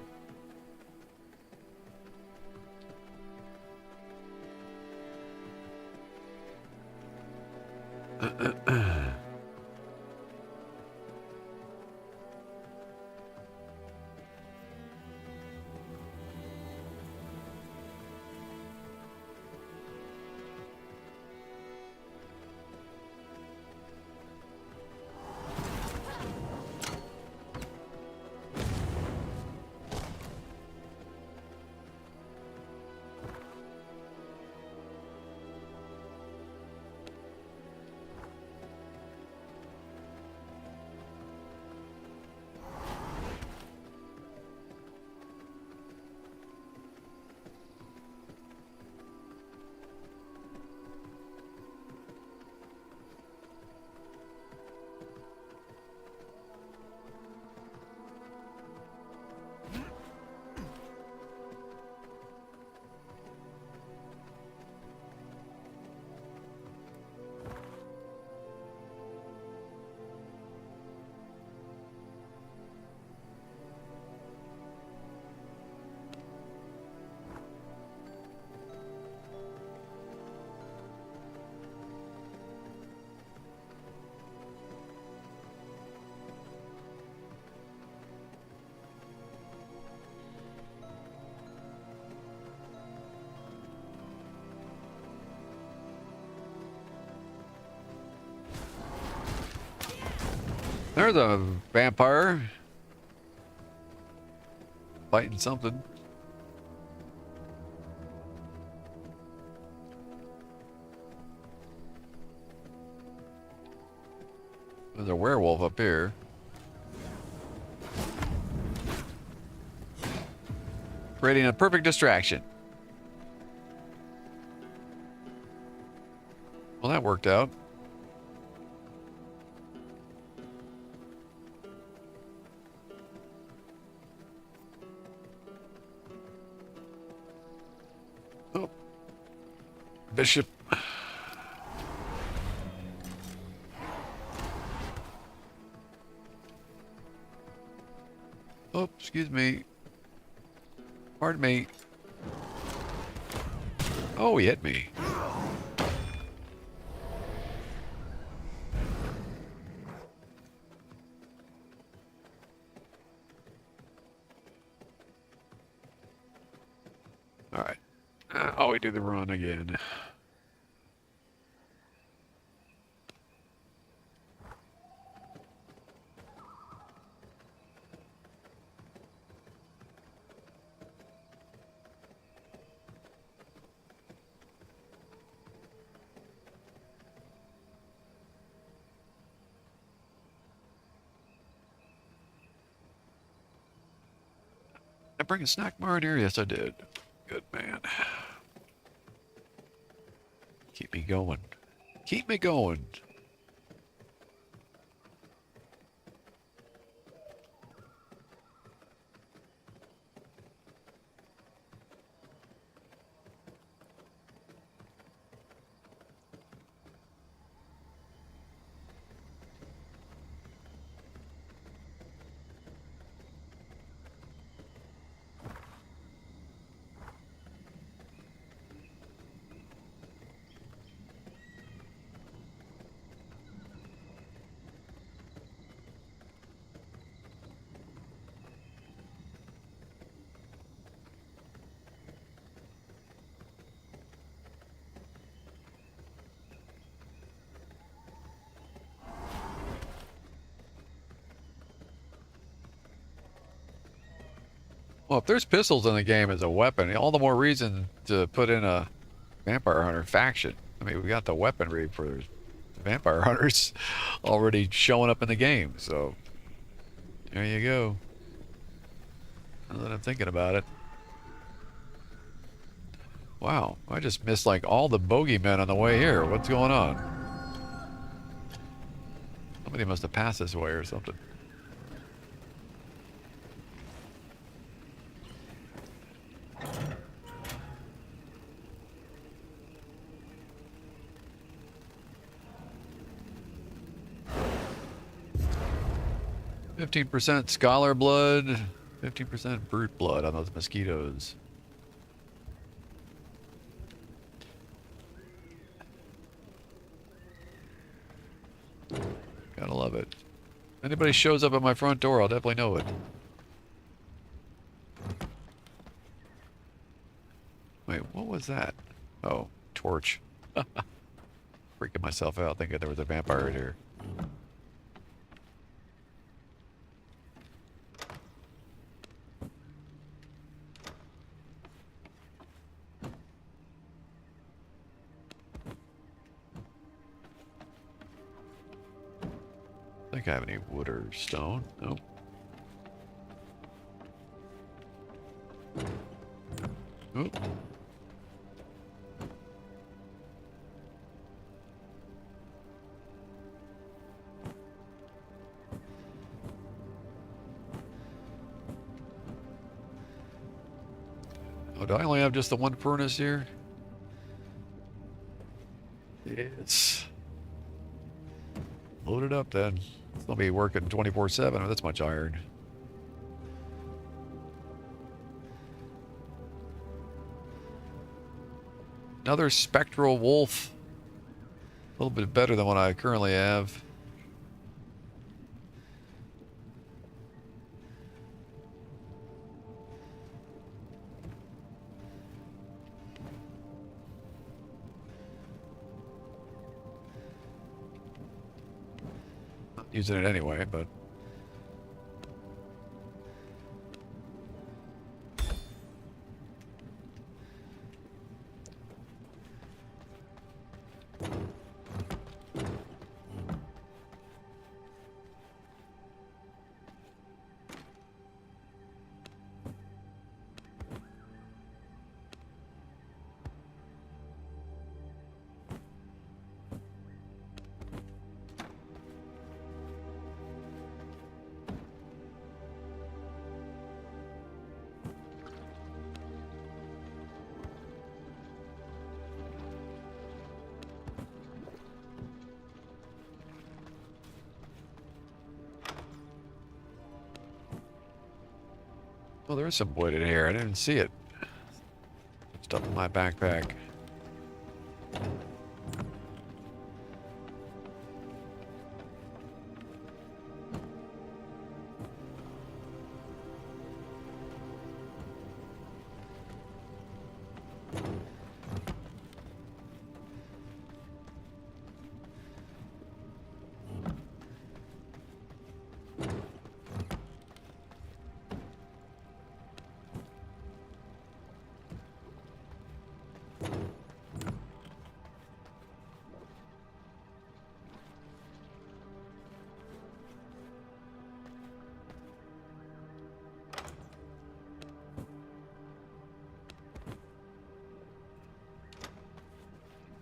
[SPEAKER 1] There's a vampire. Fighting something. There's a werewolf up here. Creating a perfect distraction. Well, that worked out. Oh. Bishop. Oh, excuse me. Pardon me. Oh, he hit me. All right. Oh, we do the run again. I bring a snack bar in here? Yes, I did. Good man. Keep me going. Keep me going. Well, if there's pistols in the game as a weapon, all the more reason to put in a vampire hunter faction. I mean, we got the weaponry for the vampire hunters already showing up in the game, so there you go. Now that I'm thinking about it. Wow, I just missed like all the bogeymen on the way here. What's going on? Somebody must have passed this way or something. %15 scholar blood, 15% brute blood on those mosquitoes. Gotta love it. If anybody shows up at my front door, I'll definitely know it. Wait, what was that? Oh, torch. Freaking myself out thinking there was a vampire in here. I think I have any wood or stone. Nope. Oop. Oh, do I only have just the one furnace here? Yes. Load it up then. It's gonna be working 24/7 with this much iron. Another spectral wolf. A little bit better than what I currently have. using it anyway, but... Well, there is some wood in here. I didn't see it. Stuff in my backpack.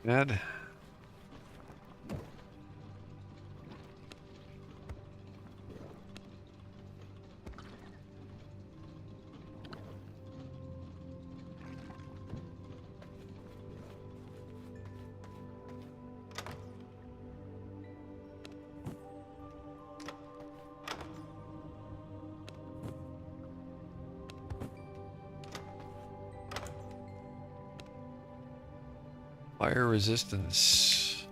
[SPEAKER 1] Ned? Fire resistance.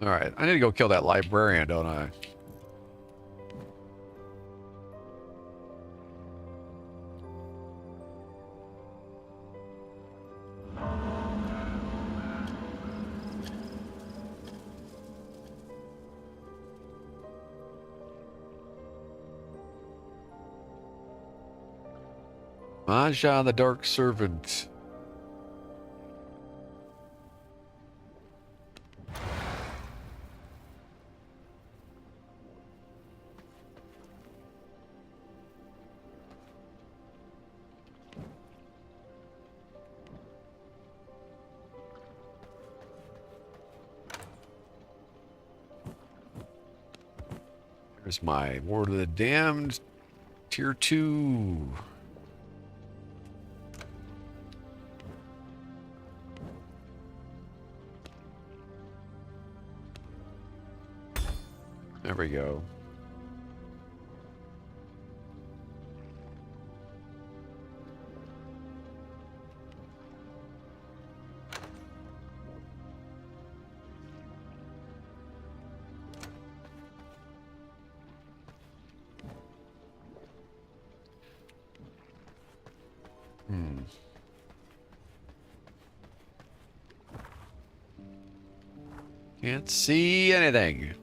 [SPEAKER 1] Alright, I need to go kill that librarian, don't I? Mahjong the Dark Servant. There's my Ward of the Damned, Tier 2. There we go. Can't see anything.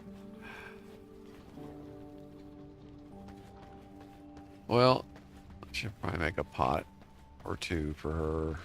[SPEAKER 1] Well, I should probably make a pot or two for her.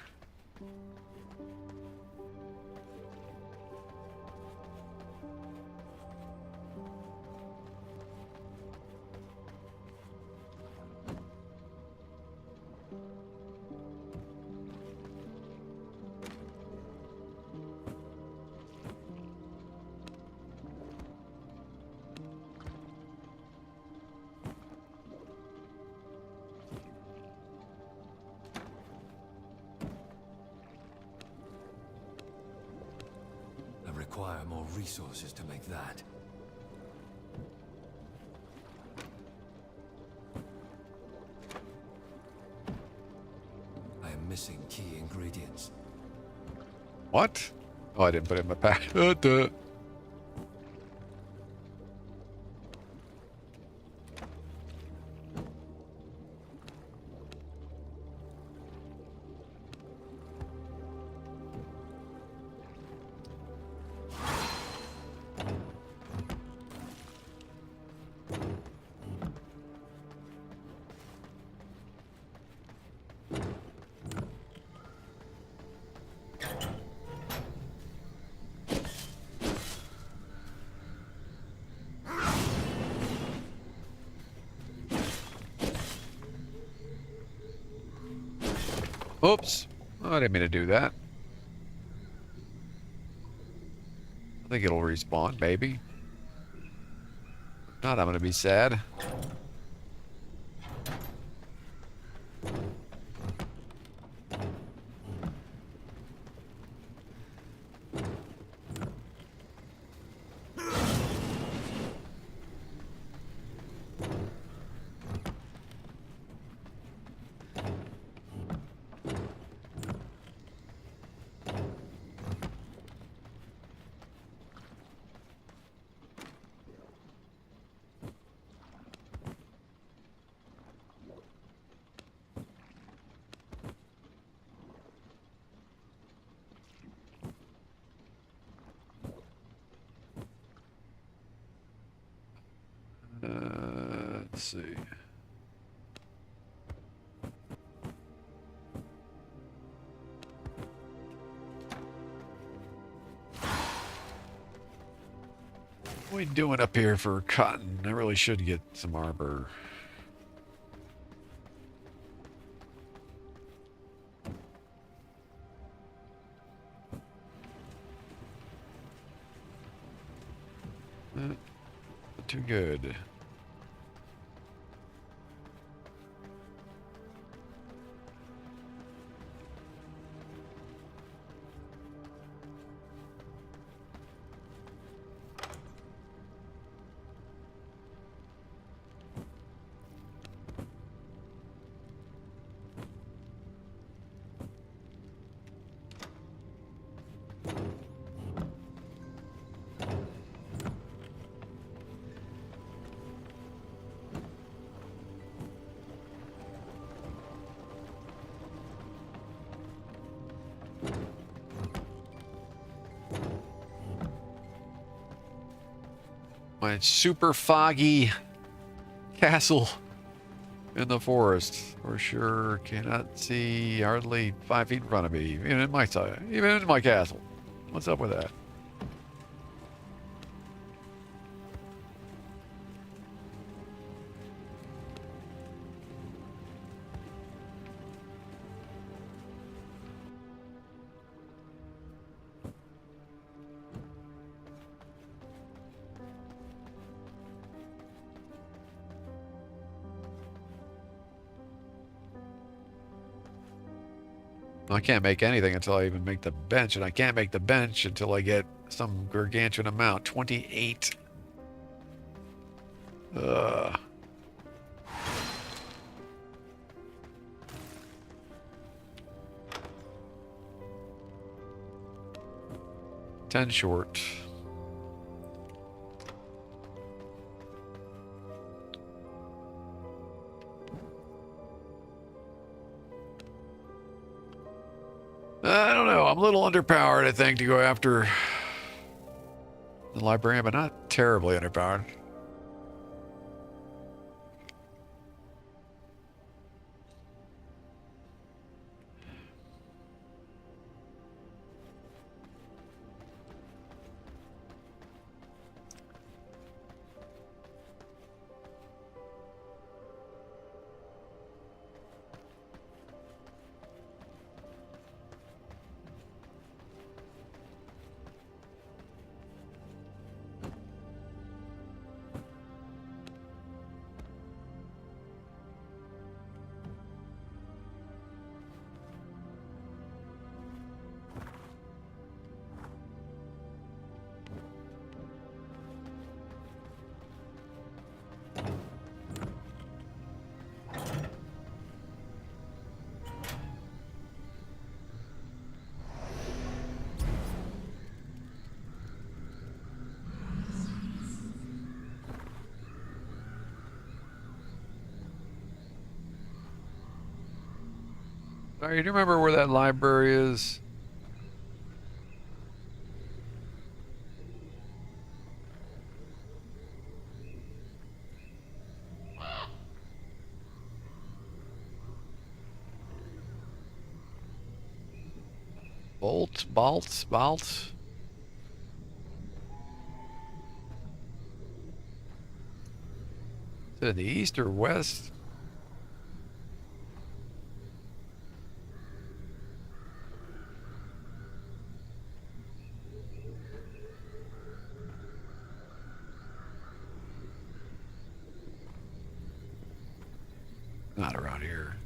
[SPEAKER 2] require more resources to make that. I am missing key ingredients.
[SPEAKER 1] What? Oh, I didn't put it in my pack. Duh. Oops. Oh, I didn't mean to do that. I think it'll respawn, maybe. If not, I'm gonna be sad. Let's see. What are we doing up here for cotton? I really should get some arbor. Not too good. My super foggy castle in the forest. For sure, cannot see hardly 5 feet in front of me, even in my side, even in my castle. What's up with that? I can't make anything until I even make the bench, and I can't make the bench until I get some gargantuan amount. 28. Ugh. $10 short. I don't know. I'm a little underpowered, I think, to go after the librarian, but not terribly underpowered. All right, you remember where that library is? Bolt? Is it in the east or west? Not around here.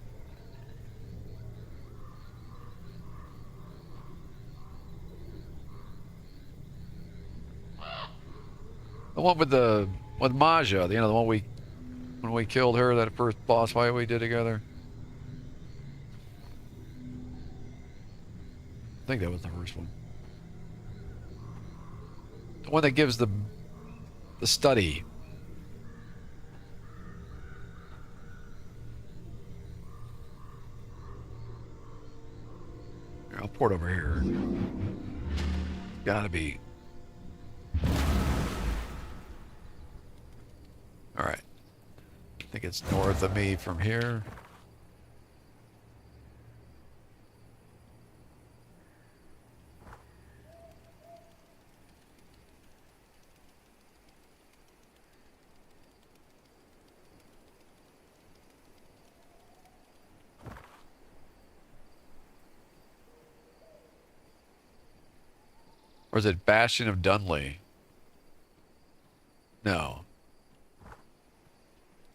[SPEAKER 1] The one with Maja, you know, the one when we killed her, that first boss fight we did together. I think that was the first one. The one that gives the study. Here, I'll port over here. Gotta be. All right. I think it's north of me from here. Or is it Bastion of Dunley? No.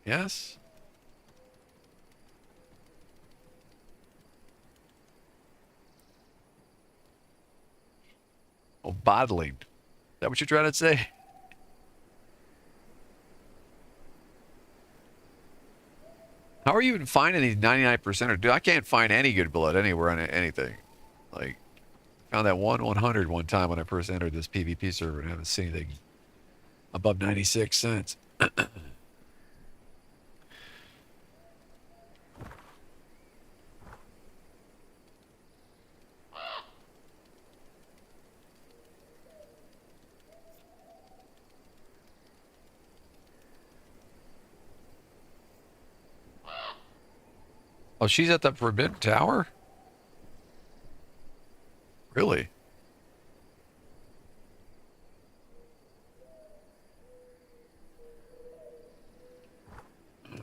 [SPEAKER 1] Yes? Oh, bottling. Is that what you're trying to say? How are you even finding these 99%er? Dude, I can't find any good blood anywhere on anything. Like, found that 100 one time when I first entered this PvP server and I haven't seen anything above 96 cents. Oh, she's at the Forbidden Tower? Really?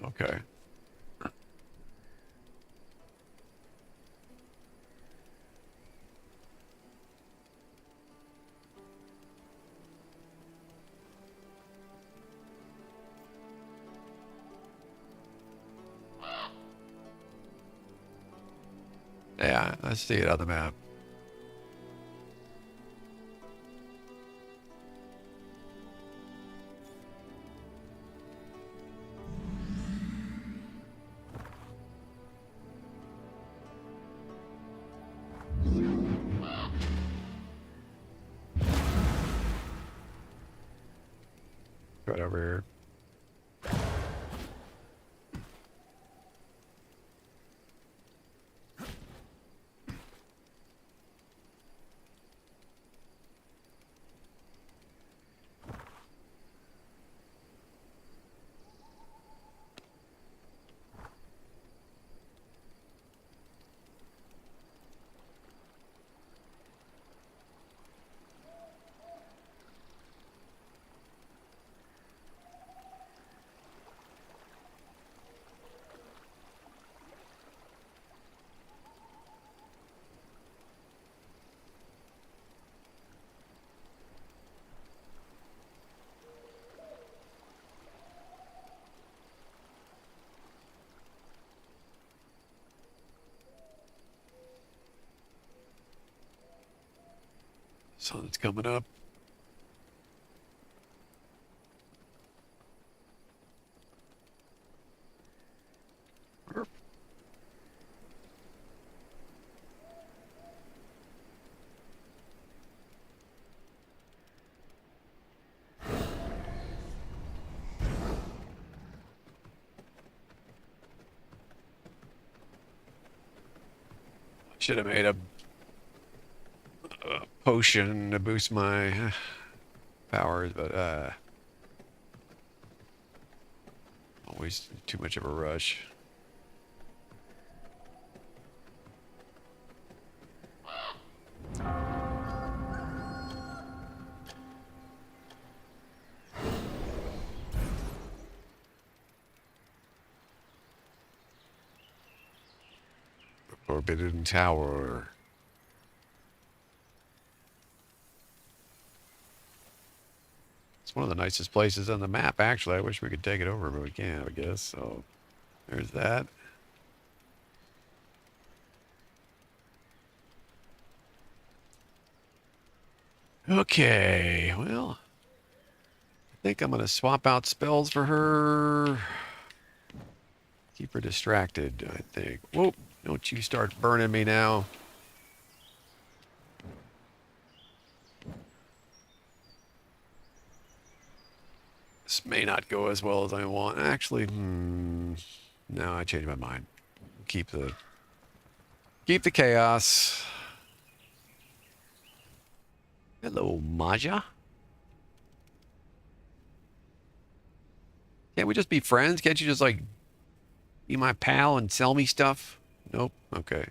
[SPEAKER 1] Okay. Yeah, I see it on the map. Right over here. Sun's coming up. Should have made a potion to boost my powers, but always too much of a rush. Forbidden Tower. It's one of the nicest places on the map, actually. I wish we could take it over, but we can't, I guess. So, there's that. Okay, well, I think I'm going to swap out spells for her. Keep her distracted, I think. Whoa, don't you start burning me now. This may not go as well as I want. Actually, no, I changed my mind. Keep the chaos. Hello, Maja. Can't we just be friends? Can't you just, like, be my pal and sell me stuff? Nope. Okay.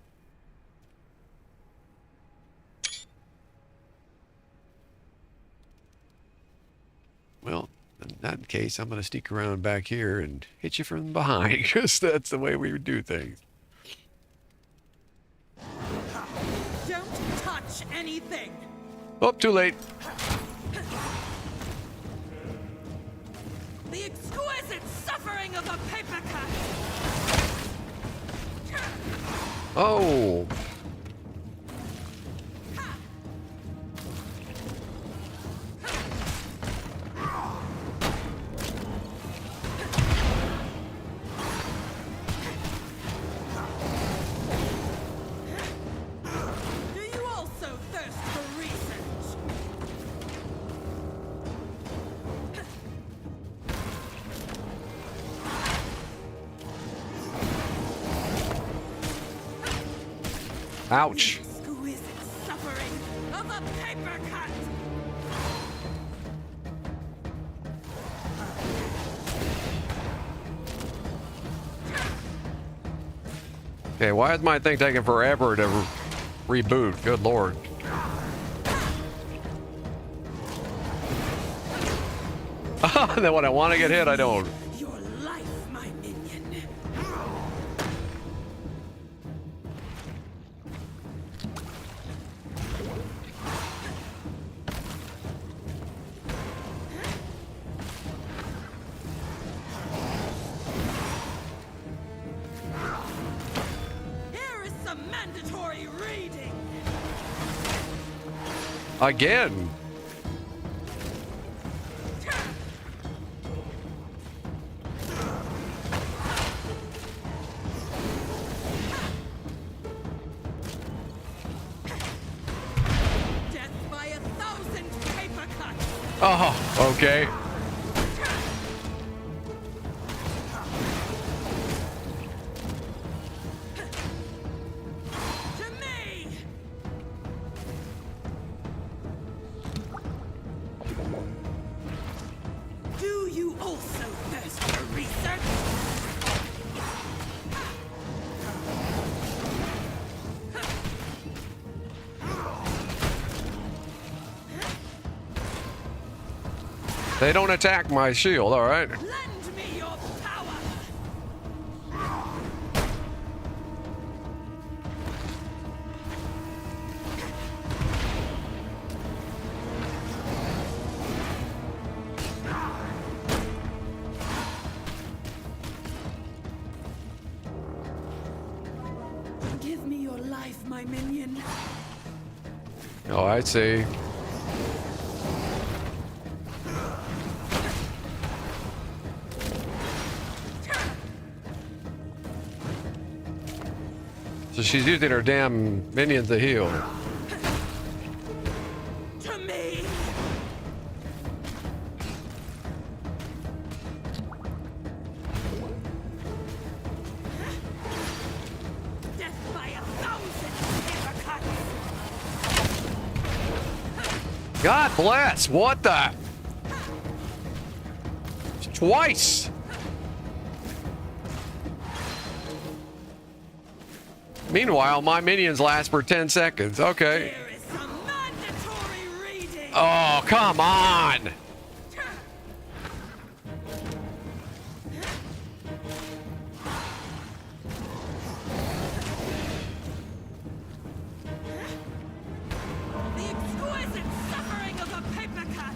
[SPEAKER 1] Well, in that case, I'm going to sneak around back here and hit you from behind, because that's the way we would do things.
[SPEAKER 4] Don't touch anything!
[SPEAKER 1] Oh, too late.
[SPEAKER 4] The exquisite suffering of a paper cut!
[SPEAKER 1] Oh.
[SPEAKER 4] Do you also thirst for research?
[SPEAKER 1] Ouch.
[SPEAKER 4] Exquisite suffering of a paper cut!
[SPEAKER 1] Okay, why is my thing taking forever to reboot? Good lord. And then when I want to get hit, I don't.
[SPEAKER 4] Your life, my minion. Here is some mandatory reading.
[SPEAKER 1] Again.
[SPEAKER 4] Death by 1,000 paper cuts.
[SPEAKER 1] Oh, okay.
[SPEAKER 4] To me. Do you also thirst for research?
[SPEAKER 1] They don't attack my shield, all right.
[SPEAKER 4] Lend me your power. Give me your life, my minion.
[SPEAKER 1] Oh, I see. So she's using her damn minions to heal.
[SPEAKER 4] To me. Death by 1,000
[SPEAKER 1] God bless. What the? Twice. Meanwhile, my minions last for 10 seconds. Okay.
[SPEAKER 4] Here is some mandatory reading.
[SPEAKER 1] Oh, come on.
[SPEAKER 4] The exquisite suffering of a paper cut.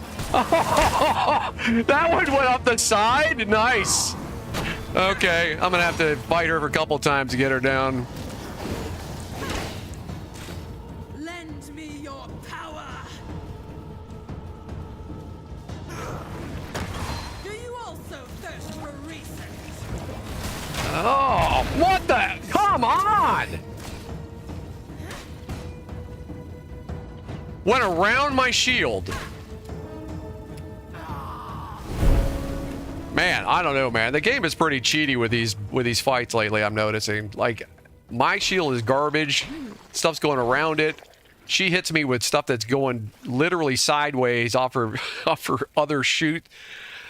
[SPEAKER 1] That one went up the side. Nice. Okay, I'm gonna have to fight her for a couple times to get her down.
[SPEAKER 4] Lend me your power. Do you also thirst for research?
[SPEAKER 1] Oh, what the? Come on! Went around my shield. Man, I don't know, man. The game is pretty cheaty with these fights lately, I'm noticing. Like, my shield is garbage. Stuff's going around it. She hits me with stuff that's going literally sideways off her other shoot.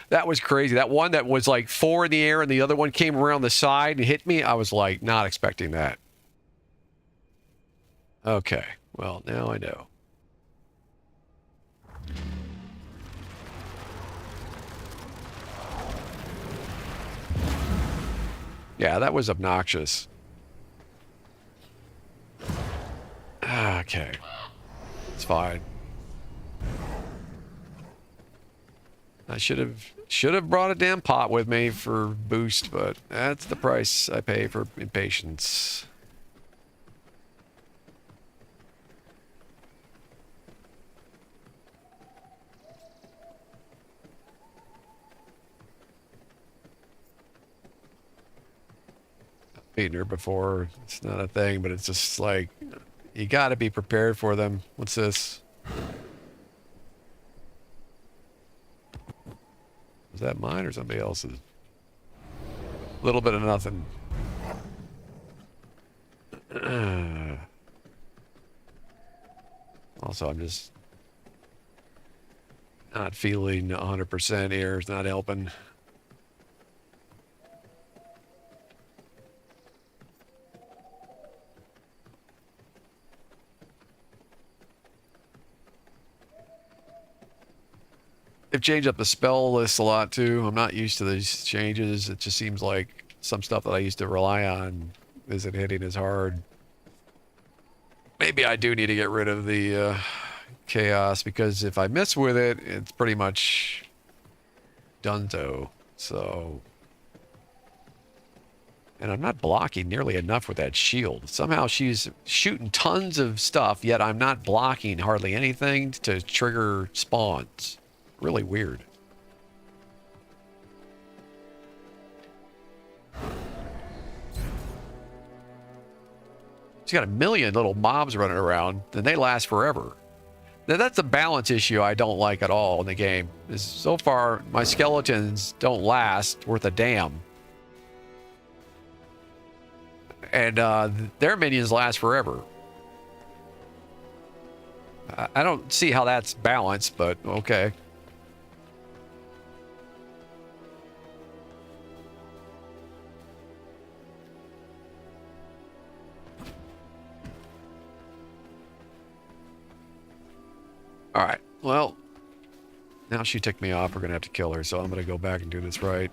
[SPEAKER 1] That was crazy. That one that was like 4 in the air and the other one came around the side and hit me, I was like not expecting that. Okay, well, now I know. Yeah, that was obnoxious. Okay. It's fine. I should have brought a damn pot with me for boost, but that's the price I pay for impatience. Beaten her before. It's not a thing, but it's just like you got to be prepared for them. What's this? Is that mine or somebody else's? A little bit of nothing. Also, I'm just not feeling 100% here. It's not helping. They've changed up the spell list a lot too. I'm not used to these changes. It just seems like some stuff that I used to rely on isn't hitting as hard. Maybe I do need to get rid of the chaos, because if I mess with it, it's pretty much donezo. So, and I'm not blocking nearly enough with that shield. Somehow she's shooting tons of stuff, yet I'm not blocking hardly anything to trigger spawns. Really weird. She's got a million little mobs running around, and they last forever. Now, that's a balance issue I don't like at all in the game. Is so far, my skeletons don't last worth a damn. And their minions last forever. I don't see how that's balanced, but okay. All right, well, now she ticked me off. We're going to have to kill her, so I'm going to go back and do this right.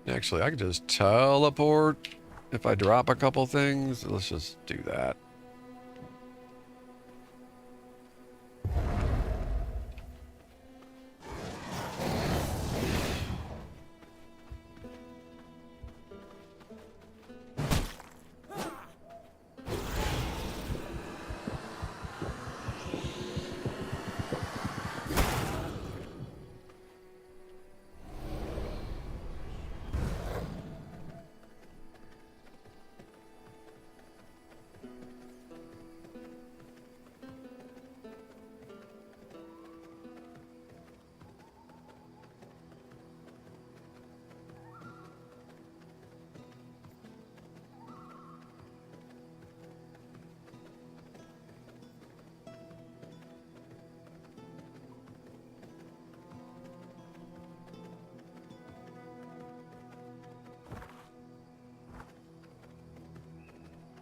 [SPEAKER 1] Actually, I could just teleport if I drop a couple things. Let's just do that.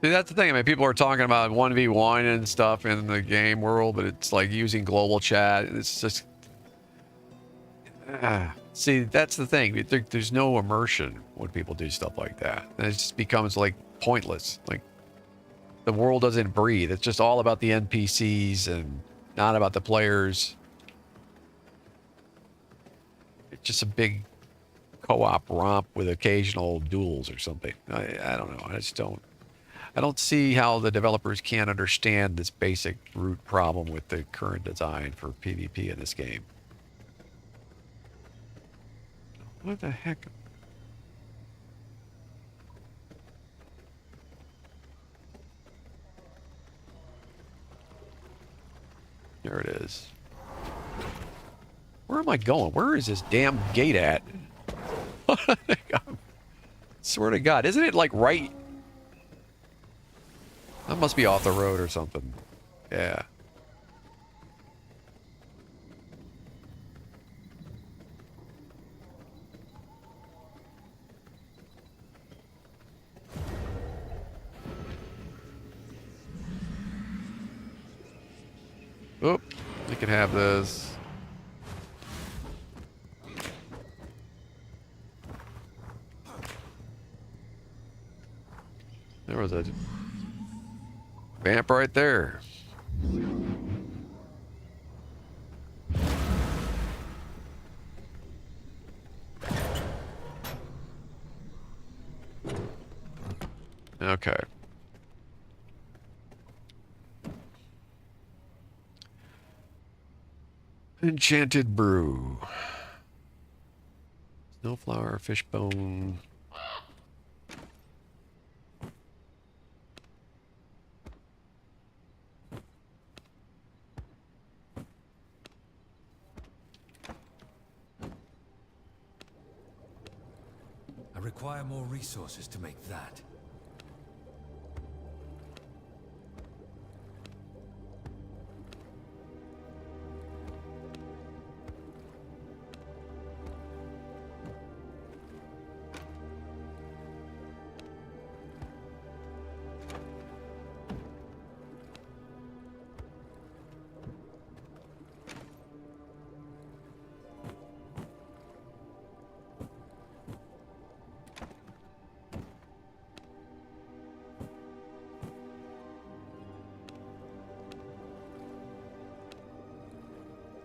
[SPEAKER 1] See, that's the thing. I mean, people are talking about 1v1 and stuff in the game world, but it's like using global chat. It's just... See, that's the thing. There's no immersion when people do stuff like that. And it just becomes, like, pointless. Like, the world doesn't breathe. It's just all about the NPCs and not about the players. It's just a big co-op romp with occasional duels or something. I don't know. I don't see how the developers can't understand this basic root problem with the current design for PvP in this game. What the heck? There it is. Where am I going? Where is this damn gate at? Swear to God, isn't it like right? That must be off the road or something. Yeah. Oop, you can have this. There was a vamp right there. Okay. Enchanted brew. Snowflower, fishbone.
[SPEAKER 2] I require more resources to make that.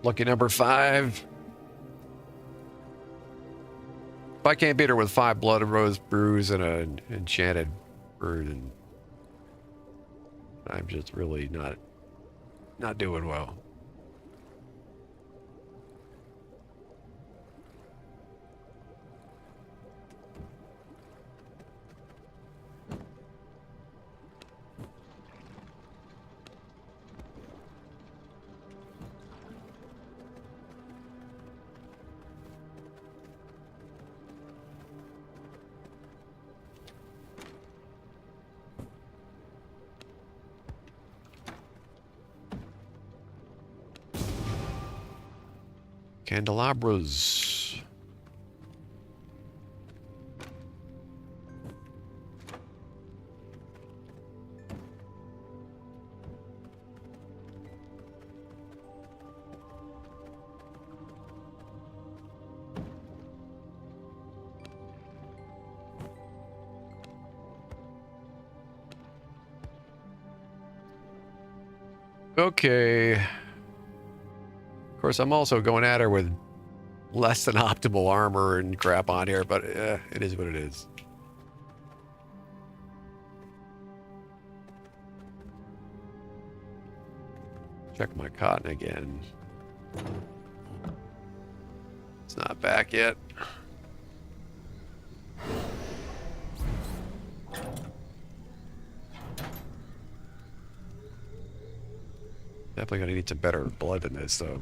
[SPEAKER 1] Lucky number 5. If I can't beat her with 5 blood rose brews and an enchanted brew, then I'm just really not doing well. Candelabras. Okay. Of course, I'm also going at her with less than optimal armor and crap on here, but it is what it is. Check my cotton again. It's not back yet. Definitely gonna need some better blood than this, though.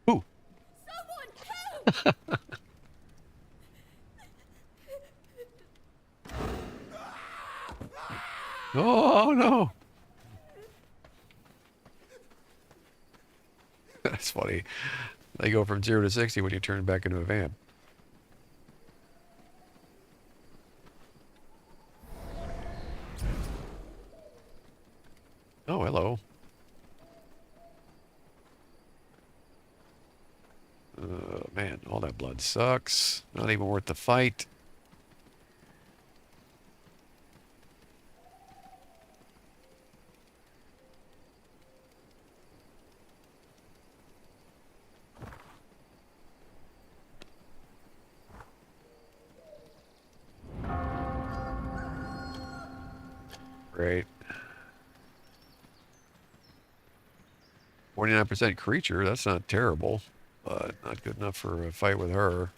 [SPEAKER 1] Ooh.
[SPEAKER 3] Someone help!
[SPEAKER 1] Oh no. That's funny. They go from 0 to 60 when you turn back into a vamp. Oh, hello. Man, all that blood sucks. Not even worth the fight. Great. 49% creature, that's not terrible, but not good enough for a fight with her.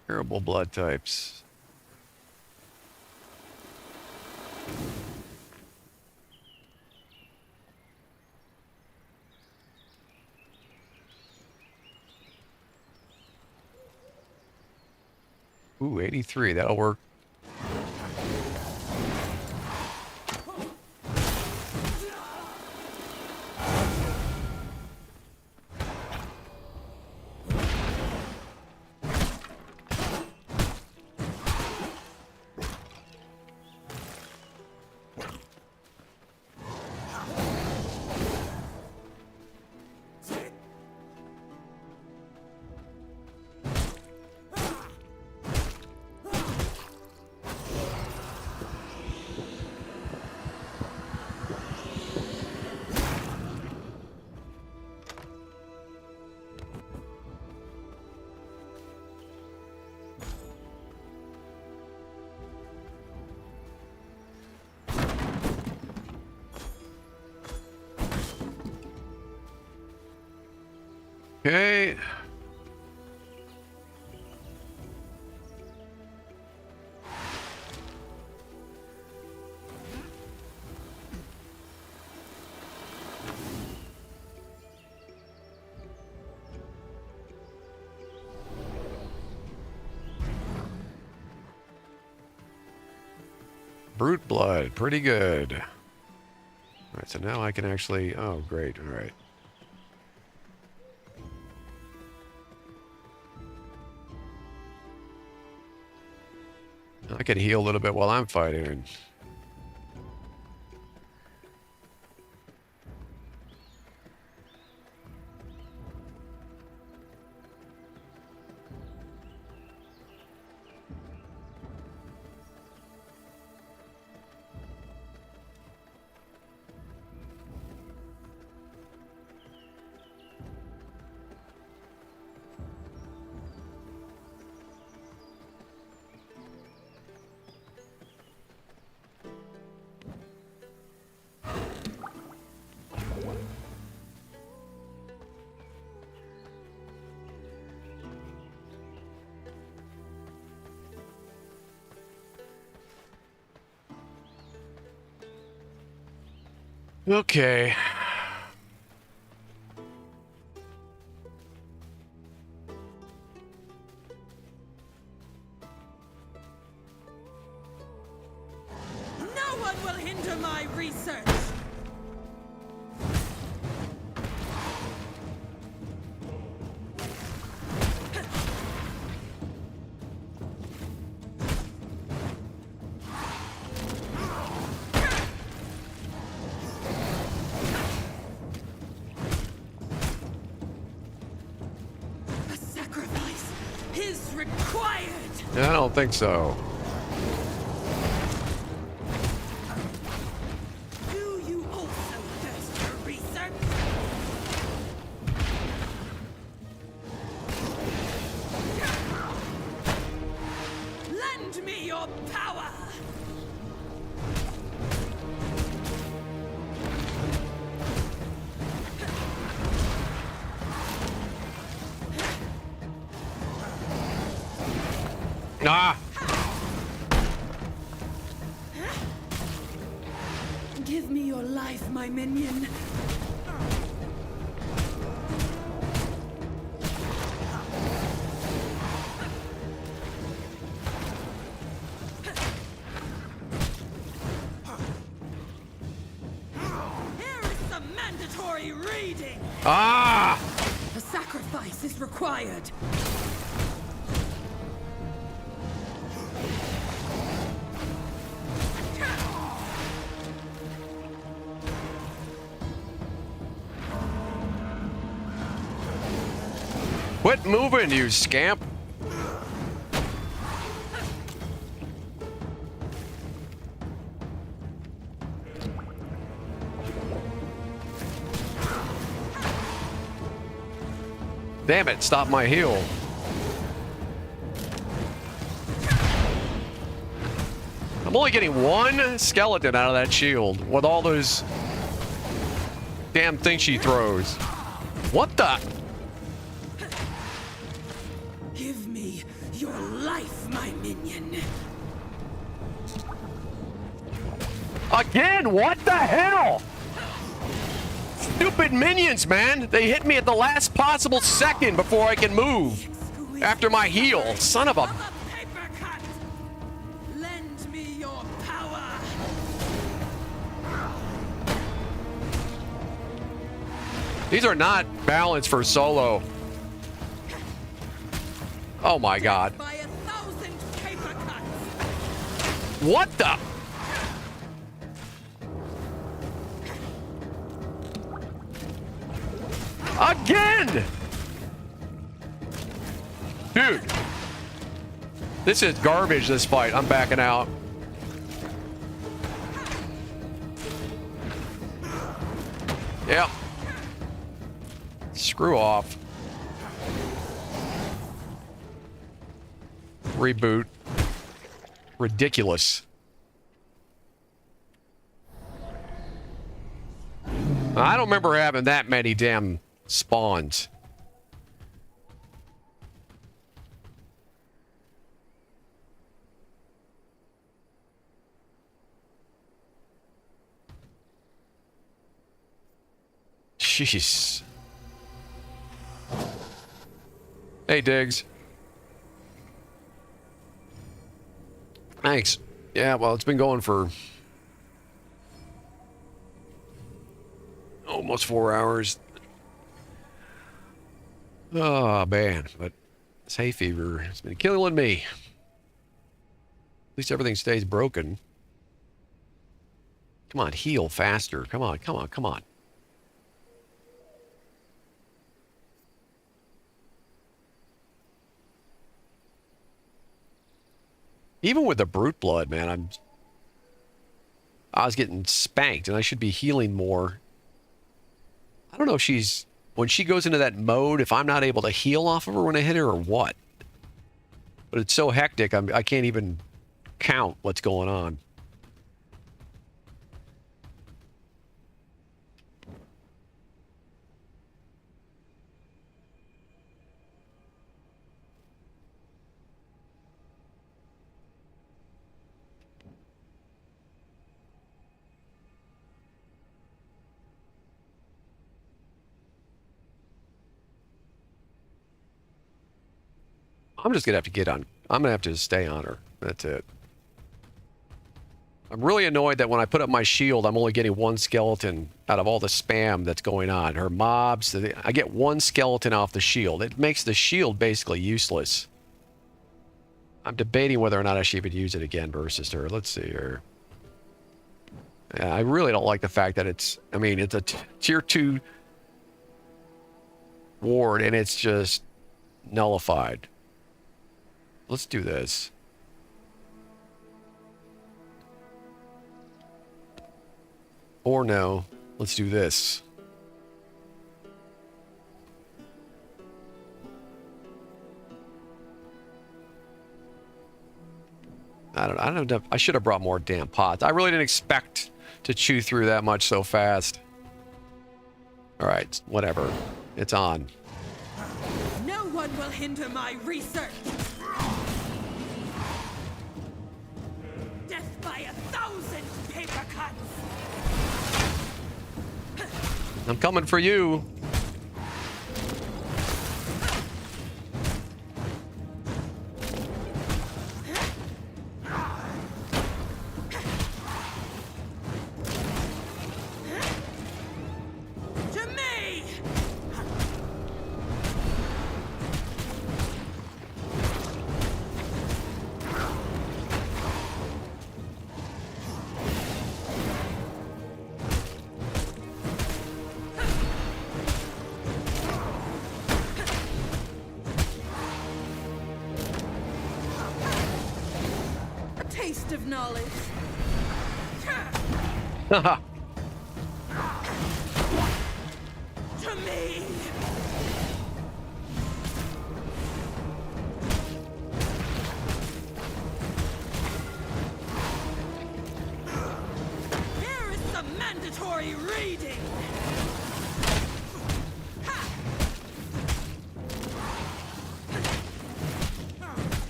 [SPEAKER 1] Terrible blood types. Ooh, 83, that'll work. Okay. Brute blood, pretty good. All right, so now I can actually, oh, great, all right. I could heal a little bit while I'm fighting. Okay.
[SPEAKER 4] No one will hinder my research! A sacrifice is required!
[SPEAKER 1] I don't think so.
[SPEAKER 4] Do you also thirst for research? Lend me your power!
[SPEAKER 1] Ah!
[SPEAKER 4] Give me your life, my minion. Here is some mandatory reading.
[SPEAKER 1] Ah!
[SPEAKER 4] A sacrifice is required.
[SPEAKER 1] Quit moving, you scamp! Damn it, stop my heal. I'm only getting one skeleton out of that shield with all those damn things she throws. What the?
[SPEAKER 4] Give me your life, my minion.
[SPEAKER 1] Again, what the hell? Stupid minions, man. They hit me at the last possible second before I can move. After my heal. Son of a...
[SPEAKER 4] Paper cut. Lend me your power.
[SPEAKER 1] These are not balanced for solo. Oh my god.
[SPEAKER 4] By 1,000 paper cuts.
[SPEAKER 1] What the? Again! Dude. This is garbage, this fight. I'm backing out. Yep. Screw off. Reboot. Ridiculous. I don't remember having that many damn spawns. Jeez. Hey, Diggs. Thanks. Yeah, well, it's been going for almost 4 hours. Oh, man. But this hay fever has been killing me. At least everything stays broken. Come on, heal faster. Come on, come on, come on. Even with the brute blood, man, I was getting spanked, and I should be healing more. I don't know if she's... When she goes into that mode, if I'm not able to heal off of her when I hit her or what. But it's so hectic, I can't even count what's going on. I'm just gonna have to get on. I'm gonna have to stay on her. That's it. I'm really annoyed that when I put up my shield, I'm only getting one skeleton out of all the spam that's going on. Her mobs, I get one skeleton off the shield. It makes the shield basically useless. I'm debating whether or not I should even use it again versus her. Let's see here. Yeah, I really don't like the fact that it's, I mean, it's a tier 2 ward and it's just nullified. Let's do this. Or no, let's do this. I don't know. I should have brought more damn pots. I really didn't expect to chew through that much so fast. All right, whatever. It's on.
[SPEAKER 4] No one will hinder my research. Death by 1,000 paper cuts.
[SPEAKER 1] I'm coming for you.
[SPEAKER 4] To me! A taste of knowledge.
[SPEAKER 1] Haha.
[SPEAKER 4] To me! Here is some mandatory reading! Ha!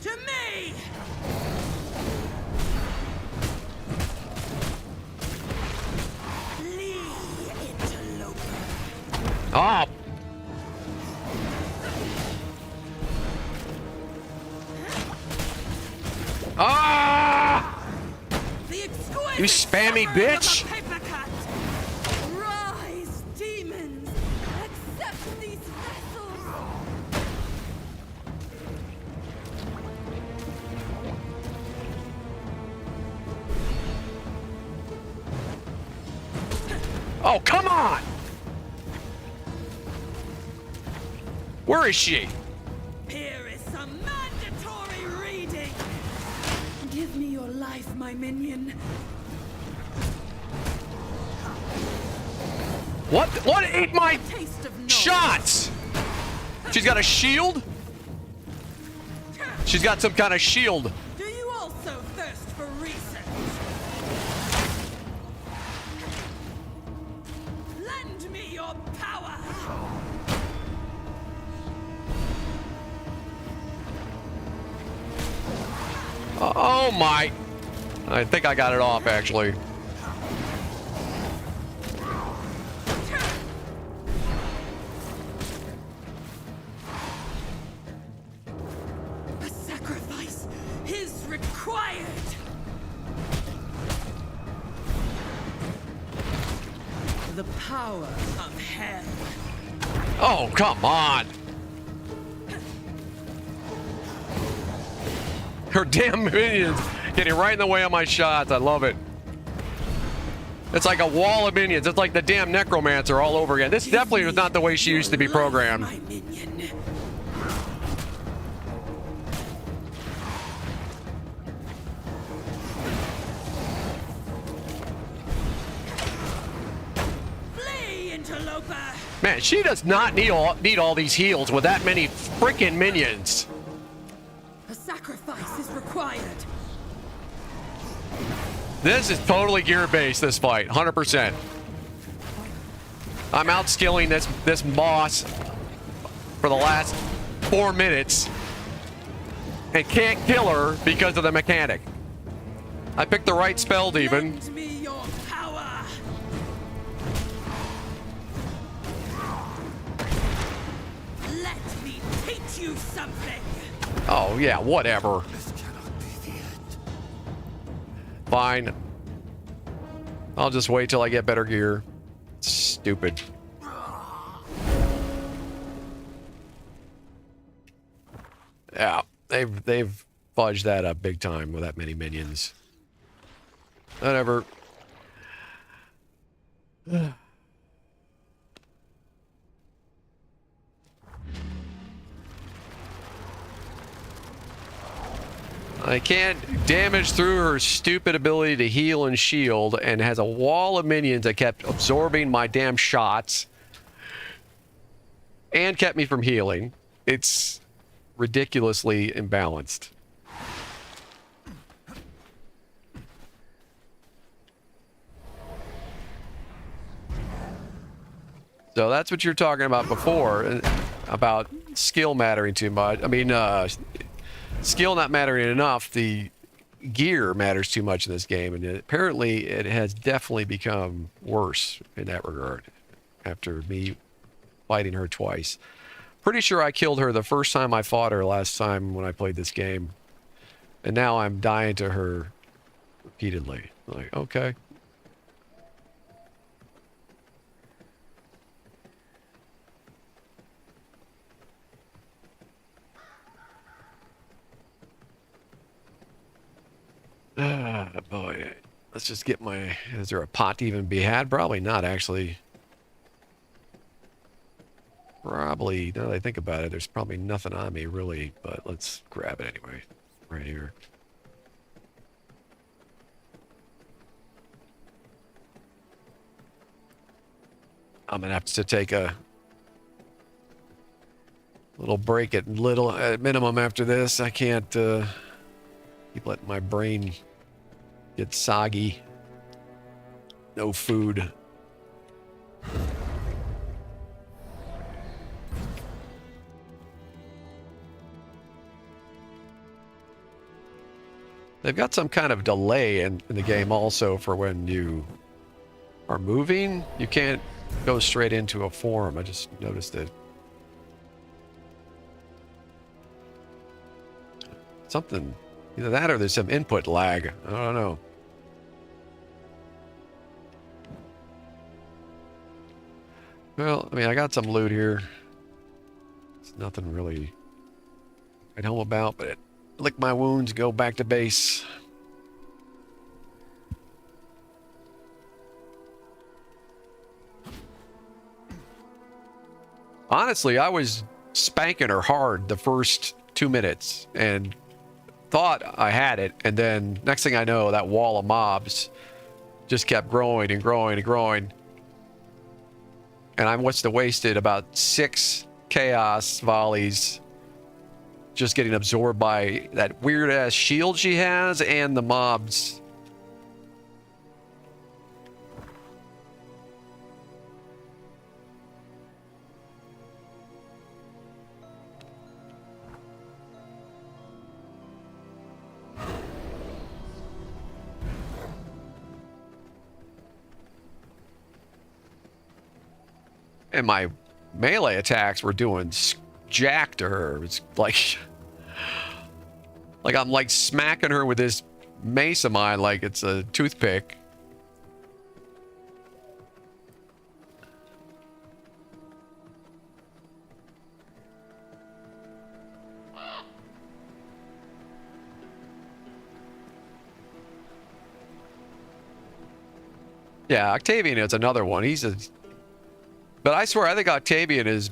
[SPEAKER 4] To me! Flee, interloper!
[SPEAKER 1] Oh. Ah!
[SPEAKER 4] The exquisite
[SPEAKER 1] You spammy
[SPEAKER 4] suffering of
[SPEAKER 1] bitch!
[SPEAKER 4] a paper cut! Rise, demons! Accept these vessels!
[SPEAKER 1] Oh, come on! Where is she?
[SPEAKER 4] Here is some mandatory reading! Give me your life, my minion.
[SPEAKER 1] What ate my
[SPEAKER 4] Taste of knowledge.
[SPEAKER 1] shots? She's got a shield? She's got some kind of shield.
[SPEAKER 4] Do you also thirst for research? Lend me your power!
[SPEAKER 1] Oh my. I think I got it off actually.
[SPEAKER 4] A sacrifice is required! The power of hell.
[SPEAKER 1] Oh, come on. Her damn minions getting right in the way of my shots. I love it. It's like a wall of minions. It's like the damn necromancer all over again. This definitely was not the way she used to be programmed.
[SPEAKER 4] My minion. Flee, interloper!
[SPEAKER 1] Man, she does not need all these heals with that many freaking minions.
[SPEAKER 4] A sacrifice is required.
[SPEAKER 1] This is totally gear-based, this fight. 100%. I'm outskilling this boss for the last 4 minutes and can't kill her because of the mechanic. I picked the right spell, even.
[SPEAKER 4] Lend me your power! Let me teach you something!
[SPEAKER 1] Oh, yeah, whatever.
[SPEAKER 2] This cannot be the end.
[SPEAKER 1] Fine. I'll just wait till I get better gear. Stupid. Yeah, they've fudged that up big time with that many minions. Whatever. I can't damage through her stupid ability to heal and shield, and has a wall of minions that kept absorbing my damn shots and kept me from healing. It's ridiculously imbalanced. So that's what you're talking about before, about skill mattering too much. I mean, skill not mattering enough. The gear matters too much in this game, and apparently it has definitely become worse in that regard after me fighting her twice. Pretty sure I killed her the first time I fought her last time when I played this game, and now I'm dying to her repeatedly. Like, okay. Ah, boy. Let's just get my... Is there a pot to even be had? Probably not, actually. Probably, now that I think about it, there's probably nothing on me, really. But let's grab it anyway. Right here. I'm going to have to take a little break at minimum after this. I can't... keep letting my brain get soggy. No food. They've got some kind of delay in the game also for when you are moving. You can't go straight into a form. I just noticed it. Something... Either that or there's some input lag. I don't know. Well, I mean, I got some loot here. It's nothing really right home about, but it lick my wounds, go back to base. Honestly, I was spanking her hard the first 2 minutes and thought I had it, and then next thing I know, that wall of mobs just kept growing and growing and growing, and I must have wasted about 6 chaos volleys just getting absorbed by that weird ass shield she has and the mobs. And my melee attacks were doing jack to her. It's like I'm like smacking her with this mace of mine like it's a toothpick. Yeah, Octavian is another one. But I swear, I think Octavian is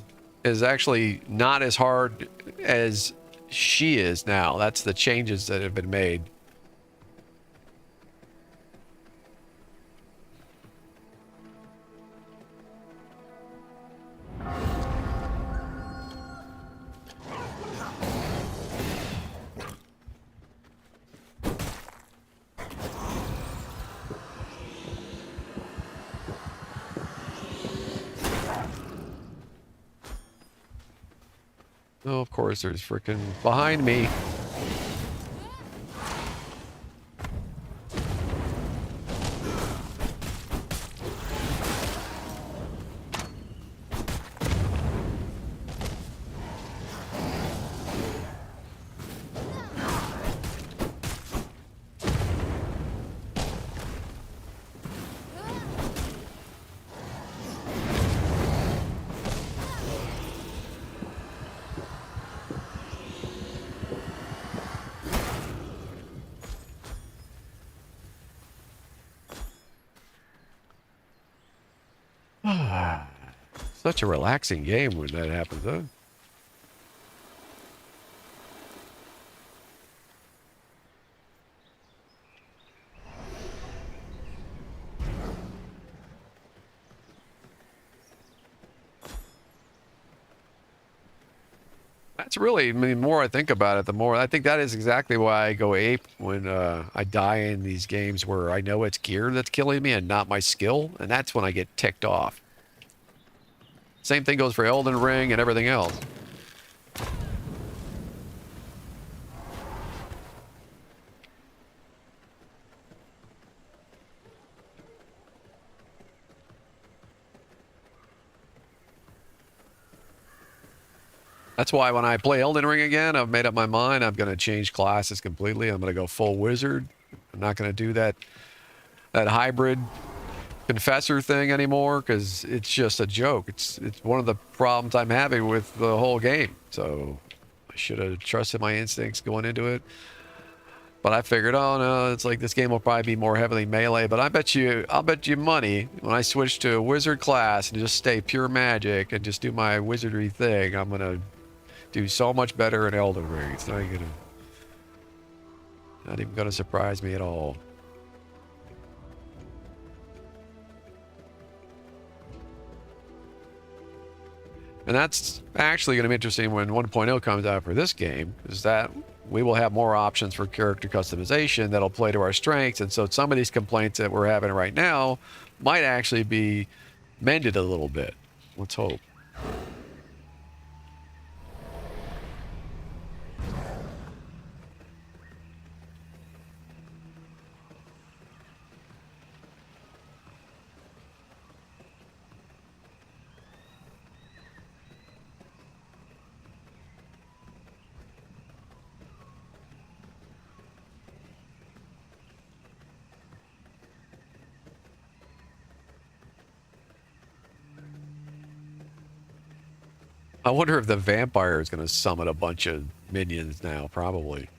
[SPEAKER 1] actually not as hard as she is now. That's the changes that have been made. Oh, of course, there's freaking behind me. Such a relaxing game when that happens, huh? That's really, I mean, the more I think about it, the more I think that is exactly why I go ape when I die in these games where I know it's gear that's killing me and not my skill, and that's when I get ticked off. Same thing goes for Elden Ring and everything else. That's why when I play Elden Ring again, I've made up my mind. I'm going to change classes completely. I'm going to go full wizard. I'm not going to do that hybrid confessor thing anymore because it's just a joke. It's one of the problems I'm having with the whole game. So I should have trusted my instincts going into it. But I figured, oh no, it's like this game will probably be more heavily melee. But I'll bet you money when I switch to a wizard class and just stay pure magic and just do my wizardry thing, I'm gonna do so much better in Elden Ring. It's not even gonna surprise me at all. And that's actually going to be interesting when 1.0 comes out for this game, is that we will have more options for character customization that'll play to our strengths. And so some of these complaints that we're having right now might actually be mended a little bit. Let's hope. I wonder if the vampire is going to summon a bunch of minions now, probably.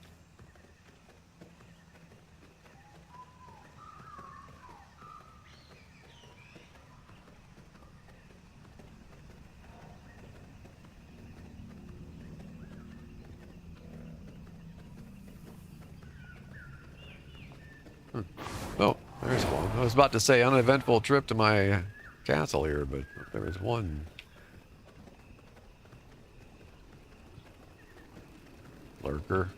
[SPEAKER 1] Oh, there's one. I was about to say uneventful trip to my castle here, but there was one. Lurker.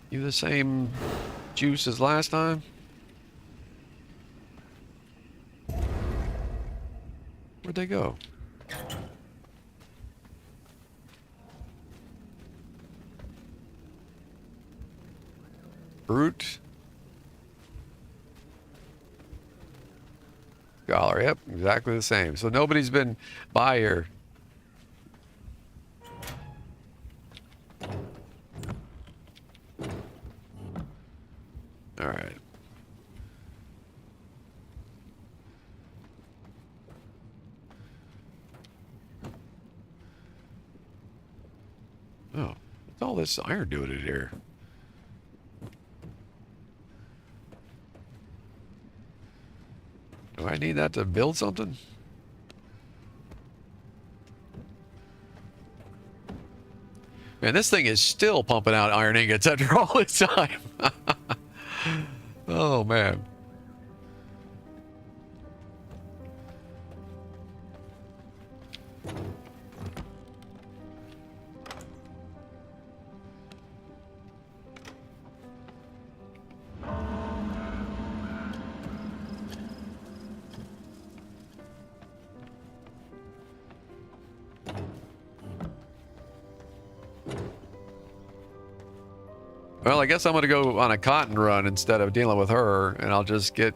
[SPEAKER 1] You the same juice as last time? Where'd they go? Brute. Scholar, yep, exactly the same. So nobody's been by here. All right. Oh, what's all this iron doing in here? Do I need that to build something? Man, this thing is still pumping out iron ingots after all this time. Oh, man. Well, I guess I'm going to go on a cotton run instead of dealing with her, and I'll just get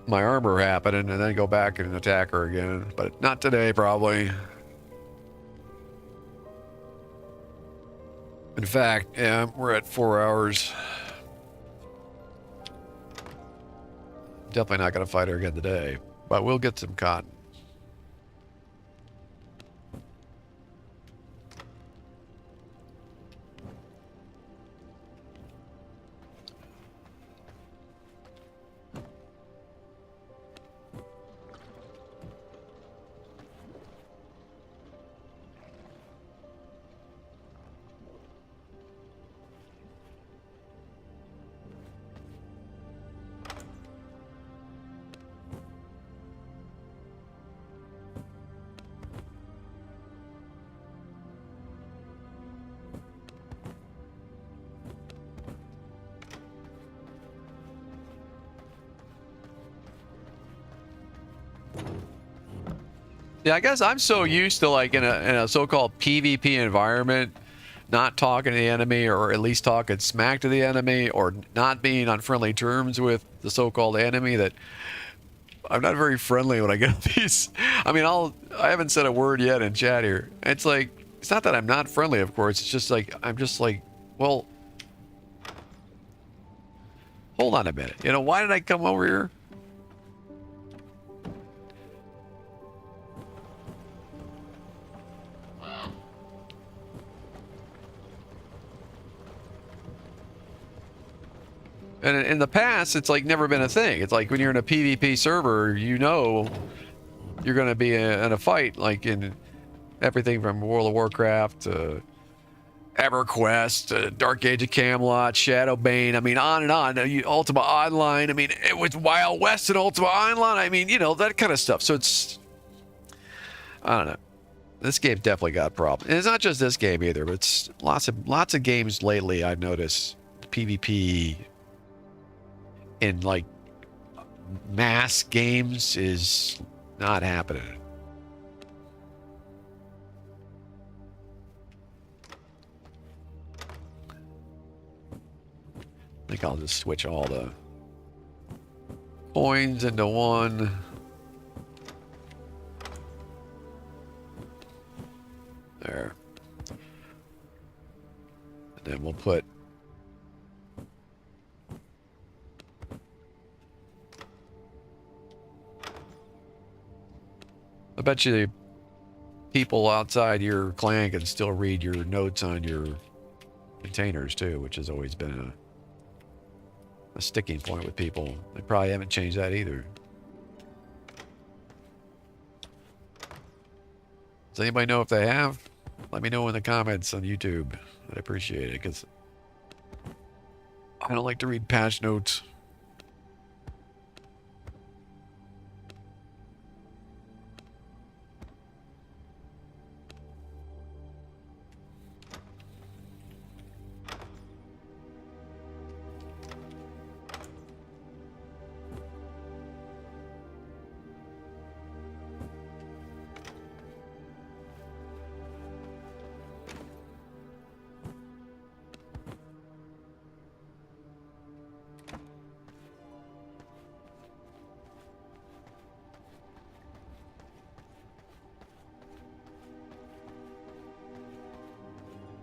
[SPEAKER 1] my armor happening and then go back and attack her again. But not today, probably. In fact, yeah, we're at 4 hours. Definitely not going to fight her again today, but we'll get some cotton. Yeah, I guess I'm so used to like in a so-called PvP environment, not talking to the enemy or at least talking smack to the enemy or not being on friendly terms with the so-called enemy that I'm not very friendly when I get these. I mean, I haven't said a word yet in chat here. It's like, it's not that I'm not friendly, of course. It's just like, I'm just like, well, hold on a minute. You know, why did I come over here? And in the past, it's like never been a thing. It's like when you're in a PvP server, you know you're going to be in a fight, like in everything from World of Warcraft to EverQuest, to Dark Age of Camelot, Shadowbane. I mean, on and on. Ultima Online. I mean, it was Wild West and Ultima Online. I mean, you know, that kind of stuff. So it's, I don't know. This game definitely got problems. And it's not just this game either, but it's lots of games lately. I've noticed PvP in like mass games is not happening. I think I'll just switch all the coins into one. There. And then we'll put I bet you the people outside your clan can still read your notes on your containers too, which has always been a sticking point with people. They probably haven't changed that either. Does anybody know if they have? Let me know in the comments on YouTube. I'd appreciate it because I don't like to read patch notes.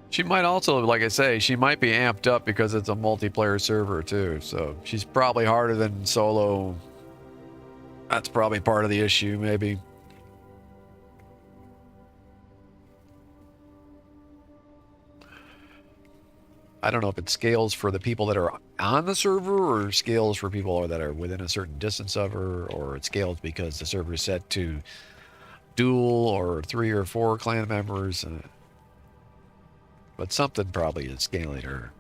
[SPEAKER 1] She might also, like I say, she might be amped up because it's a multiplayer server too. So she's probably harder than solo. That's probably part of the issue, maybe. I don't know if it scales for the people that are on the server or scales for people that are within a certain distance of her, or it scales because the server is set to dual or 3 or 4 clan members. But something probably is scaling her.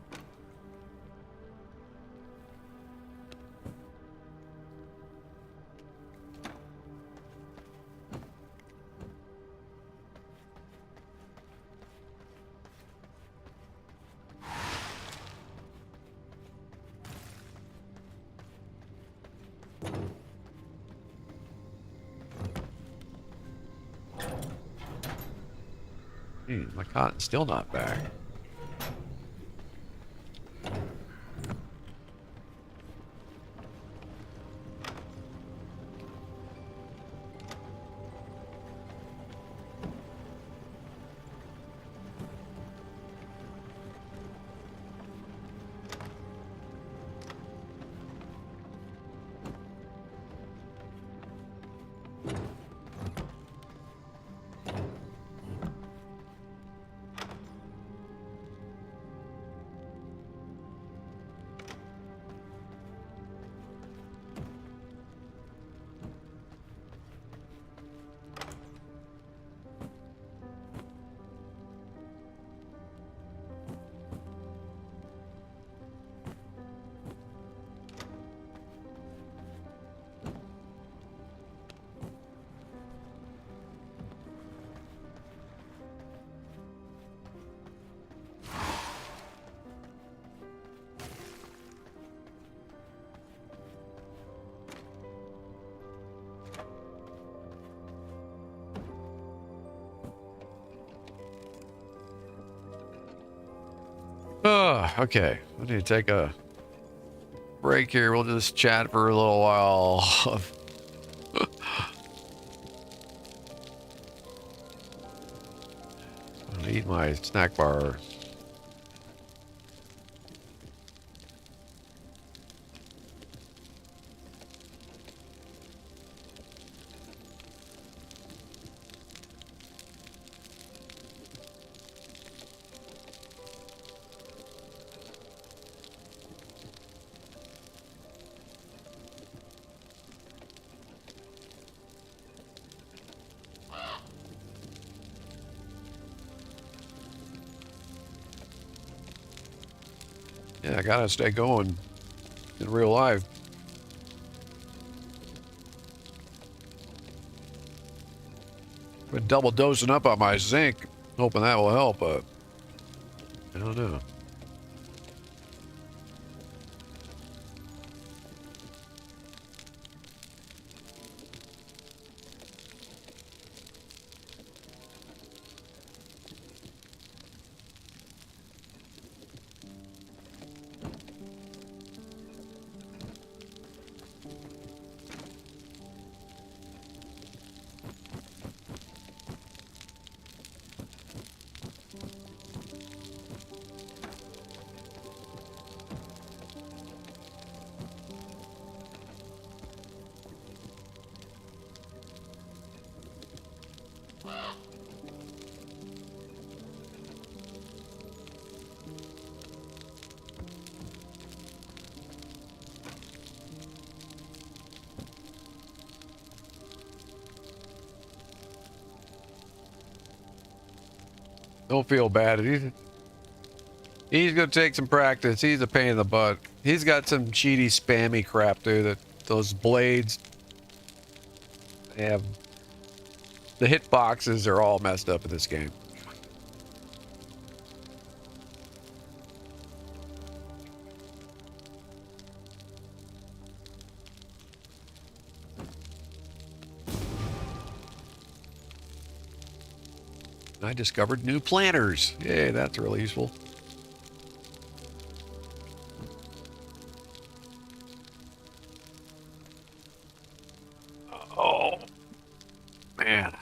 [SPEAKER 1] My cotton's still not back. Oh, okay. I need to take a break here. We'll just chat for a little while. I'll eat my snack bar. Yeah, I gotta stay going in real life. Been double dosing up on my zinc, hoping that will help, but I don't know. Don't feel bad. He's gonna take some practice. He's a pain in the butt. He's got some cheaty, spammy crap, dude. That those blades, they have the hit boxes are all messed up in this game. I discovered new planters. Yay, that's really useful. Oh, man.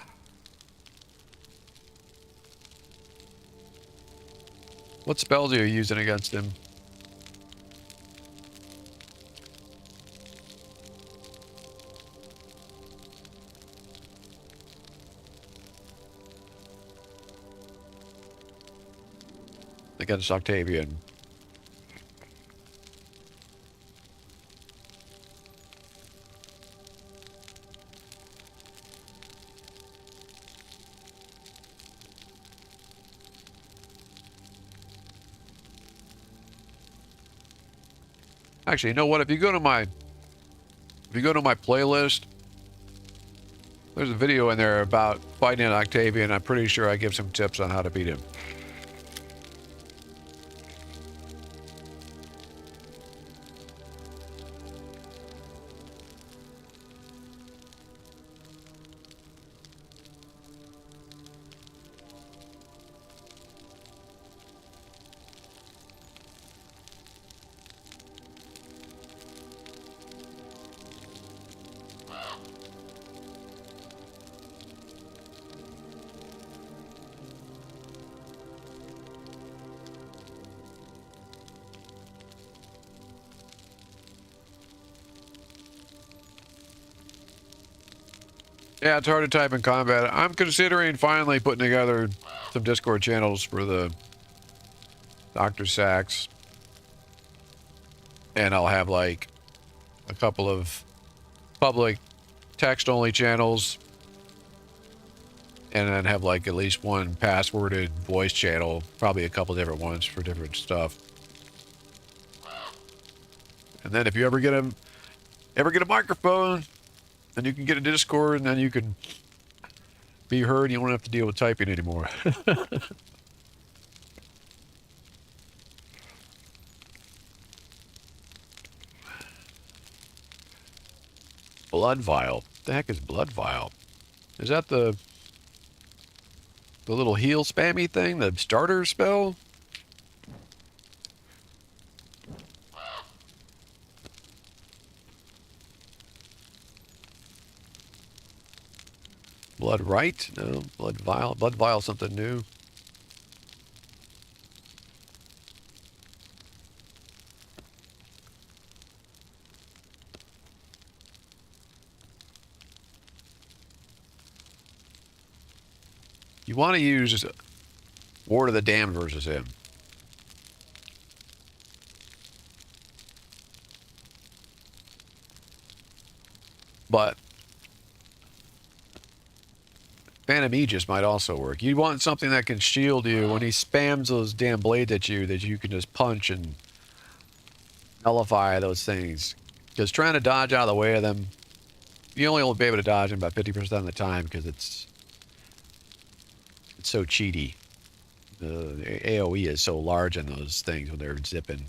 [SPEAKER 1] What spells are you using against him? Against Octavian. Actually, you know what? If you go to my playlist, there's a video in there about fighting an Octavian. I'm pretty sure I give some tips on how to beat him. Yeah, it's hard to type in combat. I'm considering finally putting together some Discord channels for the Dr. Sachs. And I'll have like a couple of public text-only channels. And then have like at least one passworded voice channel. Probably a couple different ones for different stuff. And then if you ever get a microphone, then you can get a Discord, and then you can be heard. You won't have to deal with typing anymore. Blood vial. What the heck is blood vial? Is that the little heal spammy thing? The starter spell? Blood right? No. Blood vial. Blood vial, something new. You want to use Ward of the Damned versus him. But Phantom Aegis might also work. You want something that can shield you when he spams those damn blades at you, that you can just punch and nullify those things. Because trying to dodge out of the way of them, you only will be able to dodge them about 50% of the time because it's so cheaty. The AoE is so large in those things when they're zipping.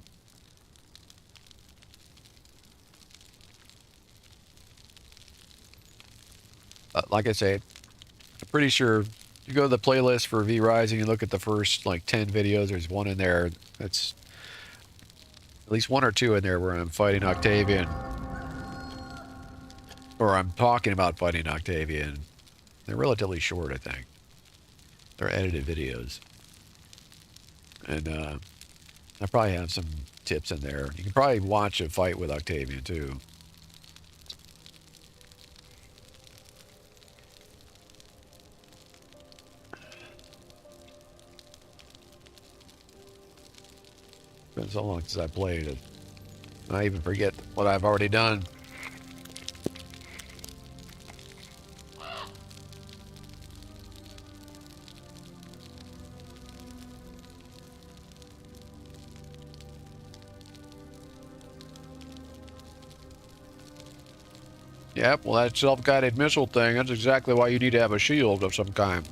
[SPEAKER 1] Like I say, I'm pretty sure you go to the playlist for V Rising and look at the first like 10 videos. There's one in there that's at least one or two in there where I'm fighting Octavian, or I'm talking about fighting Octavian. They're relatively short, I think. They're edited videos, and I probably have some tips in there. You can probably watch a fight with Octavian too. Been so long since I played it. I even forget what I've already done. Yep, well, that self-guided missile thing, that's exactly why you need to have a shield of some kind.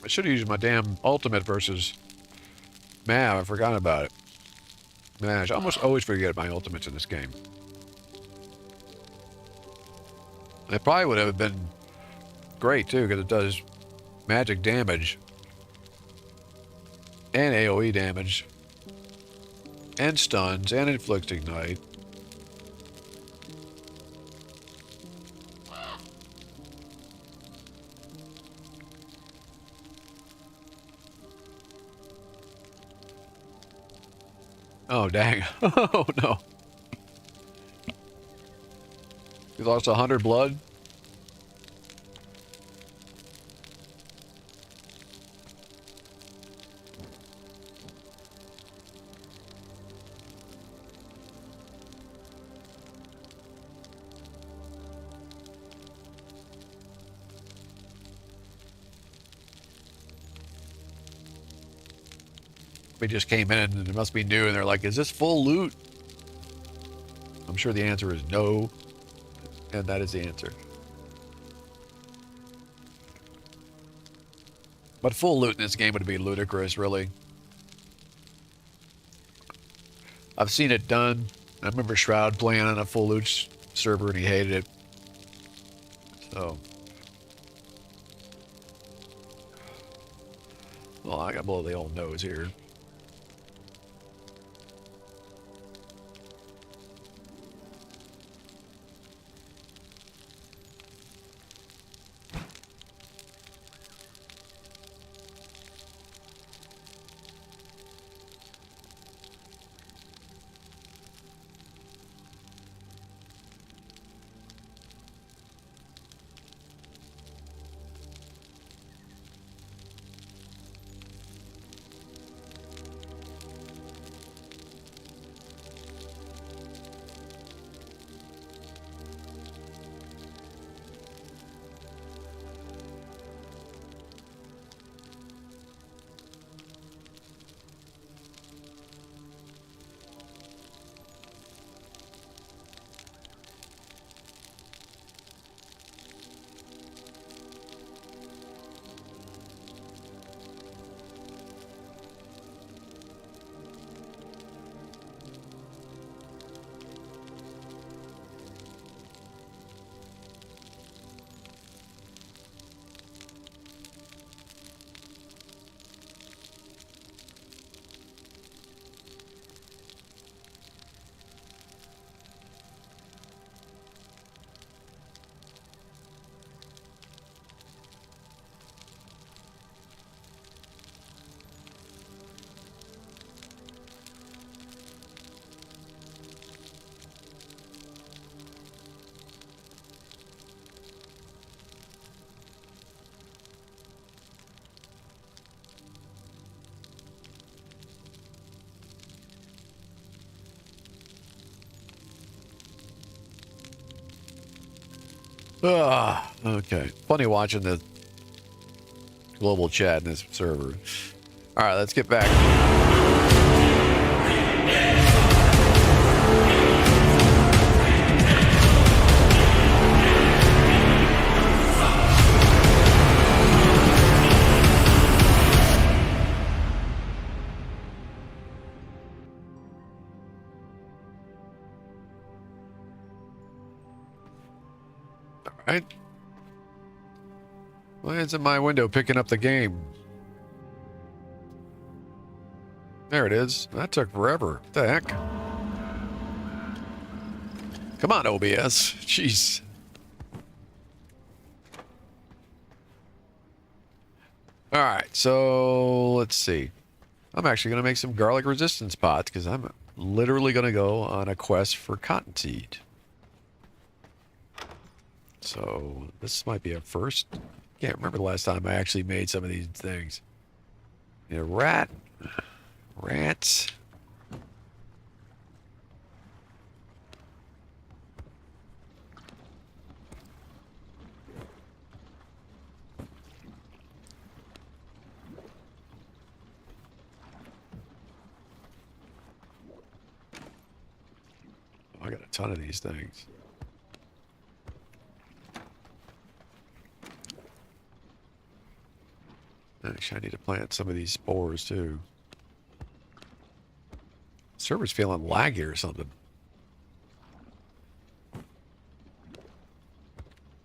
[SPEAKER 1] I should have used my damn ultimate versus Mav. I forgot about it. Man, I almost always forget my ultimates in this game. It probably would have been great, too, because it does magic damage and AoE damage and stuns and inflicts ignite. Oh, dang. Oh, no. You lost 100 blood? We just came in and it must be new, and they're like, is this full loot? I'm sure the answer is no, and that is the answer. But full loot in this game would be ludicrous, really. I've seen it done. I remember Shroud playing on a full loot server and he hated it. So. Well, I gotta blow the old nose here. Okay. Funny watching the global chat in this server. All right, let's get back. All right. Why isn't my window picking up the game? There it is. That took forever. What the heck? Come on, OBS. Jeez. All right, so let's see. I'm actually going to make some garlic resistance pots because I'm literally going to go on a quest for cottonseed. So this might be a first. Can't remember the last time I actually made some of these things. You know, rats. I got a ton of these things. Actually, I need to plant some of these spores too. Server's feeling laggy or something.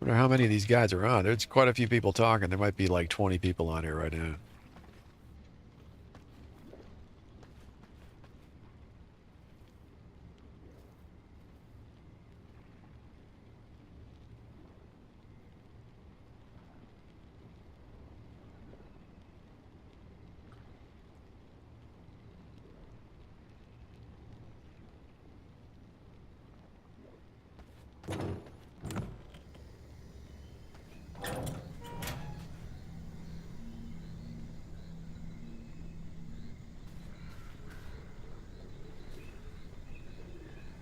[SPEAKER 1] Wonder how many of these guys are on. There's quite a few people talking. There might be like 20 people on here right now.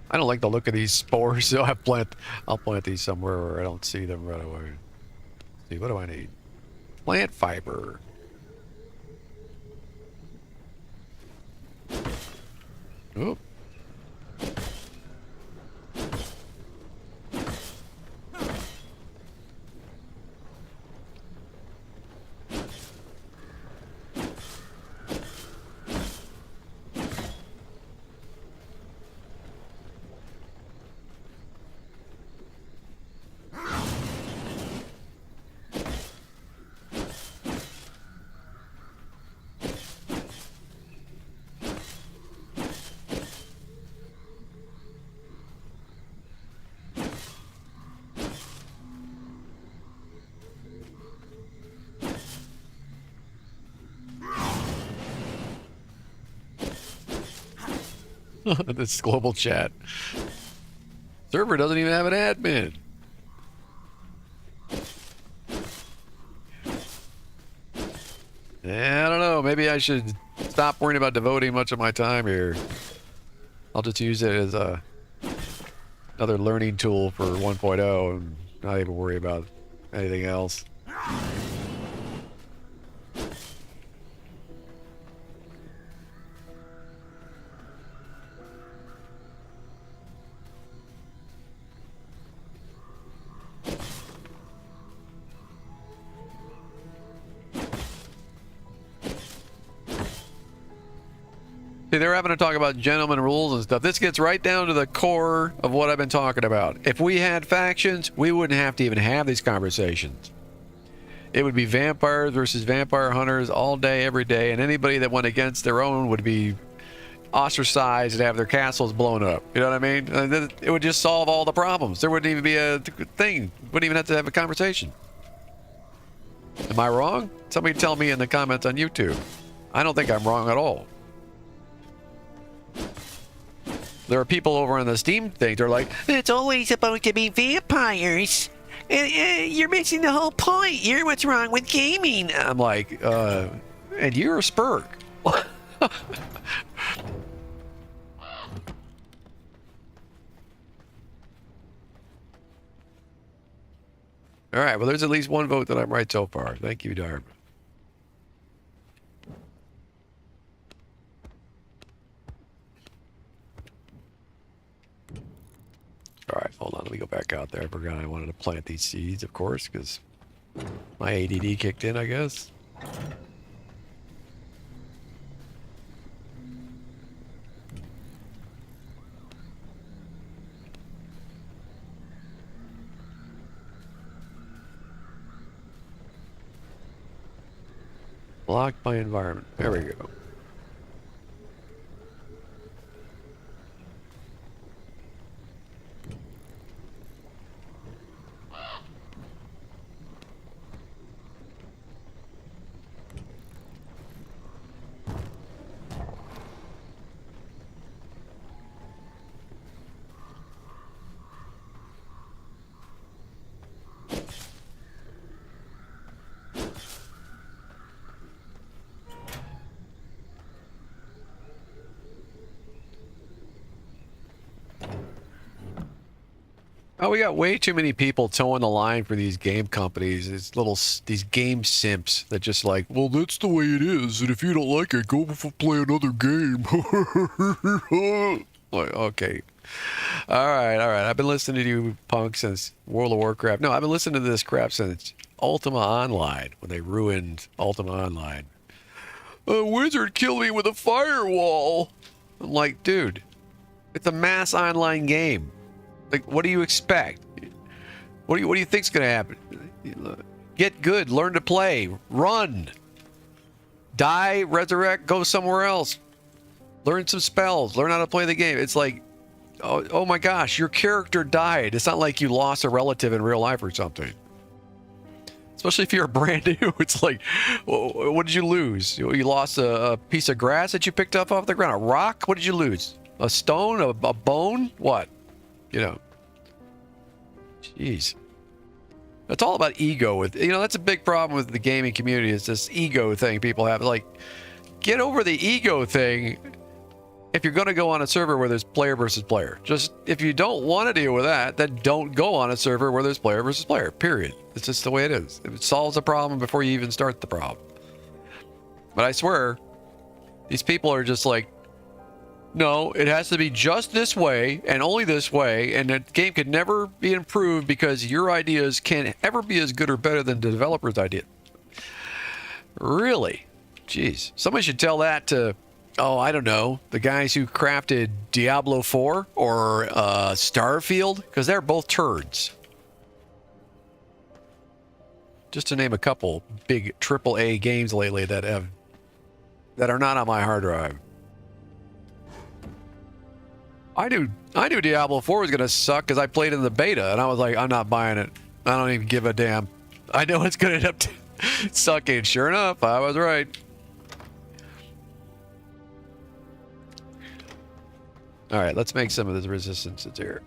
[SPEAKER 1] I don't like the look of these spores, so I'll plant these somewhere where I don't see them right away. Let's see, what do I need? Plant fiber. Oop. This global chat. Server doesn't even have an admin. Yeah, I don't know. Maybe I should stop worrying about devoting much of my time here. I'll just use it as another learning tool for 1.0 and not even worry about anything else. See, they're having to talk about gentleman rules and stuff. This gets right down to the core of what I've been talking about. If we had factions, we wouldn't have to even have these conversations. It would be vampires versus vampire hunters all day, every day, and anybody that went against their own would be ostracized and have their castles blown up. You know what I mean? And then it would just solve all the problems. There wouldn't even be a thing. Wouldn't even have to have a conversation. Am I wrong? Somebody tell me in the comments on YouTube. I don't think I'm wrong at all. There are people over on the Steam thing. They're like, it's always supposed to be vampires. You're missing the whole point. You're what's wrong with gaming. I'm like, and you're a spurg. All right, well, there's at least one vote that I'm right so far. Thank you, Darb. All right, hold on. Let me go back out there. I forgot I wanted to plant these seeds, of course, because my ADD kicked in, I guess. Block my environment. There we go. Oh, we got way too many people towing the line for these game companies. These game simps that just like, well, that's the way it is, and if you don't like it, go play another game. Like, okay. All right. I've been listening to you punks since World of Warcraft. No, I've been listening to this crap since Ultima Online, when they ruined Ultima Online. A wizard killed me with a firewall. I'm like, dude, it's a mass online game. Like, what do you expect? What do you think's gonna happen? Get good, learn to play, run, die, resurrect, go somewhere else, learn some spells, learn how to play the game. It's like, oh my gosh, your character died. It's not like you lost a relative in real life or something. Especially if you're brand new. It's like, what did you lose? You lost a piece of grass that you picked up off the ground, a rock. What did you lose? A stone, a bone? What? You know, jeez. It's all about ego. That's a big problem with the gaming community. Is this ego thing people have. Like, get over the ego thing if you're going to go on a server where there's player versus player. Just, if you don't want to deal with that, then don't go on a server where there's player versus player, period. It's just the way it is. It solves the problem before you even start the problem. But I swear, these people are just like, no, it has to be just this way and only this way, and the game could never be improved because your ideas can't ever be as good or better than the developer's idea. Really? Jeez. Somebody should tell that to, I don't know, the guys who crafted Diablo 4 or Starfield, because they're both turds. Just to name a couple big AAA games lately that are not on my hard drive. I knew Diablo 4 was going to suck because I played in the beta, and I was like, I'm not buying it. I don't even give a damn. I know it's going to end up sucking. Sure enough, I was right. All right, let's make some of this resistance here.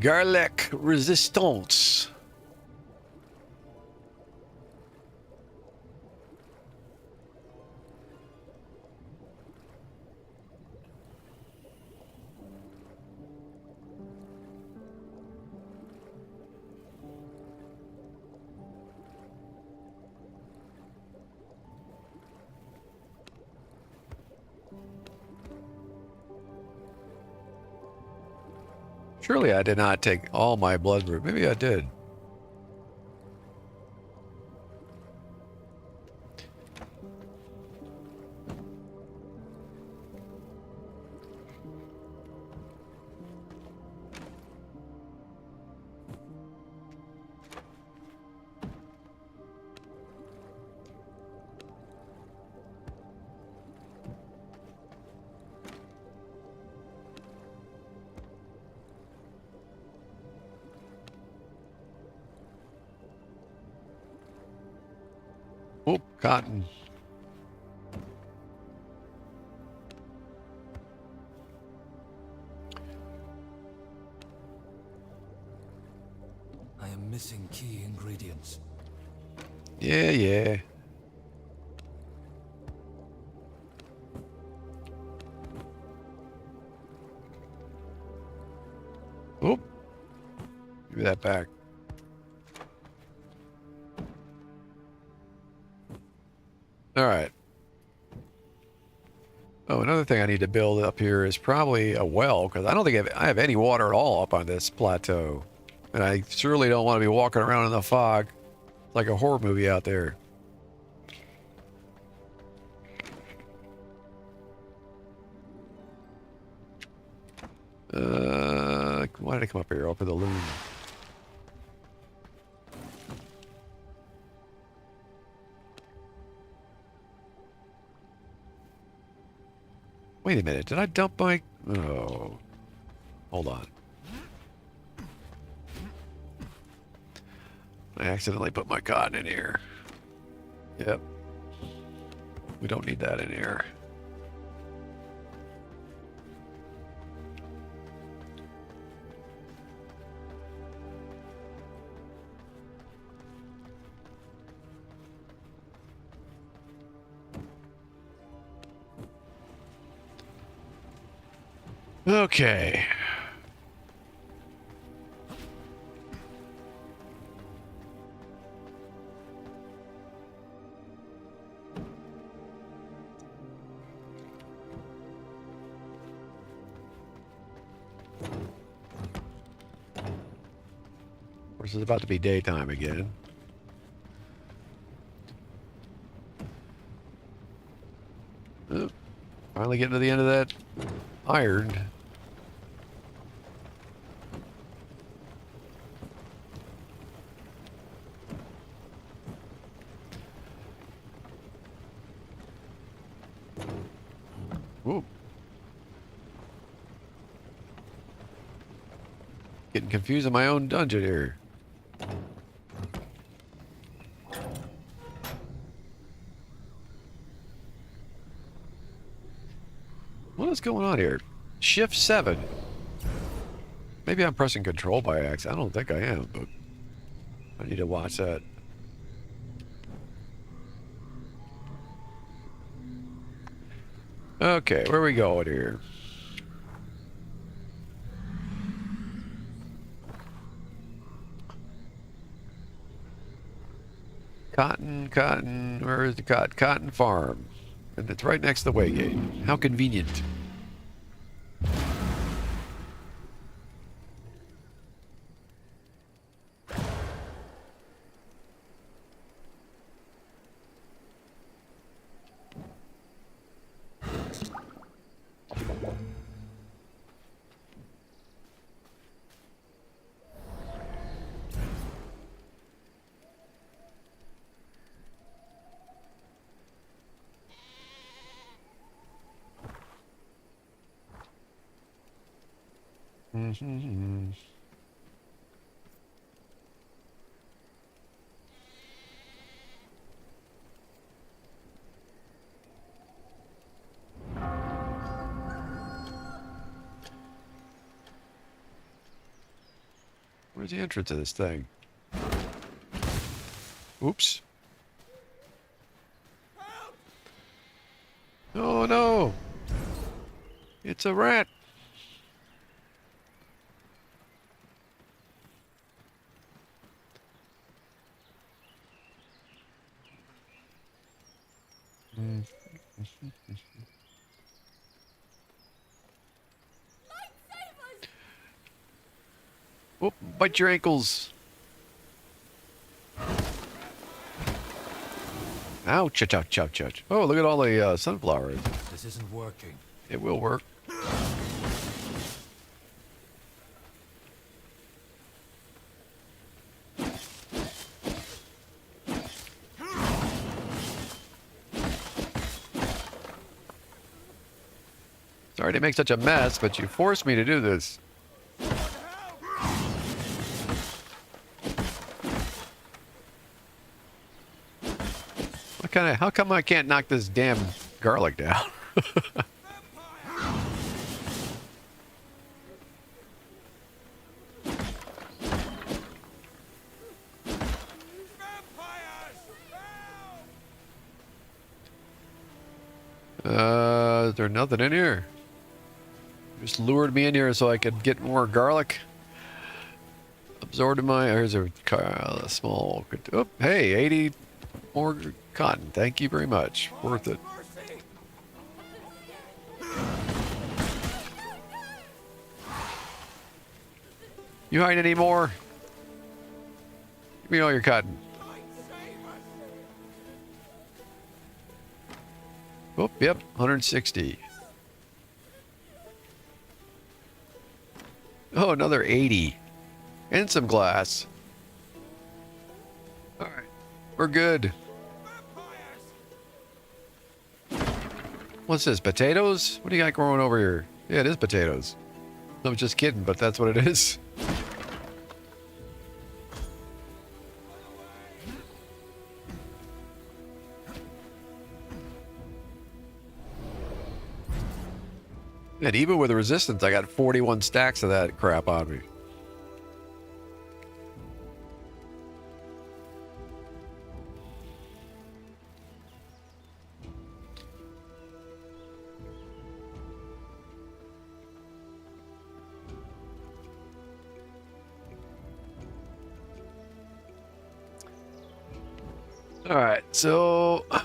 [SPEAKER 1] Garlic resistance. Surely I did not take all my blood root. Maybe I did. Oh, cotton.
[SPEAKER 2] I am missing key ingredients.
[SPEAKER 1] Yeah. Oh, me that back. All right. Oh, another thing I need to build up here is probably a well, because I don't think I have any water at all up on this plateau. And I surely don't want to be walking around in the fog like a horror movie out there. Why did I come up here? Up for the loom. Wait a minute, did I dump my... Oh. Hold on. I accidentally put my cotton in here. Yep. We don't need that in here. Okay. Of course, it's about to be daytime again. Oh, finally getting to the end of that iron. Whoa. Getting confused in my own dungeon here. What is going on here? Shift 7. Maybe I'm pressing control by accident. I don't think I am, but I need to watch that. Okay, where are we going here? Cotton, where is the cotton farm? And it's right next to the waygate. How convenient. Where's the entrance of this thing? Oops. Oh no! It's a rat! Oh, bite your ankles! Ouch, ouch, ouch, ouch, ouch. Oh, look at all the sunflowers.
[SPEAKER 2] This isn't working.
[SPEAKER 1] It will work. Sorry to make such a mess, but you forced me to do this. How come I can't knock this damn garlic down? Is there nothing in here? Just lured me in here so I could get more garlic. absorbed in my. Here's a small. Oh, hey, 80 more cotton. Thank you very much. Worth it.
[SPEAKER 5] Mercy!
[SPEAKER 1] You hide any more? Give me all your cotton.
[SPEAKER 5] Might save us!
[SPEAKER 1] Oh, yep, 160. Oh, another 80. And some glass. Alright, we're good.
[SPEAKER 5] Vampires!
[SPEAKER 1] What's this, potatoes? What do you got growing over here? Yeah, it is potatoes. I was just kidding, but that's what it is. And even with the resistance, I got 41 stacks of that crap on me. All right, so I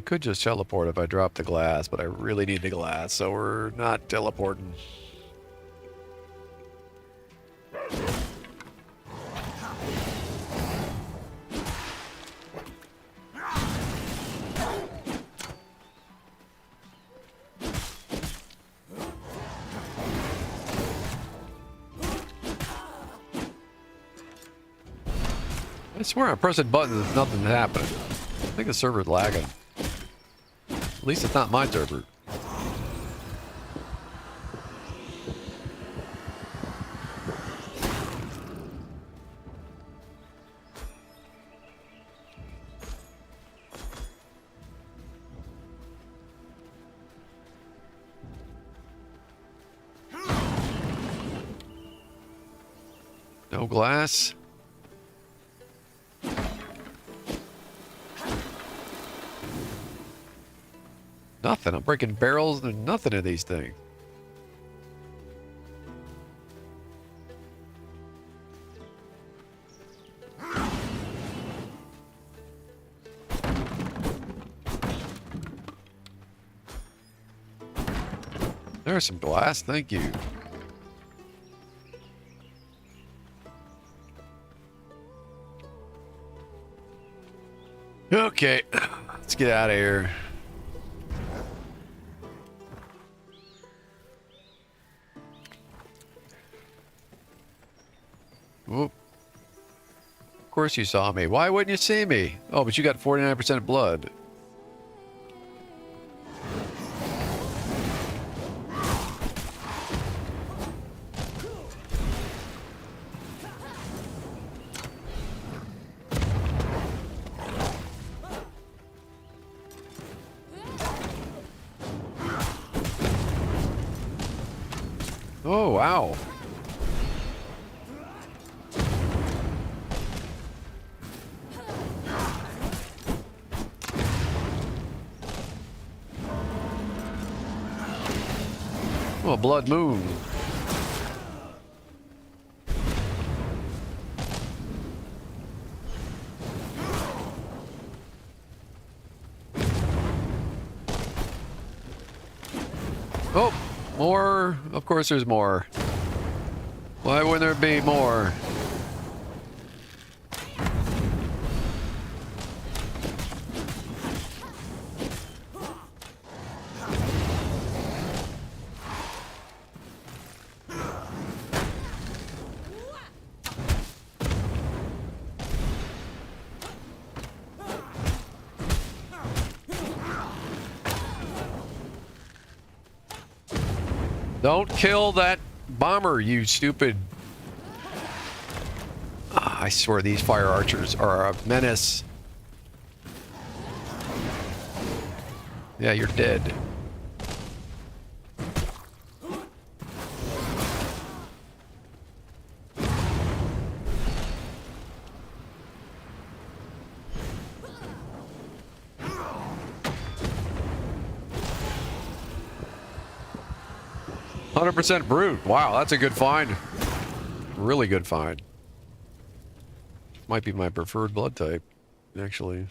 [SPEAKER 1] could just teleport if I drop the glass, but I really need the glass, so we're not teleporting. I swear I'm pressing buttons and nothing's happening. I think the server's lagging. At least it's not my server. No glass. Nothing. I'm breaking barrels and nothing in these things. There's some glass. Thank you. Okay. Let's get out of here. Whoop. Of course you saw me. Why wouldn't you see me? Oh, but you got 49% blood. Oh, wow. Oh, blood moon. Oh, more. Of course there's more. Why wouldn't there be more? Don't kill that bomber, you stupid. Ah, I swear these fire archers are a menace. Yeah, you're dead. %100 brute. Wow, that's a good find. Really good find. Might be my preferred blood type, actually.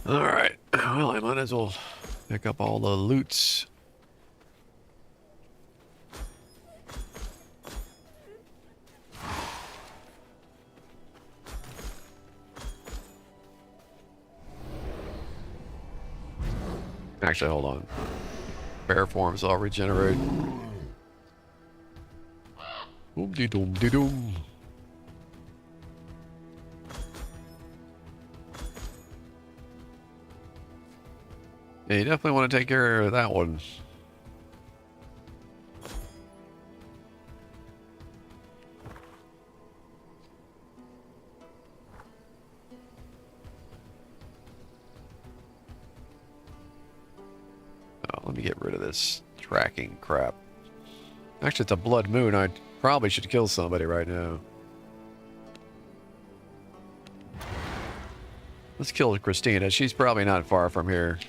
[SPEAKER 1] Alright, well, I might as well pick up all the loots. Actually, hold on. Bear forms all regenerate. Oom-de-doom-de-doom. Yeah, you definitely want to take care of that one. Oh, let me get rid of this tracking crap. Actually, it's a blood moon. I probably should kill somebody right now. Let's kill Christina. She's probably not far from here.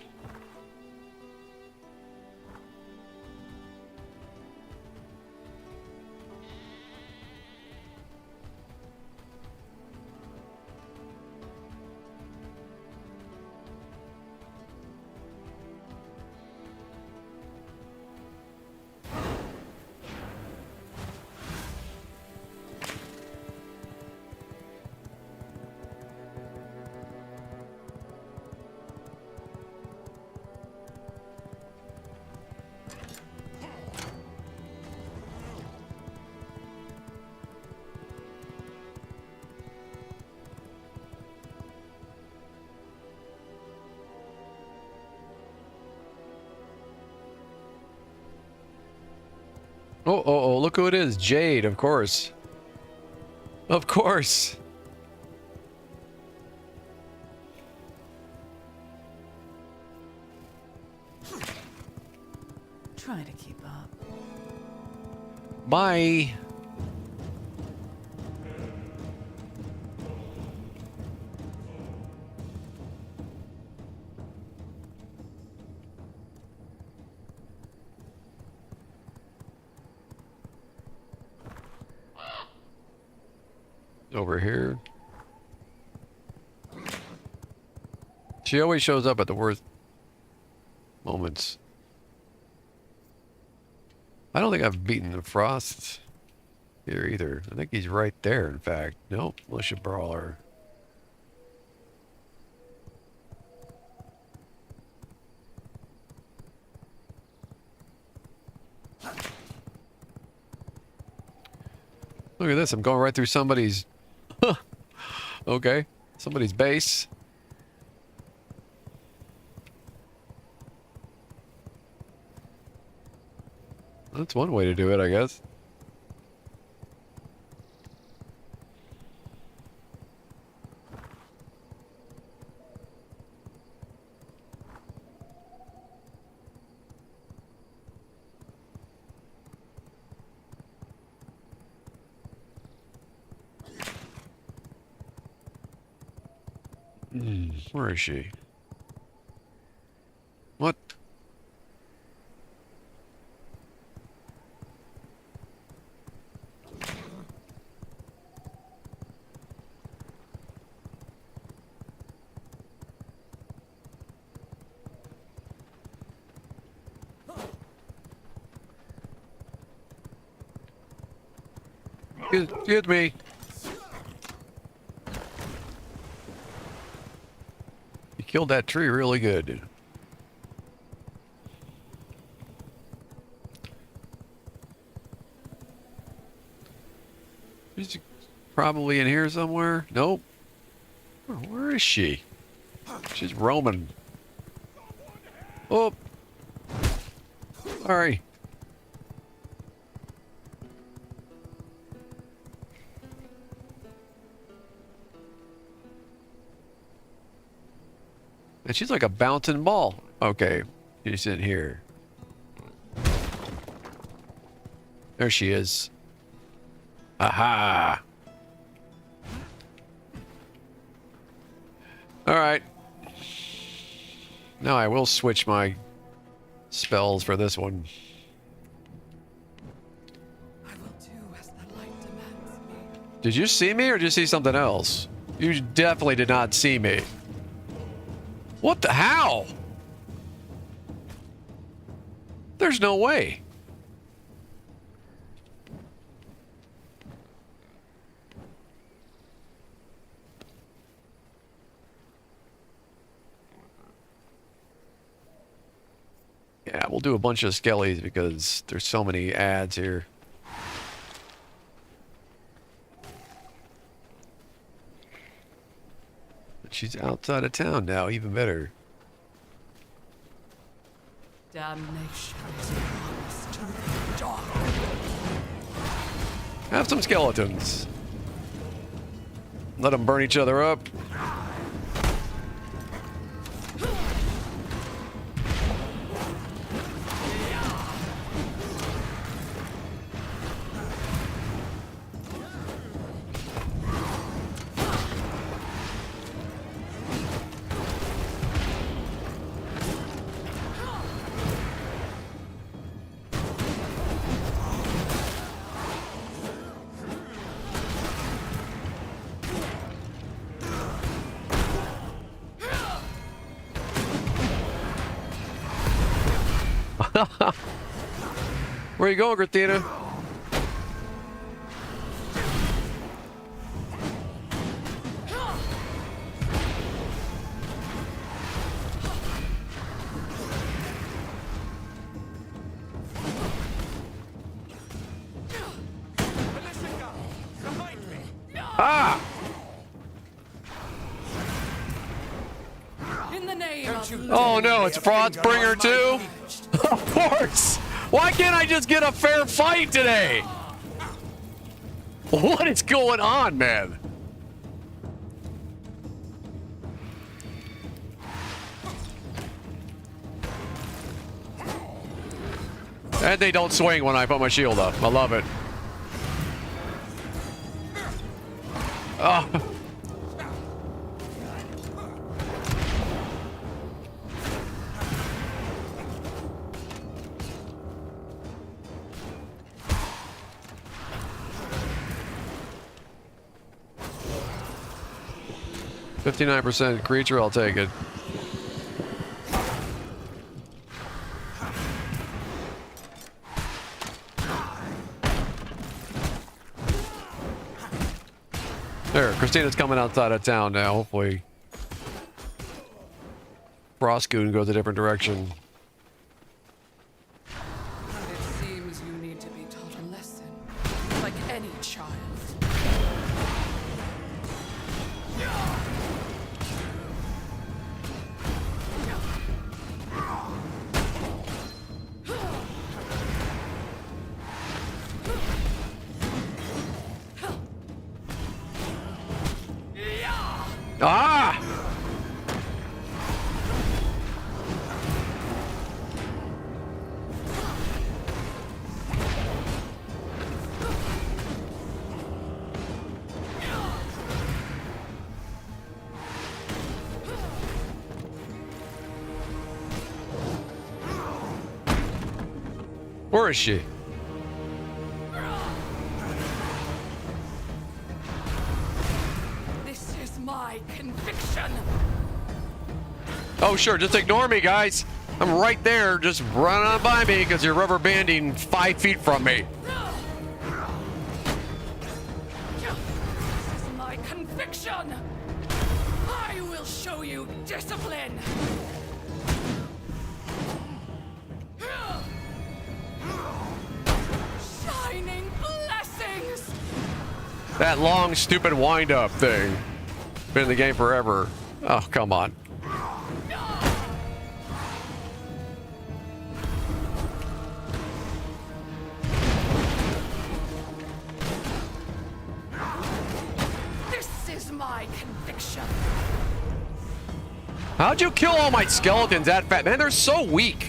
[SPEAKER 1] Oh, look who it is. Jade, of course. Of course.
[SPEAKER 4] Try to keep up.
[SPEAKER 1] Bye. Over here. She always shows up at the worst moments. I don't think I've beaten the Frost here either. I think he's right there, in fact. Nope, militia brawler. Look at this, I'm going right through somebody's... Okay, somebody's base. That's one way to do it, I guess. Where is she? What? Excuse me. You killed that tree really good. She's probably in here somewhere. Nope. Where is she? She's roaming. Oh. Sorry. And she's like a bouncing ball. Okay, she's in here. There she is. Aha! Alright. Now I will switch my spells for this one. Did you see me or did you see something else? You definitely did not see me. What the? How? There's no way. Yeah, we'll do a bunch of skellies because there's so many ads here. But she's outside of town now, even better.
[SPEAKER 4] Damnation is promised to the dark.
[SPEAKER 1] Have some skeletons. Let them burn each other up. Where you going, Gratina? Ah!
[SPEAKER 4] In the name of
[SPEAKER 1] Oh no, it's Frostbringer too? Of course! Why can't I just get a fair fight today? What is going on, man? And they don't swing when I put my shield up. I love it. Oh. %59% creature, I'll take it. There, Christina's coming outside of town now. Hopefully, Frostgoon goes a different direction.
[SPEAKER 4] It seems you need to be taught a lesson, like any child.
[SPEAKER 1] Ah! Where is she?
[SPEAKER 4] This is my conviction.
[SPEAKER 1] Oh, sure. Just ignore me, guys. I'm right there. Just run on by me because you're rubber banding 5 feet from me.
[SPEAKER 4] This is my conviction. I will show you discipline. Shining blessings.
[SPEAKER 1] That long, stupid wind-up thing. Been in the game forever. Oh, come on.
[SPEAKER 4] This is my conviction.
[SPEAKER 1] How'd you kill all my skeletons that fast? Man, they're so weak.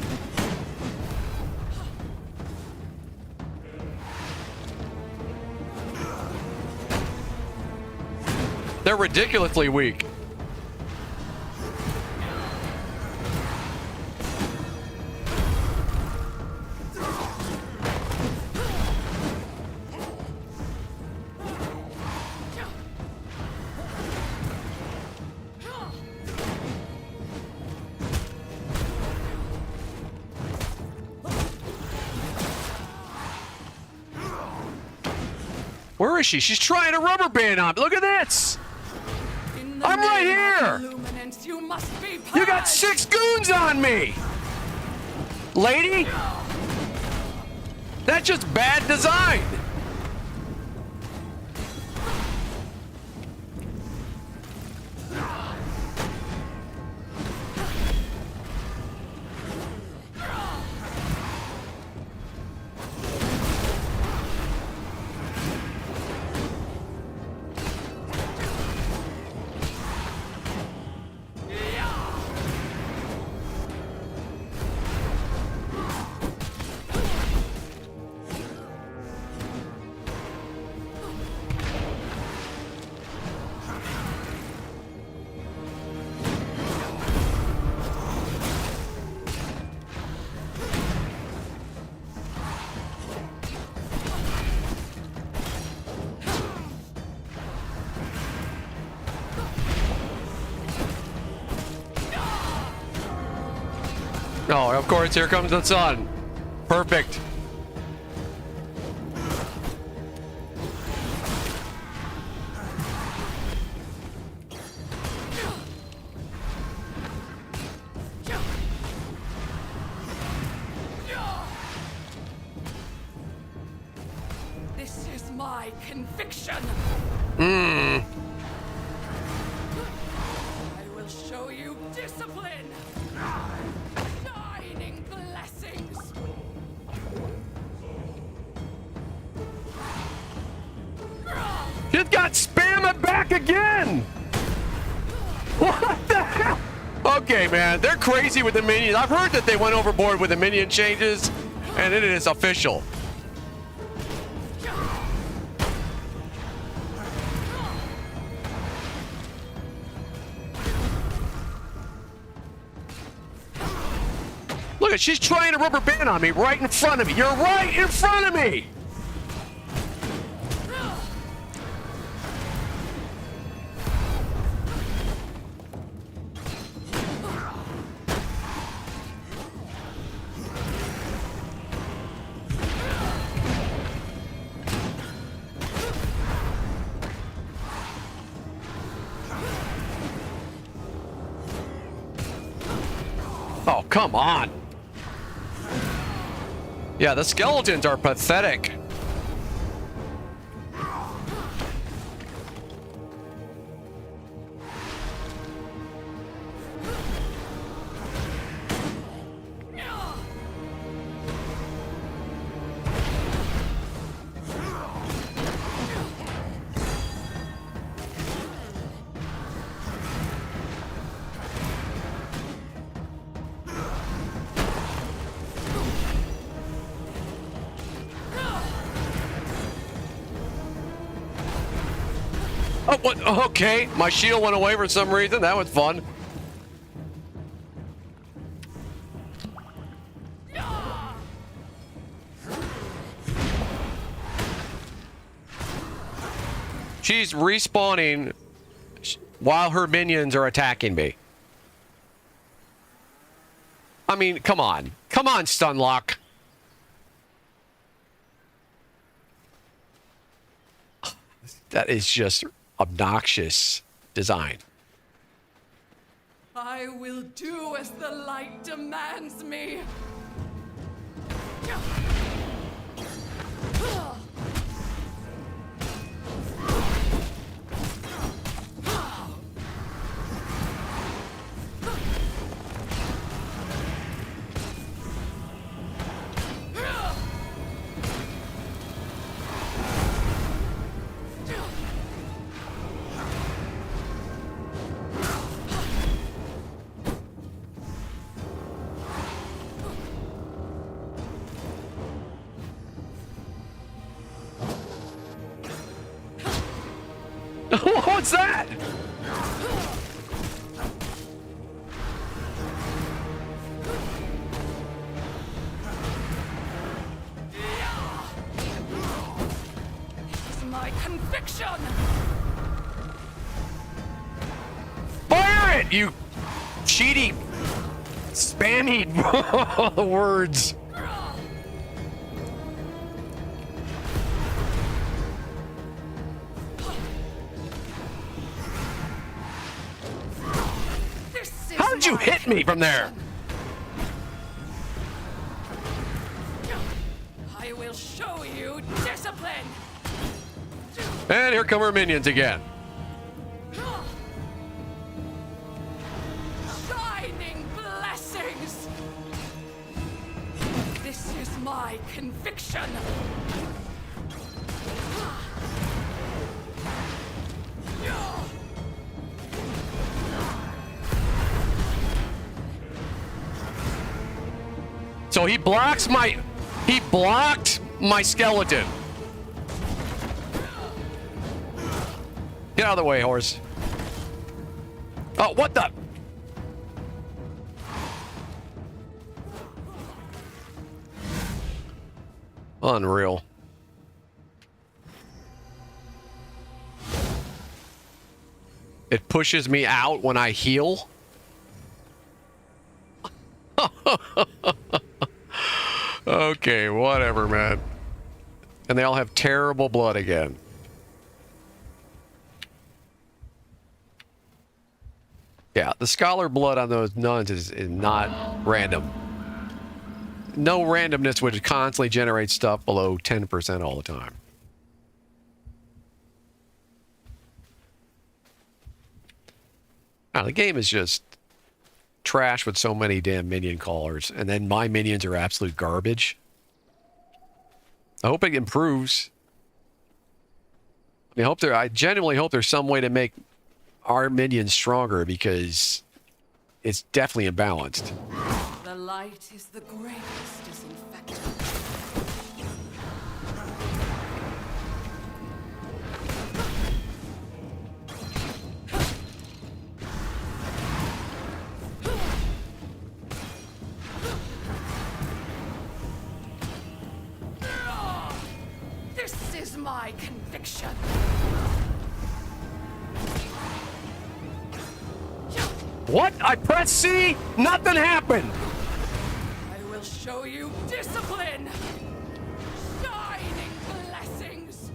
[SPEAKER 1] They're ridiculously weak. Where is she? She's trying a rubber band on me. Look at this.
[SPEAKER 4] In the
[SPEAKER 1] I'm right
[SPEAKER 4] name
[SPEAKER 1] here.
[SPEAKER 4] of Luminance, you must be
[SPEAKER 1] You got
[SPEAKER 4] purged.
[SPEAKER 1] 6 goons on me. Lady? That's just bad design. Oh, of course, here comes the sun. Perfect.
[SPEAKER 4] This is my conviction.
[SPEAKER 1] Mmm.
[SPEAKER 4] I will show you discipline. Shining blessings.
[SPEAKER 1] She's got spam back again. What the hell? Okay, man, they're crazy with the minions. I've heard that they went overboard with the minion changes, and it is official. Look at, she's trying a rubber band on me right in front of me. You're right in front of me. Oh, come on. Yeah, the skeletons are pathetic. Oh, what? Okay, my shield went away for some reason. That was fun. She's respawning while her minions are attacking me. I mean, come on. Come on, Stunlock. That is just obnoxious design.
[SPEAKER 4] I will do as the light demands me.
[SPEAKER 1] What's that?
[SPEAKER 4] It's my conviction.
[SPEAKER 1] Fire it, you cheaty, spammy words. you hit me from there?
[SPEAKER 4] I will show you discipline.
[SPEAKER 1] And here come our minions again.
[SPEAKER 4] Shining blessings. This is my conviction.
[SPEAKER 1] So he blocked my skeleton. Get out of the way, horse. Oh, what the? Unreal. It pushes me out when I heal. Okay, whatever, man. And they all have terrible blood again. Yeah, the scholar blood on those nuns is not random. No randomness would constantly generate stuff below 10% all the time. Now, the game is just trash with so many damn minion callers, and then my minions are absolute garbage. I hope it improves. I genuinely hope there's some way to make our minions stronger, because it's definitely imbalanced.
[SPEAKER 4] The light is the greatest disinfectant. This is my conviction.
[SPEAKER 1] What? I pressed C? Nothing happened!
[SPEAKER 4] I will show you discipline! Shining blessings!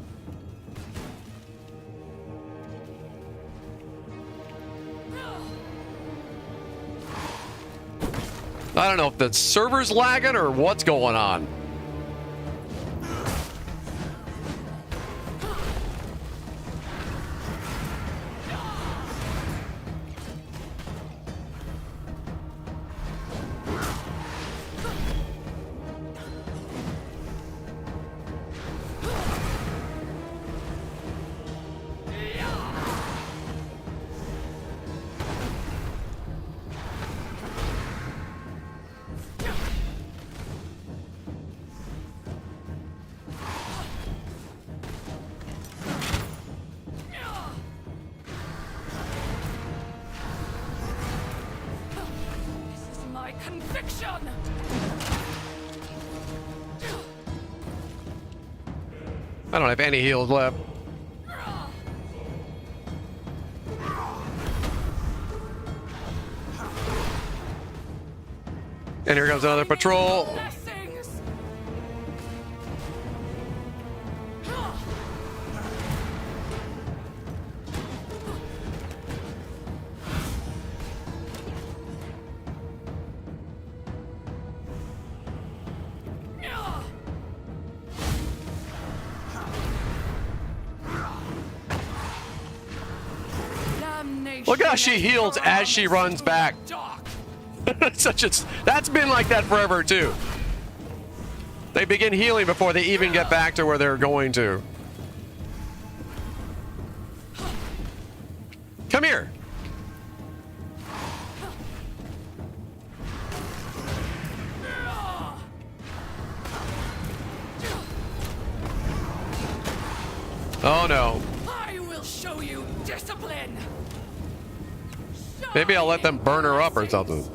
[SPEAKER 1] I don't know if the server's lagging or what's going on.
[SPEAKER 4] Conviction!
[SPEAKER 1] I don't have any heals left. And here comes another patrol.
[SPEAKER 4] Blessings!
[SPEAKER 1] Look how she heals as she runs back. That's been like that forever too. They begin healing before they even get back to where they're going to. Come here. Oh no.
[SPEAKER 4] I will show you discipline.
[SPEAKER 1] Maybe I'll let them burn her up or something.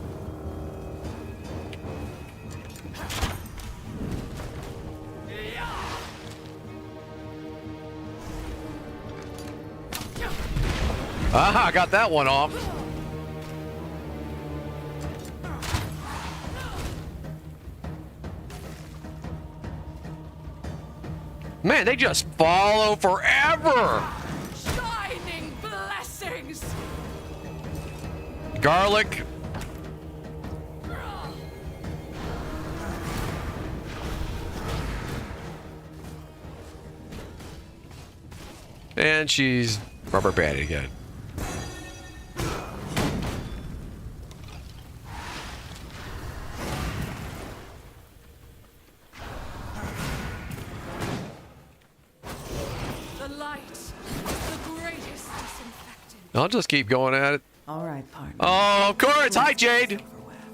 [SPEAKER 1] Aha, got that one off. Man, they just follow forever.
[SPEAKER 4] Shining blessings.
[SPEAKER 1] Garlic And she's rubber banded again.
[SPEAKER 4] The light, the greatest disinfectant.
[SPEAKER 1] I'll just keep going at it.
[SPEAKER 6] All right, partner.
[SPEAKER 1] Oh, of course. Hi, Jade.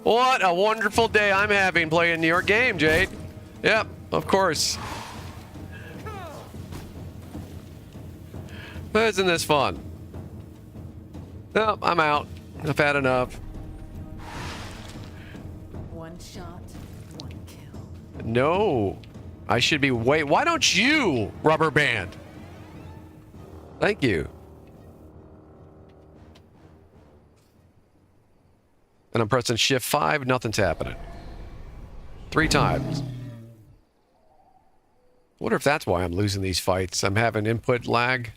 [SPEAKER 1] What a wonderful day I'm having playing your game, Jade. Yep, of course. Isn't this fun? Nope, I'm out. I've had enough.
[SPEAKER 6] One shot, one kill.
[SPEAKER 1] No. I should be wait. Why don't you rubber band? Thank you. And I'm pressing shift 5, nothing's happening. 3 times. Wonder if that's why I'm losing these fights. I'm having input lag.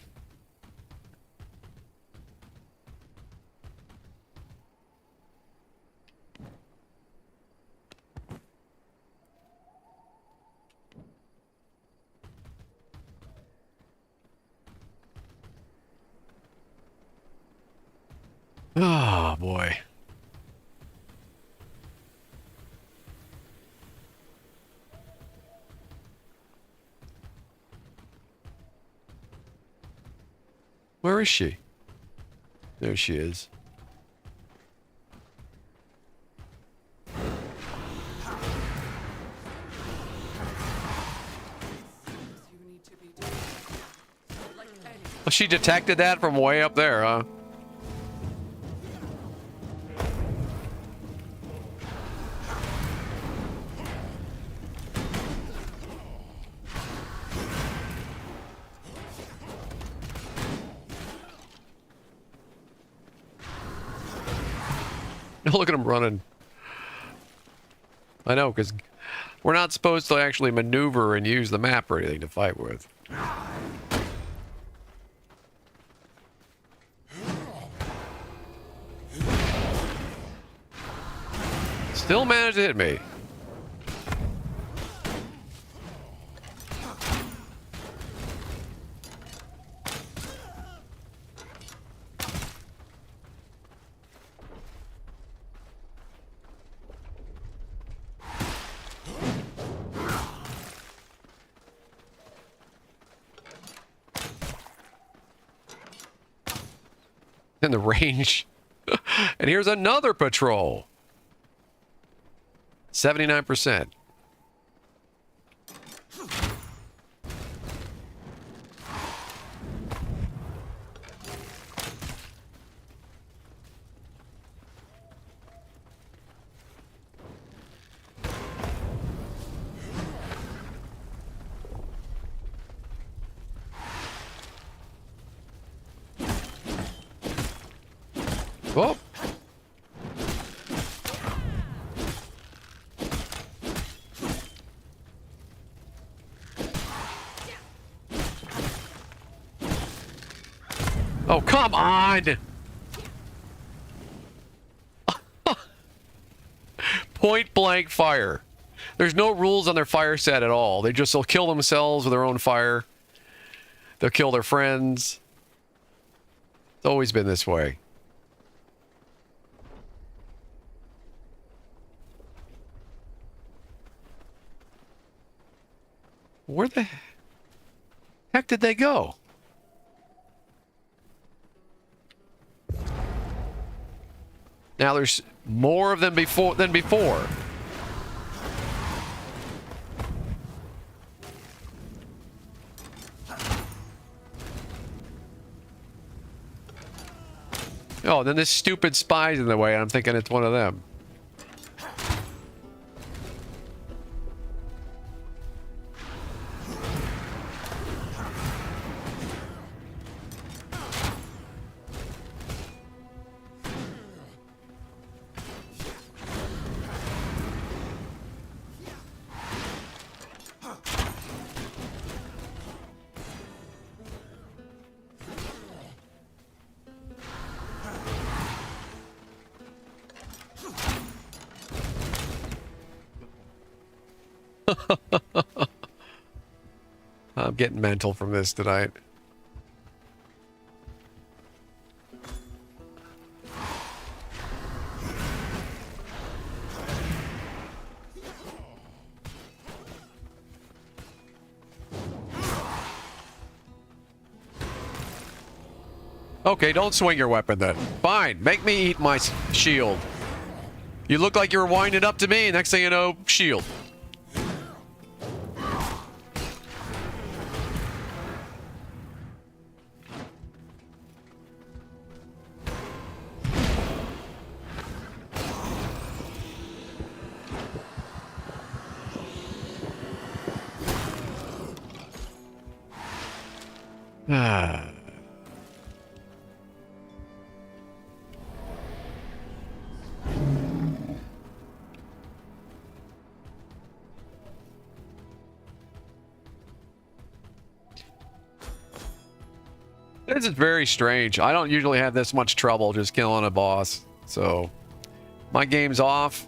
[SPEAKER 1] Oh, boy. Where is she? There she is. Well, she detected that from way up there, huh? Look at him running. I know, because we're not supposed to actually maneuver and use the map or anything to fight with. Still managed to hit me. In the range. And here's another patrol. 79%. Whoa. Oh, come on! Point blank fire. There's no rules on their fire set at all. They just will kill themselves with their own fire. They'll kill their friends. It's always been this way. Where the heck did they go? Now there's more of them than before. Oh, then this stupid spy's in the way, and I'm thinking it's one of them. I'm getting mental from this tonight. Okay, don't swing your weapon then. Fine, make me eat my shield. You look like you were winding up to me. Next thing you know, shield. Ah. This is very strange. I don't usually have this much trouble just killing a boss. So my game's off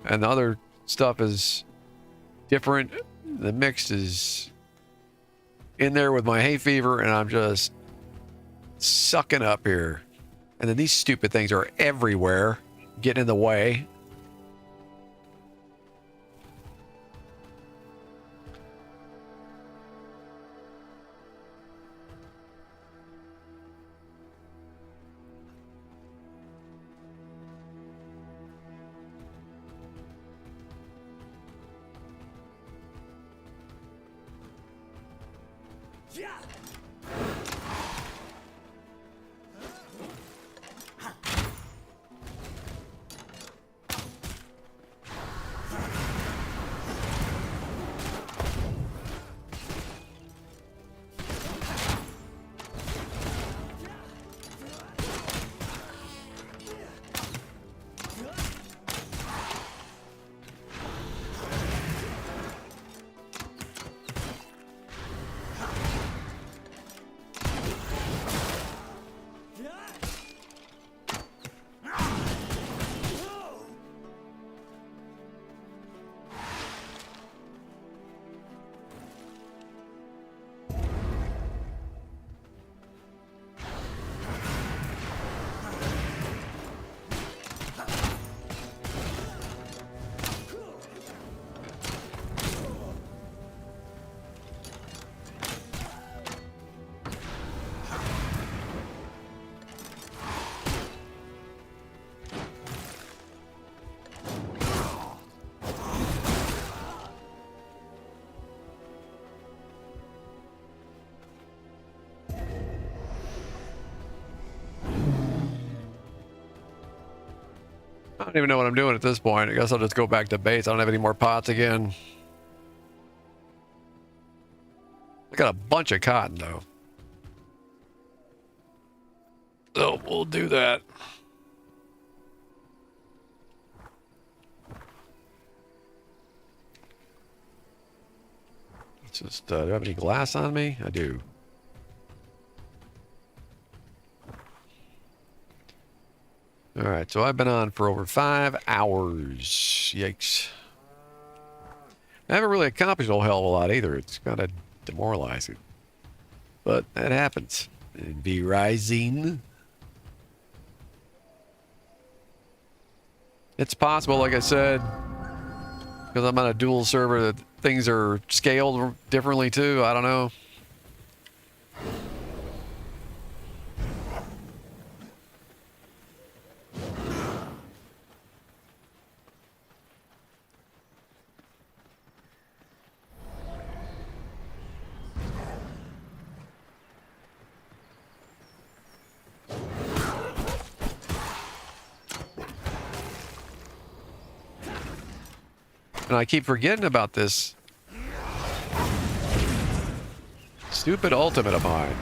[SPEAKER 1] and the other stuff is different. The mix is in there with my hay fever and I'm just sucking up here. And then these stupid things are everywhere, getting in the way. I don't even know what I'm doing at this point. I guess I'll just go back to base. I don't have any more pots again. I got a bunch of cotton though. So we'll do that. Let's just, do I have any glass on me? I do. All right, so I've been on for over 5 hours. Yikes. I haven't really accomplished a whole hell of a lot either. It's kind of demoralizing. But that happens. And be rising. It's possible, like I said, because I'm on a dual server, that things are scaled differently too. I don't know. And I keep forgetting about this stupid ultimate of mine.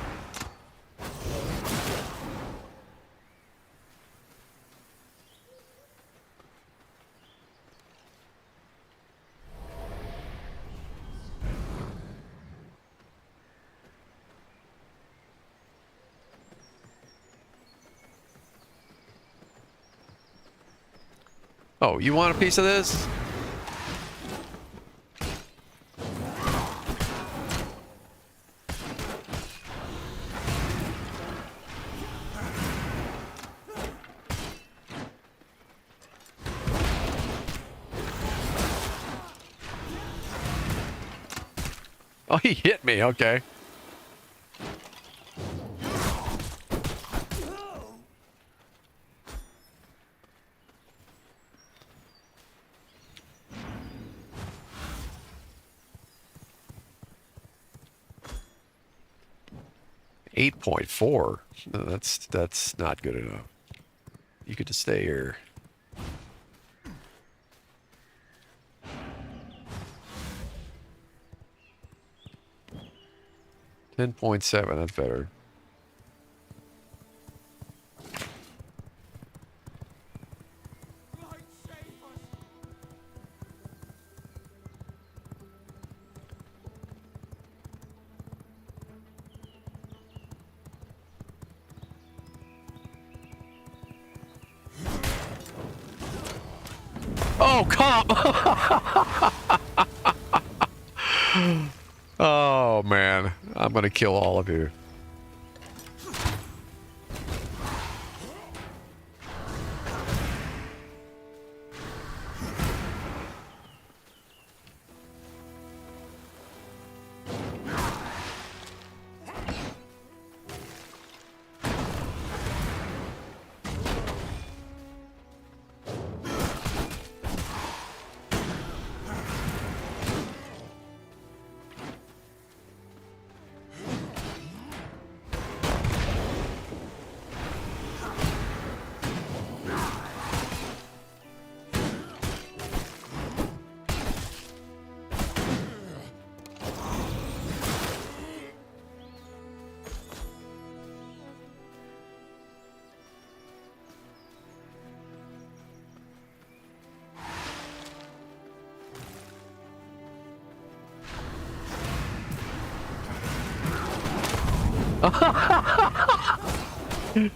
[SPEAKER 1] Oh, you want a piece of this? Oh, he hit me. Okay. 8.4. No, that's not good enough. You could just stay here. $10.7, that's better.
[SPEAKER 5] Light, save us.
[SPEAKER 1] Oh, come! Oh, man. I'm gonna kill all of you.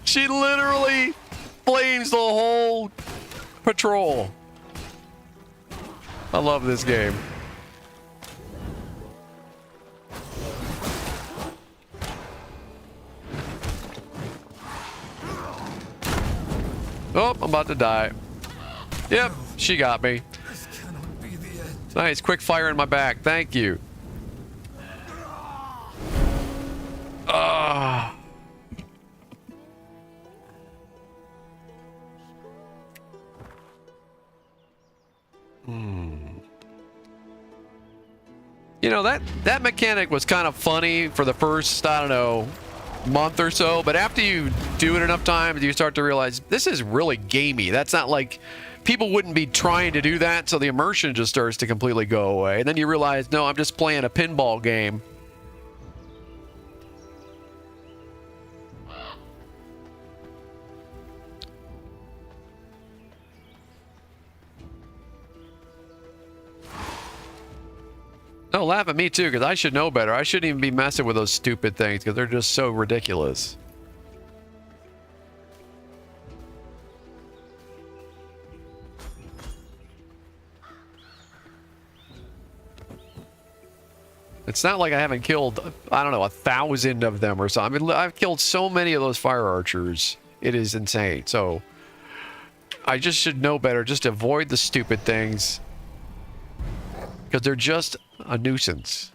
[SPEAKER 1] She literally flames the whole patrol. I love this game. Oh, I'm about to die. Yep, she got me.
[SPEAKER 2] This cannot be the end.
[SPEAKER 1] Nice, quick fire in my back. Thank you. Ah. You know, that mechanic was kind of funny for the first, I don't know, month or so, but after you do it enough times, you start to realize this is really gamey. That's not like people wouldn't be trying to do that, so the immersion just starts to completely go away. And then you realize, no, I'm just playing a pinball game. No, laugh at me too, because I should know better. I shouldn't even be messing with those stupid things, because they're just so ridiculous. It's not like I haven't killed, I don't know, 1,000 of them or something. I mean, I've killed so many of those fire archers. It is insane. So, I just should know better. Just avoid the stupid things. Because they're just a nuisance.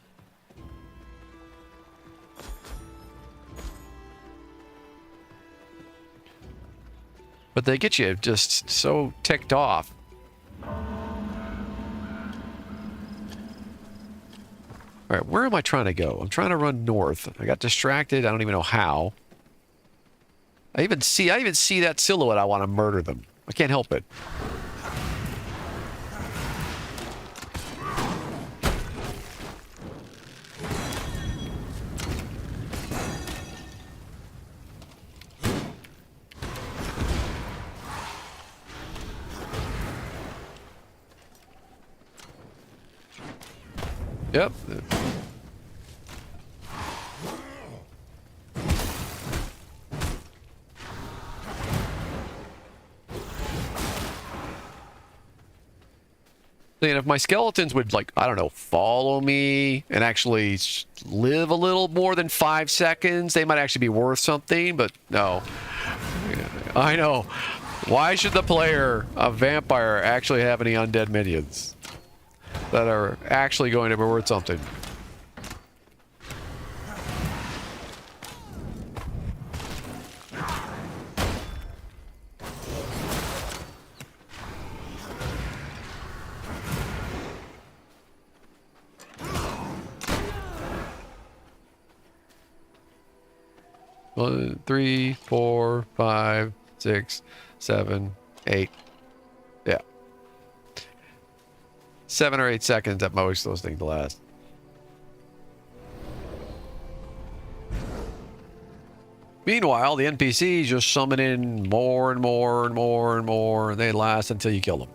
[SPEAKER 1] But they get you just so ticked off. All right, where am I trying to go? I'm trying to run north. I got distracted. I don't even know how. I even see that silhouette. I want to murder them. I can't help it. Yep. And if my skeletons would, like, I don't know, follow me and actually live a little more than 5 seconds, they might actually be worth something, but no. I know. Why should the player, a vampire, actually have any undead minions that are actually going to be worth something? 1, 3, 4, 5, 6, 7, 8. Yeah. 7 or 8 seconds at most, those things last. Meanwhile, the NPCs just summon in more and more and more and more, and they last until you kill them.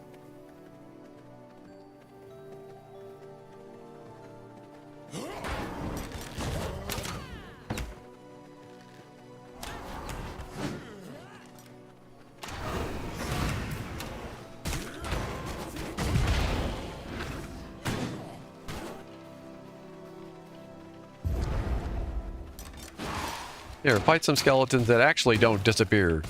[SPEAKER 1] Here, fight some skeletons that actually don't disappear.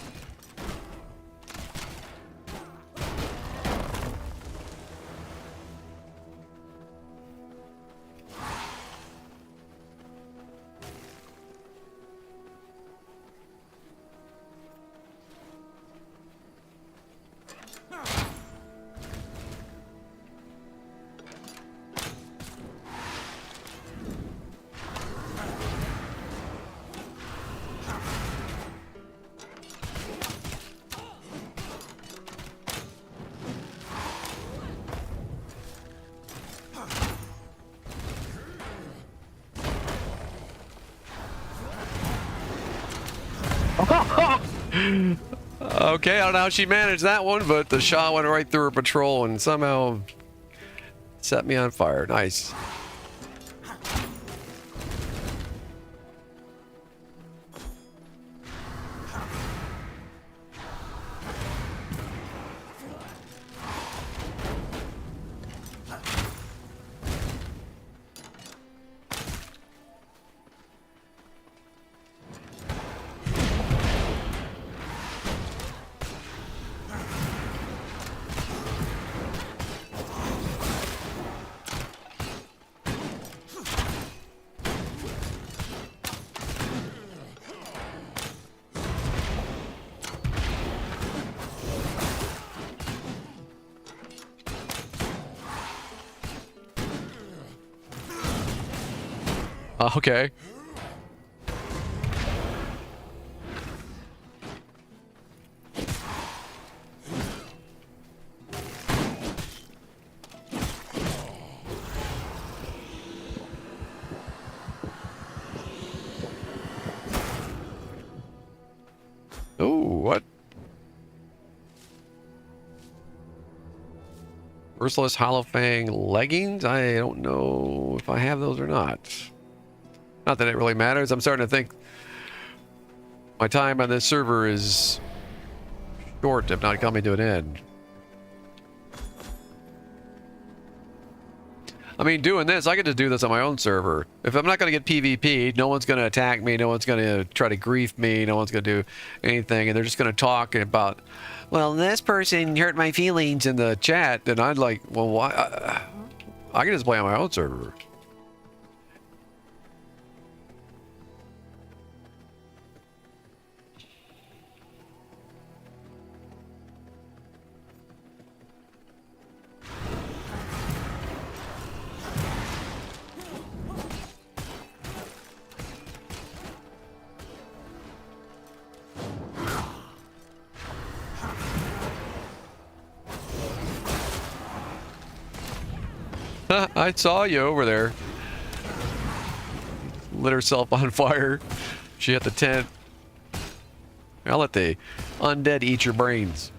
[SPEAKER 1] Okay, I don't know how she managed that one, but the shot went right through her patrol and somehow set me on fire. Nice. Okay. Oh, what? Merciless Hollow Fang leggings? I don't know if I have those or not. Not that it really matters. I'm starting to think my time on this server is short, if not coming to an end. I mean, doing this, I could just do this on my own server. If I'm not going to get PvP, no one's going to attack me, no one's going to try to grief me, no one's going to do anything, and they're just going to talk about, well, this person hurt my feelings in the chat, and I'd like, well, why? I can just play on my own server. I saw you over there. Lit herself on fire. She hit the tent. I'll let the undead eat your brains.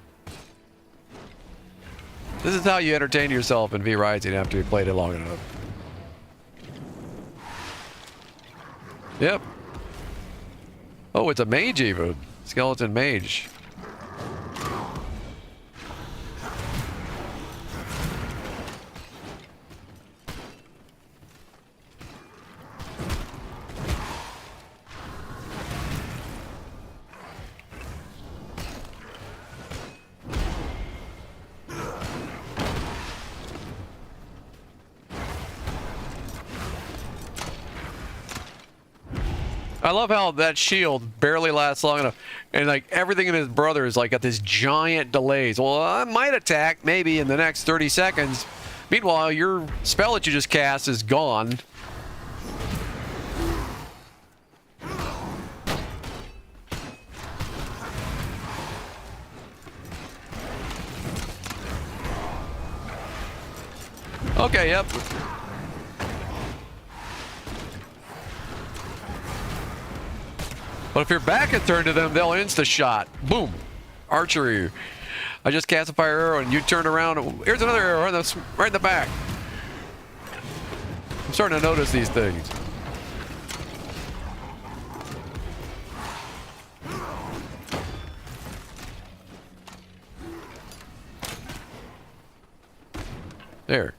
[SPEAKER 1] This is how you entertain yourself in V Rising after you played it long enough. Yep. Oh, it's a mage even. Skeleton mage. I love how that shield barely lasts long enough, and like everything in his brother is like got this giant delays. Well, I might attack maybe in the next 30 seconds. Meanwhile, your spell that you just cast is gone. Okay, yep. But if your back is turned to them, they'll insta-shot. Boom. Archery. I just cast a fire arrow and you turn around. Here's another arrow right in the back. I'm starting to notice these things. There.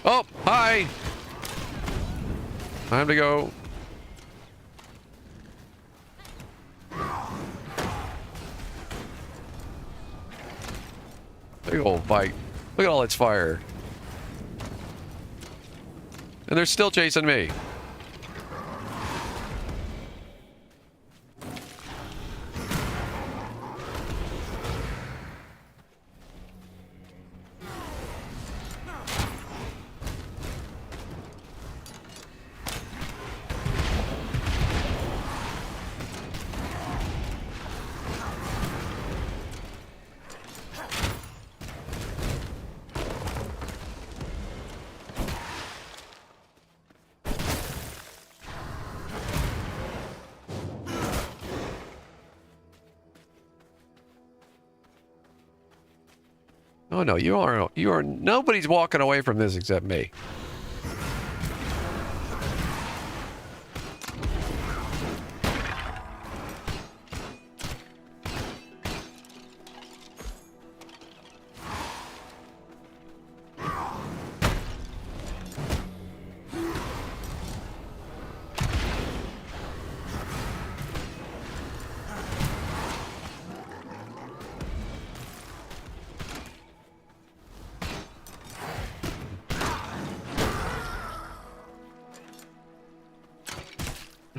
[SPEAKER 1] Oh, hi. Time to go. Big old fight. Look at all its fire. And they're still chasing me. Oh no, you are nobody's walking away from this except me.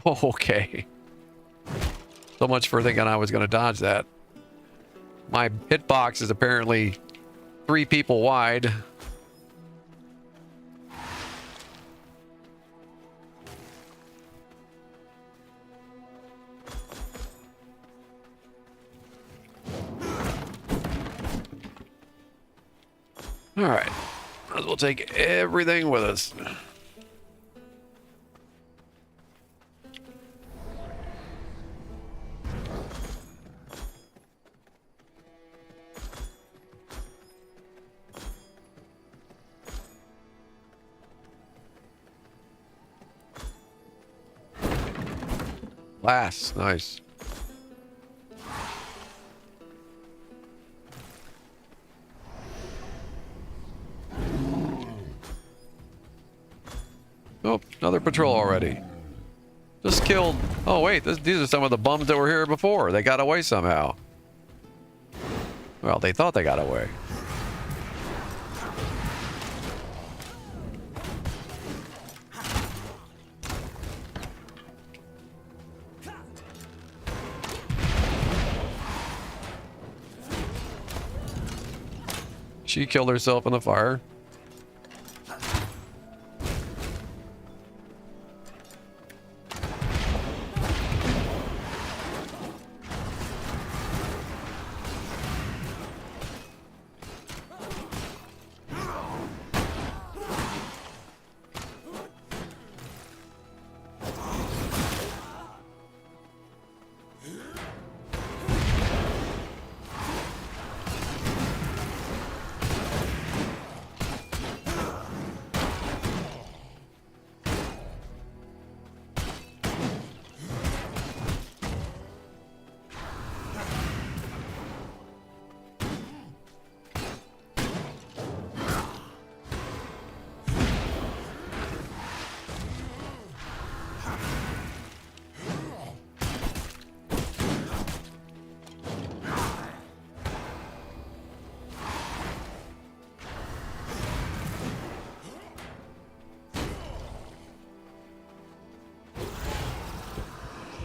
[SPEAKER 1] Oh, okay. So much for thinking I was going to dodge that. My hitbox is apparently 3 people wide. All right. Might as well take everything with us. Glass, nice. Oh, another patrol already. Just killed. Oh wait, these are some of the bums that were here before. They got away somehow. Well, they thought they got away. She killed herself in the fire.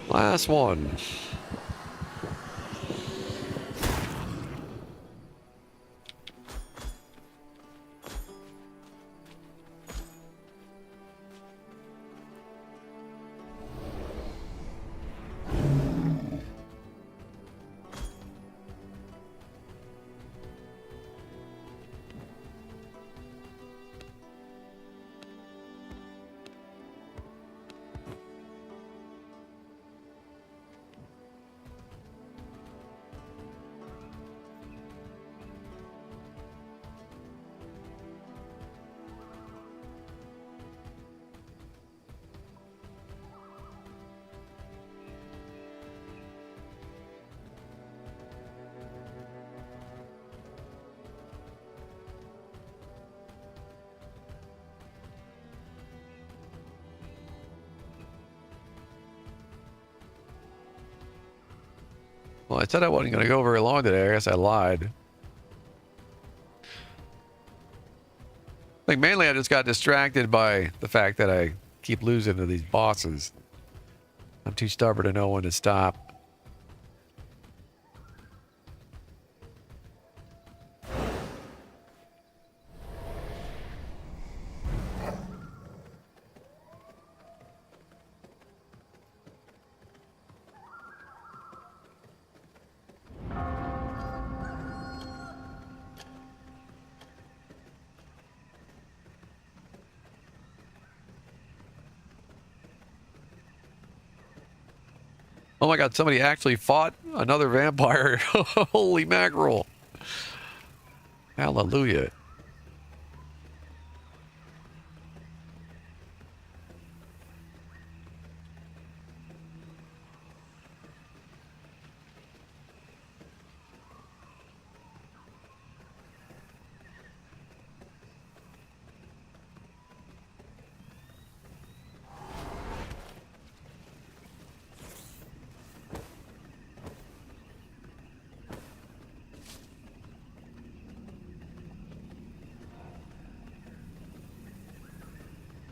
[SPEAKER 1] Last one. Well, I said I wasn't going to go very long today. I guess I lied. I think mainly I just got distracted by the fact that I keep losing to these bosses. I'm too stubborn to know when to stop. Oh my god, somebody actually fought another vampire. Holy mackerel. Hallelujah.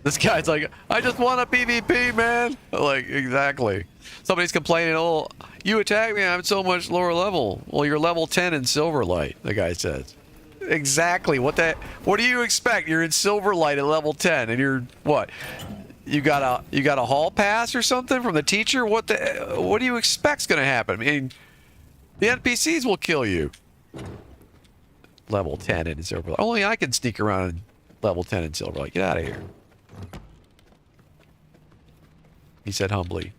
[SPEAKER 1] This guy's like, I just want a PvP, man. Like, exactly. Somebody's complaining, oh, you attacked me, I'm so much lower level. Well, you're level 10 in Silverlight, the guy says. Exactly. What do you expect? You're in Silverlight at level 10 and you're what? You got a hall pass or something from the teacher? What do you expect's gonna happen? I mean, the NPCs will kill you. Level 10 in Silverlight. Only I can sneak around level 10 in Silverlight. Get out of here. He said humbly.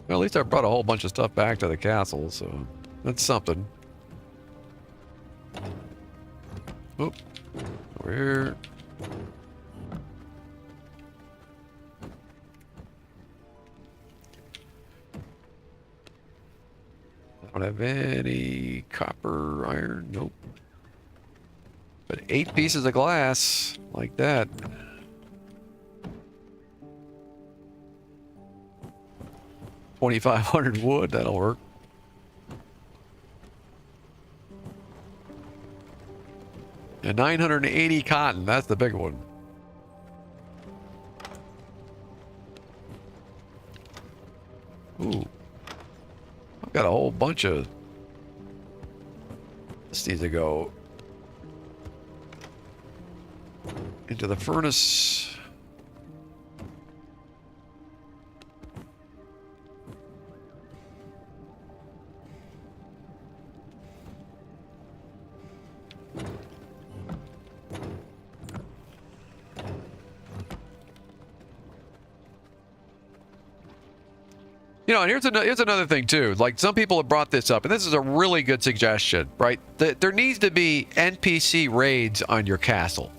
[SPEAKER 1] Well, at least I brought a whole bunch of stuff back to the castle, so that's something. Oop. Over here. I don't have any copper, iron, nope. But 8 pieces of glass, like that. 2,500 wood, that'll work. And 980 cotton, that's the big one. Ooh. I've got a whole bunch of... This needs to go into the furnace. You know, and here's another thing too. Like, some people have brought this up, and this is a really good suggestion, right? There needs to be NPC raids on your castle.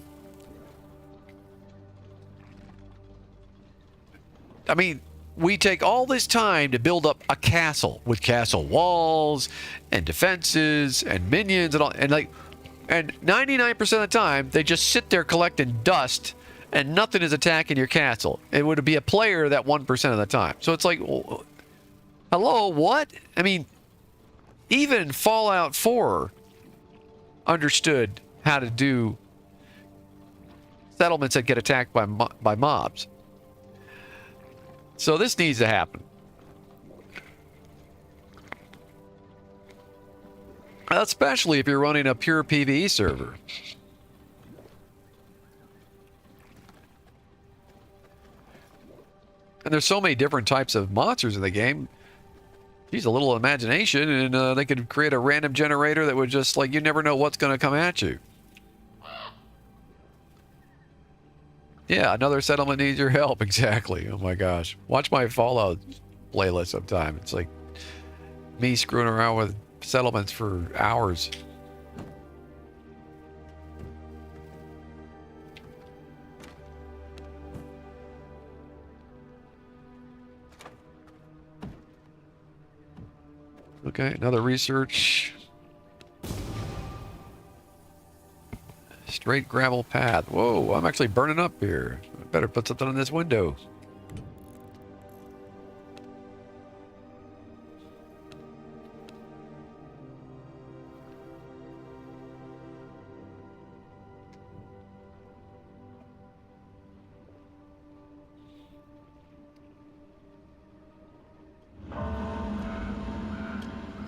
[SPEAKER 1] I mean, we take all this time to build up a castle with castle walls and defenses and minions and all, and 99% of the time they just sit there collecting dust and nothing is attacking your castle. It would be a player that 1% of the time. So it's like, well, hello, what? I mean, even Fallout 4 understood how to do settlements that get attacked by mobs. So this needs to happen. Especially if you're running a pure PvE server. And there's so many different types of monsters in the game. Use a little imagination, and they could create a random generator that would just, like, you never know what's going to come at you. Yeah, another settlement needs your help. Exactly. Oh my gosh. Watch my Fallout playlist sometime. It's like me screwing around with settlements for hours. Okay, another research. Straight gravel path. Whoa, I'm actually burning up here. I better put something on this window.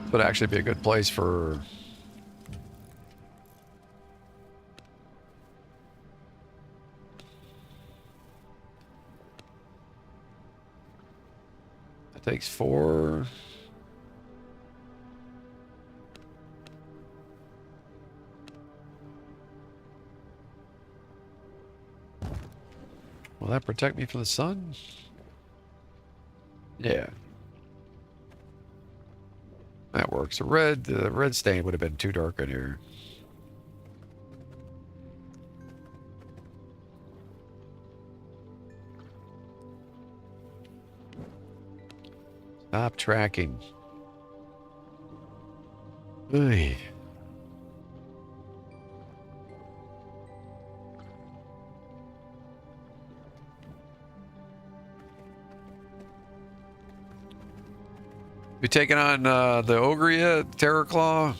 [SPEAKER 1] This would actually be a good place for... That takes 4... Will that protect me from the sun? Yeah. That works. The red stain would have been too dark in here. Stop tracking. Oy. You taking on the ogre yet, Terror Claw?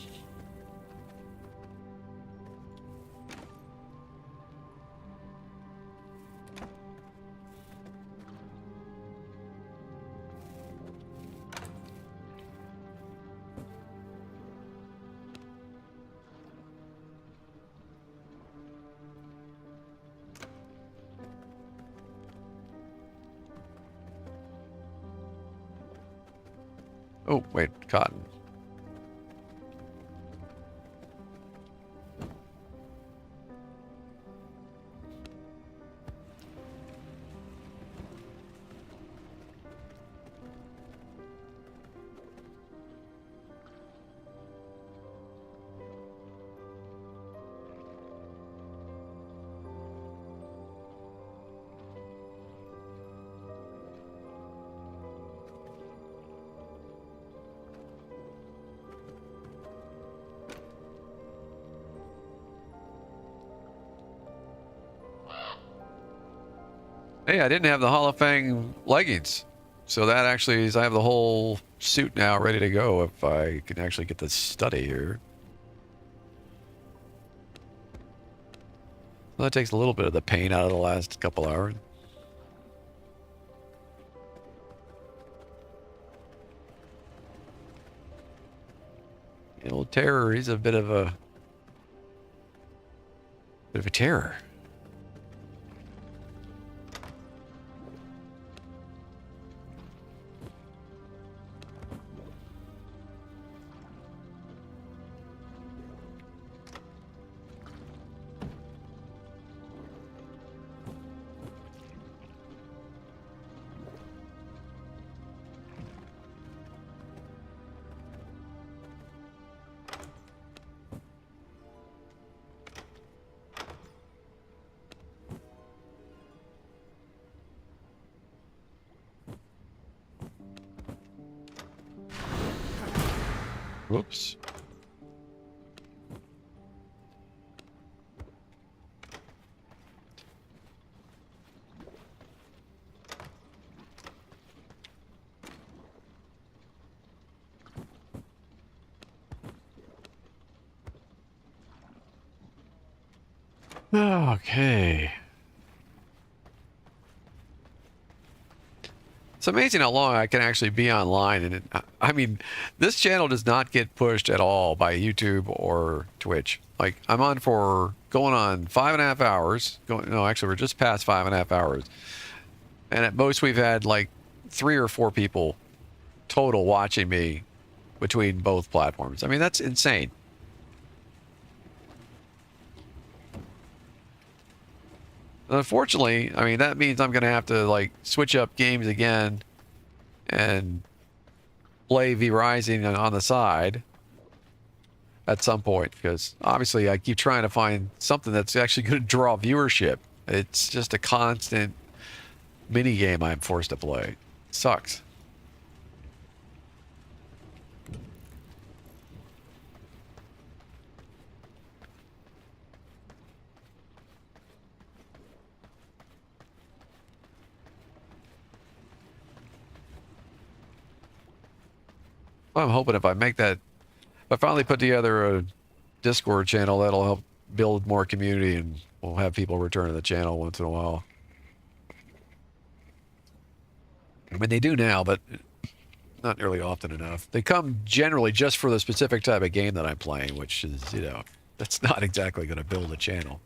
[SPEAKER 1] Oh, wait, cotton. Hey, I didn't have the Hall of Fang leggings. So that actually is, I have the whole suit now ready to go if I can actually get the study here. Well, that takes a little bit of the pain out of the last couple hours. The old terror, he's a bit of a terror. Whoops. Okay. It's amazing how long I can actually be online, and I mean, this channel does not get pushed at all by YouTube or Twitch. Like, I'm on for going on 5.5 hours. No, actually, we're just past 5.5 hours, and at most we've had like 3 or 4 people total watching me between both platforms. I mean, that's insane. Unfortunately, I mean, that means I'm going to have to like switch up games again and play V Rising on the side at some point, because obviously I keep trying to find something that's actually going to draw viewership. It's just a constant mini game I'm forced to play. It sucks. I'm hoping if I make that, if I finally put together a Discord channel, that'll help build more community, and we'll have people return to the channel once in a while. I mean, they do now, but not nearly often enough. They come generally just for the specific type of game that I'm playing, which is, you know, that's not exactly going to build a channel.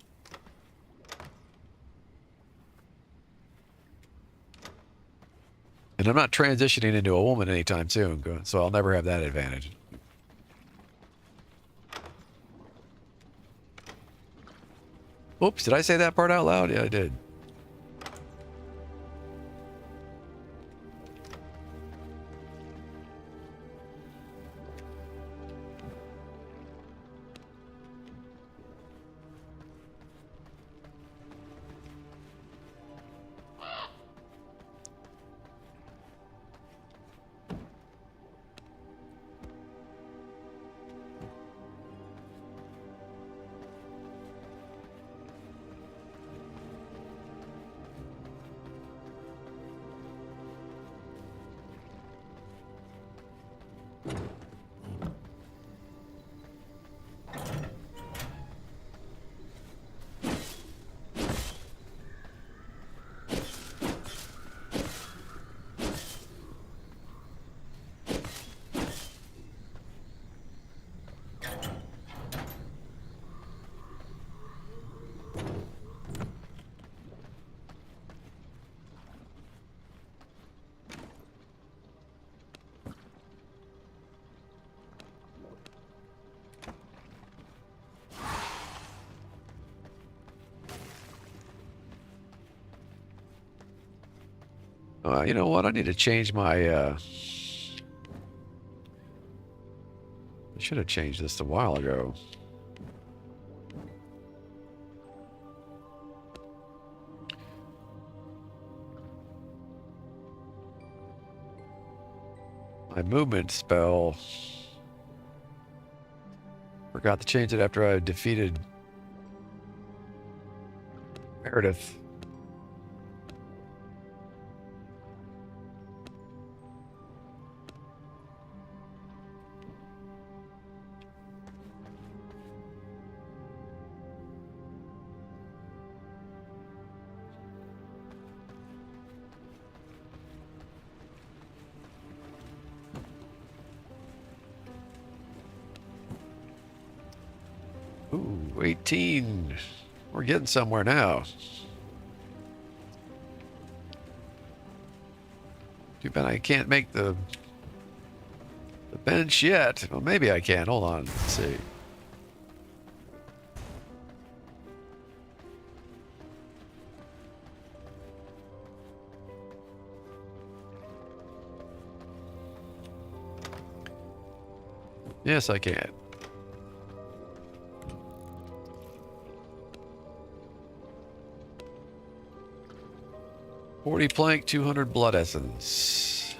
[SPEAKER 1] And I'm not transitioning into a woman anytime soon, so I'll never have that advantage. Oops, did I say that part out loud? Yeah, I did. You know what? I need to change my, I should have changed this a while ago. My movement spell. Forgot to change it after I defeated Meredith. Ooh, 18. We're getting somewhere now. Too bad I can't make the bench yet. Well, maybe I can. Hold on. Let's see. Yes, I can. $40 plank, 200 blood essence.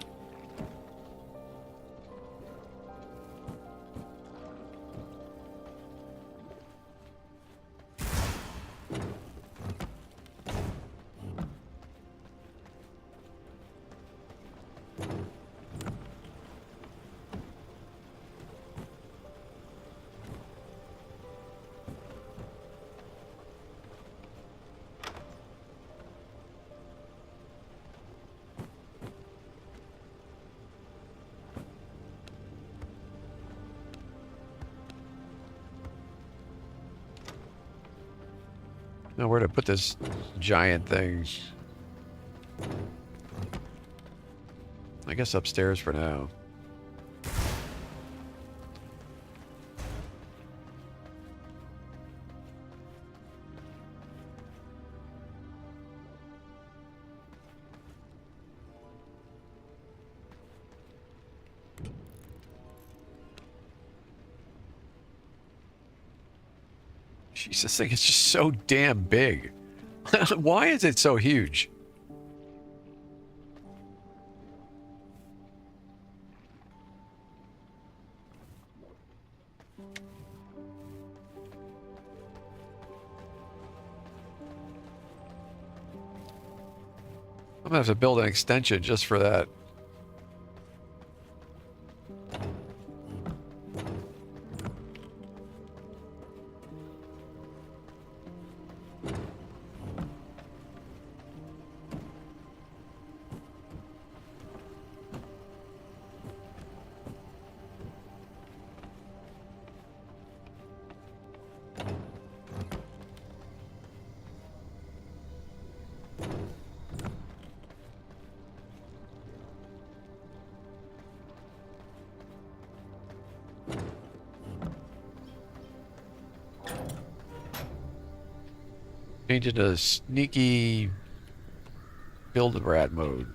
[SPEAKER 1] Now where to put this giant thing? I guess upstairs for now. Jeez, this thing is just so damn big. Why is it so huge? I'm gonna have to build an extension just for that. Change it to sneaky build-a-rat mode.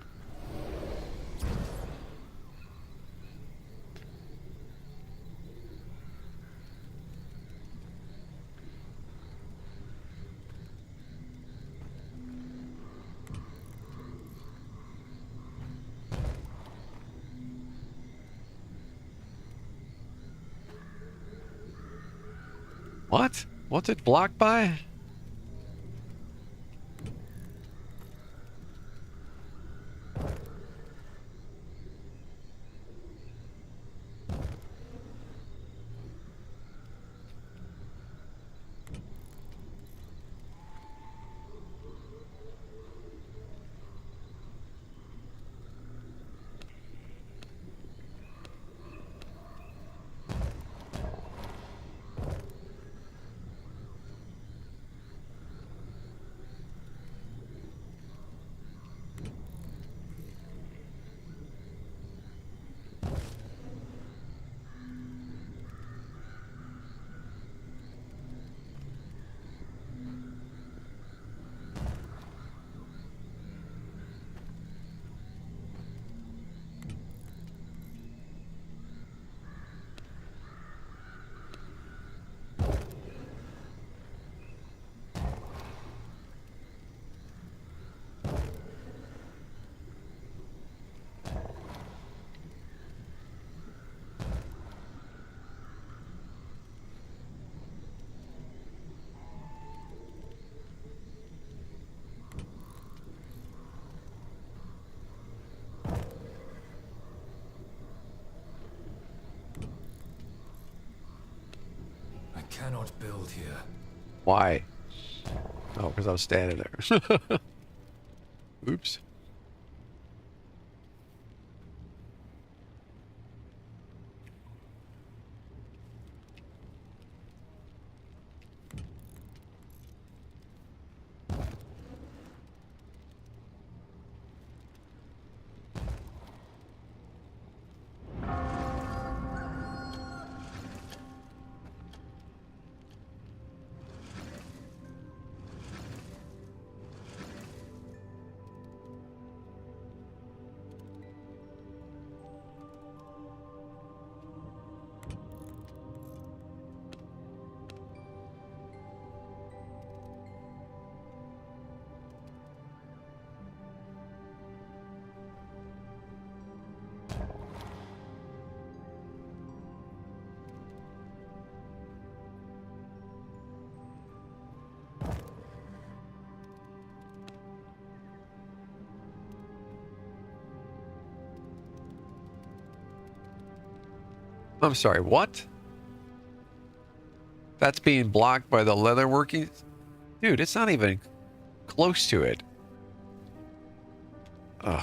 [SPEAKER 1] What? What's it blocked by?
[SPEAKER 2] I cannot build here.
[SPEAKER 1] Why? Oh, because I was standing there. Oops. I'm sorry, what? That's being blocked by the leather workings? Dude, it's not even close to it. Ugh.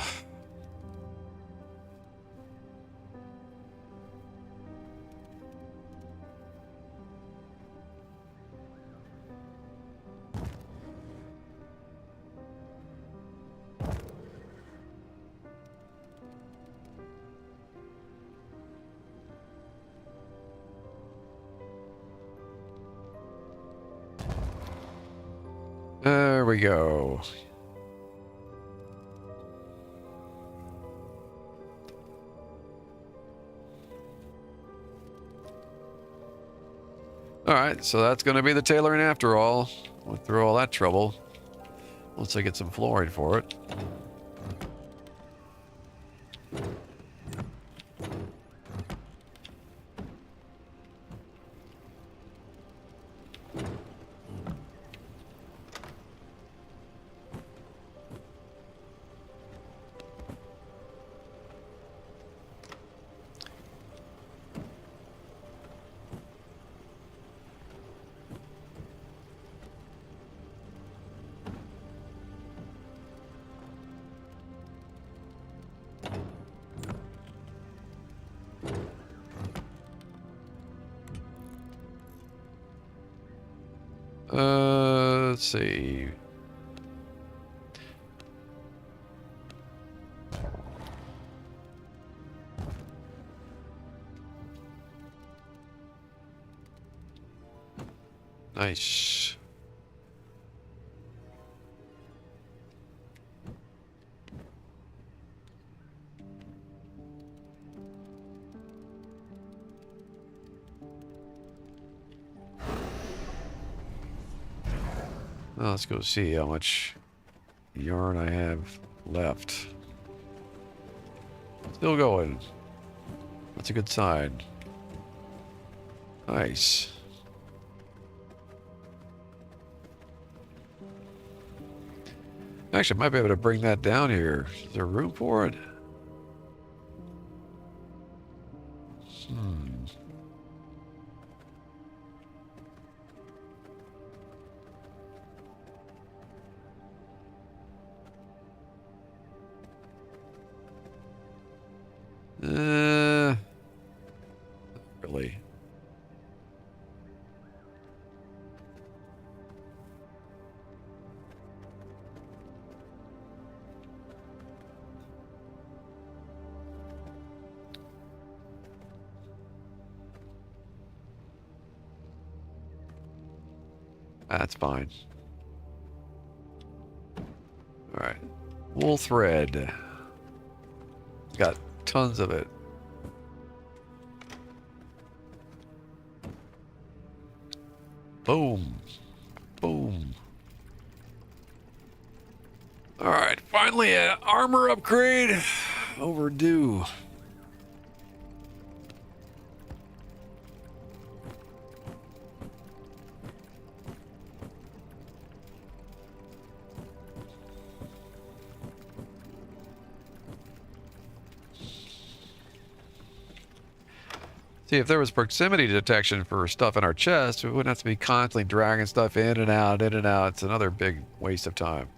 [SPEAKER 1] There we go. Alright, so that's going to be the tailoring after all. Went through all that trouble. Once I get some flooring for it. Let's see. Nice. Well, let's go see how much yarn I have left. Still going. That's a good sign. Nice. Actually, I might be able to bring that down here. Is there room for it? Really? That's fine. All right. Wool thread. Got tons of it. Boom. Boom. All right. Finally, an armor upgrade. Overdue. See, if there was proximity detection for stuff in our chest, we wouldn't have to be constantly dragging stuff in and out, in and out. It's another big waste of time.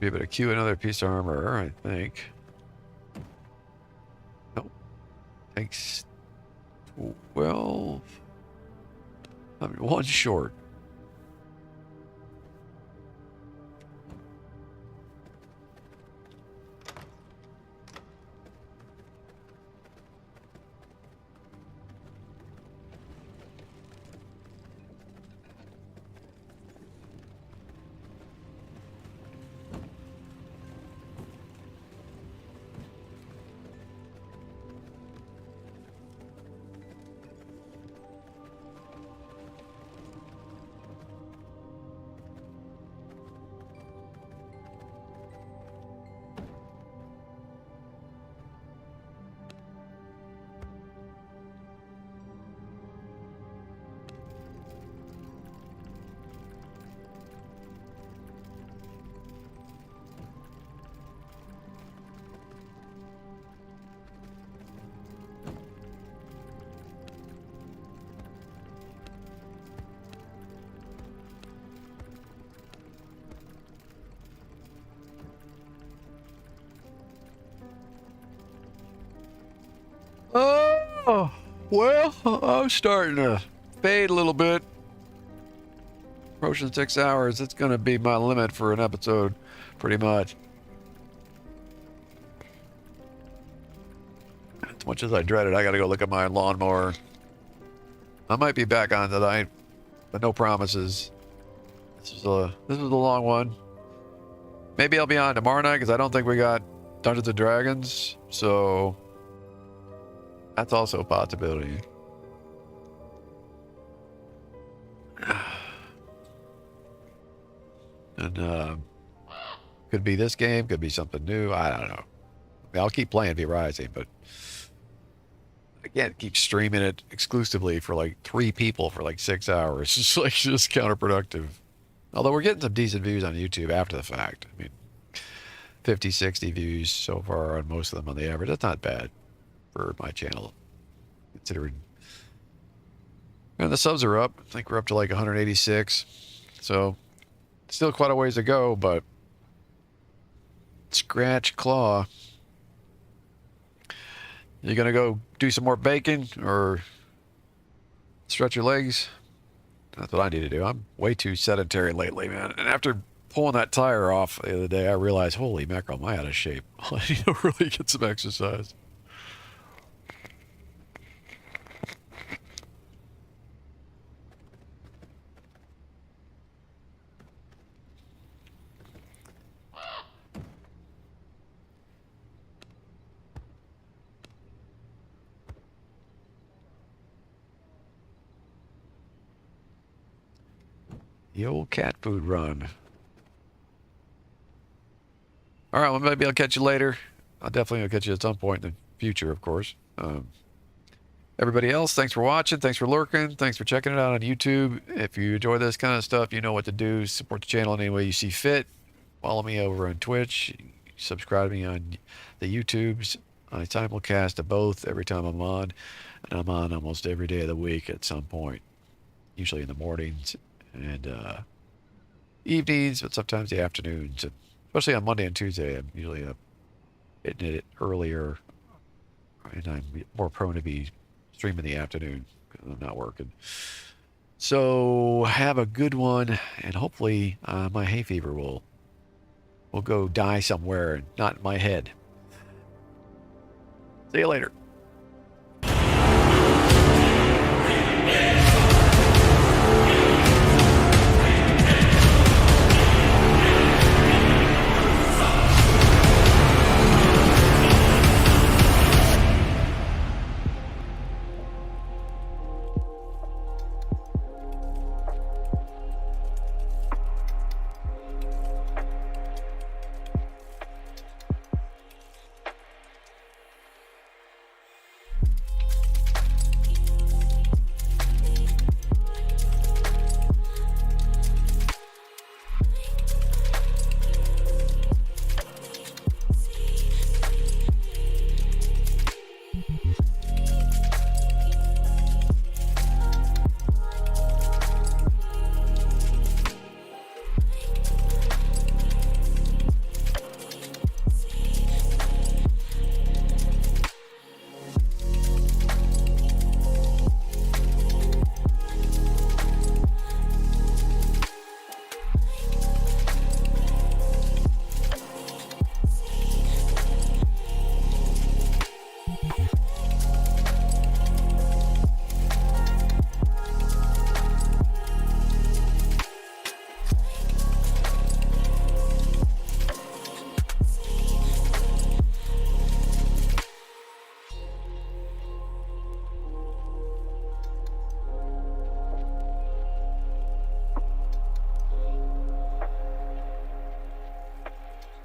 [SPEAKER 1] Be able to queue another piece of armor, I think. Nope. Takes 12. I'm one short. Oh, well, I'm starting to fade a little bit. Approaching 6 hours. It's going to be my limit for an episode, pretty much. As much as I dread it, I got to go look at my lawnmower. I might be back on tonight, but no promises. This is a long one. Maybe I'll be on tomorrow night because I don't think we got Dungeons and Dragons, so that's also a possibility. And could be this game, could be something new. I don't know. I mean, I'll keep playing V Rising, but I can't keep streaming it exclusively for like 3 people for like 6 hours. It's like just counterproductive. Although we're getting some decent views on YouTube after the fact. I mean, 50, 60 views so far on most of them on the average. That's not bad for my channel, considering. And the subs are up. I think we're up to like 186. So still quite a ways to go, but scratch claw. You gonna go do some more baking or stretch your legs? That's what I need to do. I'm way too sedentary lately, man. And after pulling that tire off the other day, I realized, holy mackerel, am I out of shape? I need to really get some exercise. The old cat food run. All right, well, maybe I'll catch you later. I'll definitely catch you at some point in the future, of course. Everybody else, thanks for watching. Thanks for lurking. Thanks for checking it out on YouTube. If you enjoy this kind of stuff, you know what to do. Support the channel in any way you see fit. Follow me over on Twitch. Subscribe to me on the YouTubes. I simulcast to both every time I'm on. And I'm on almost every day of the week at some point. Usually in the mornings and evenings, but sometimes the afternoons. And especially on Monday and Tuesday, I'm usually up hitting it earlier, and I'm more prone to be streaming in the afternoon because I'm not working. So have a good one, and hopefully my hay fever will go die somewhere and not in my head. See you later.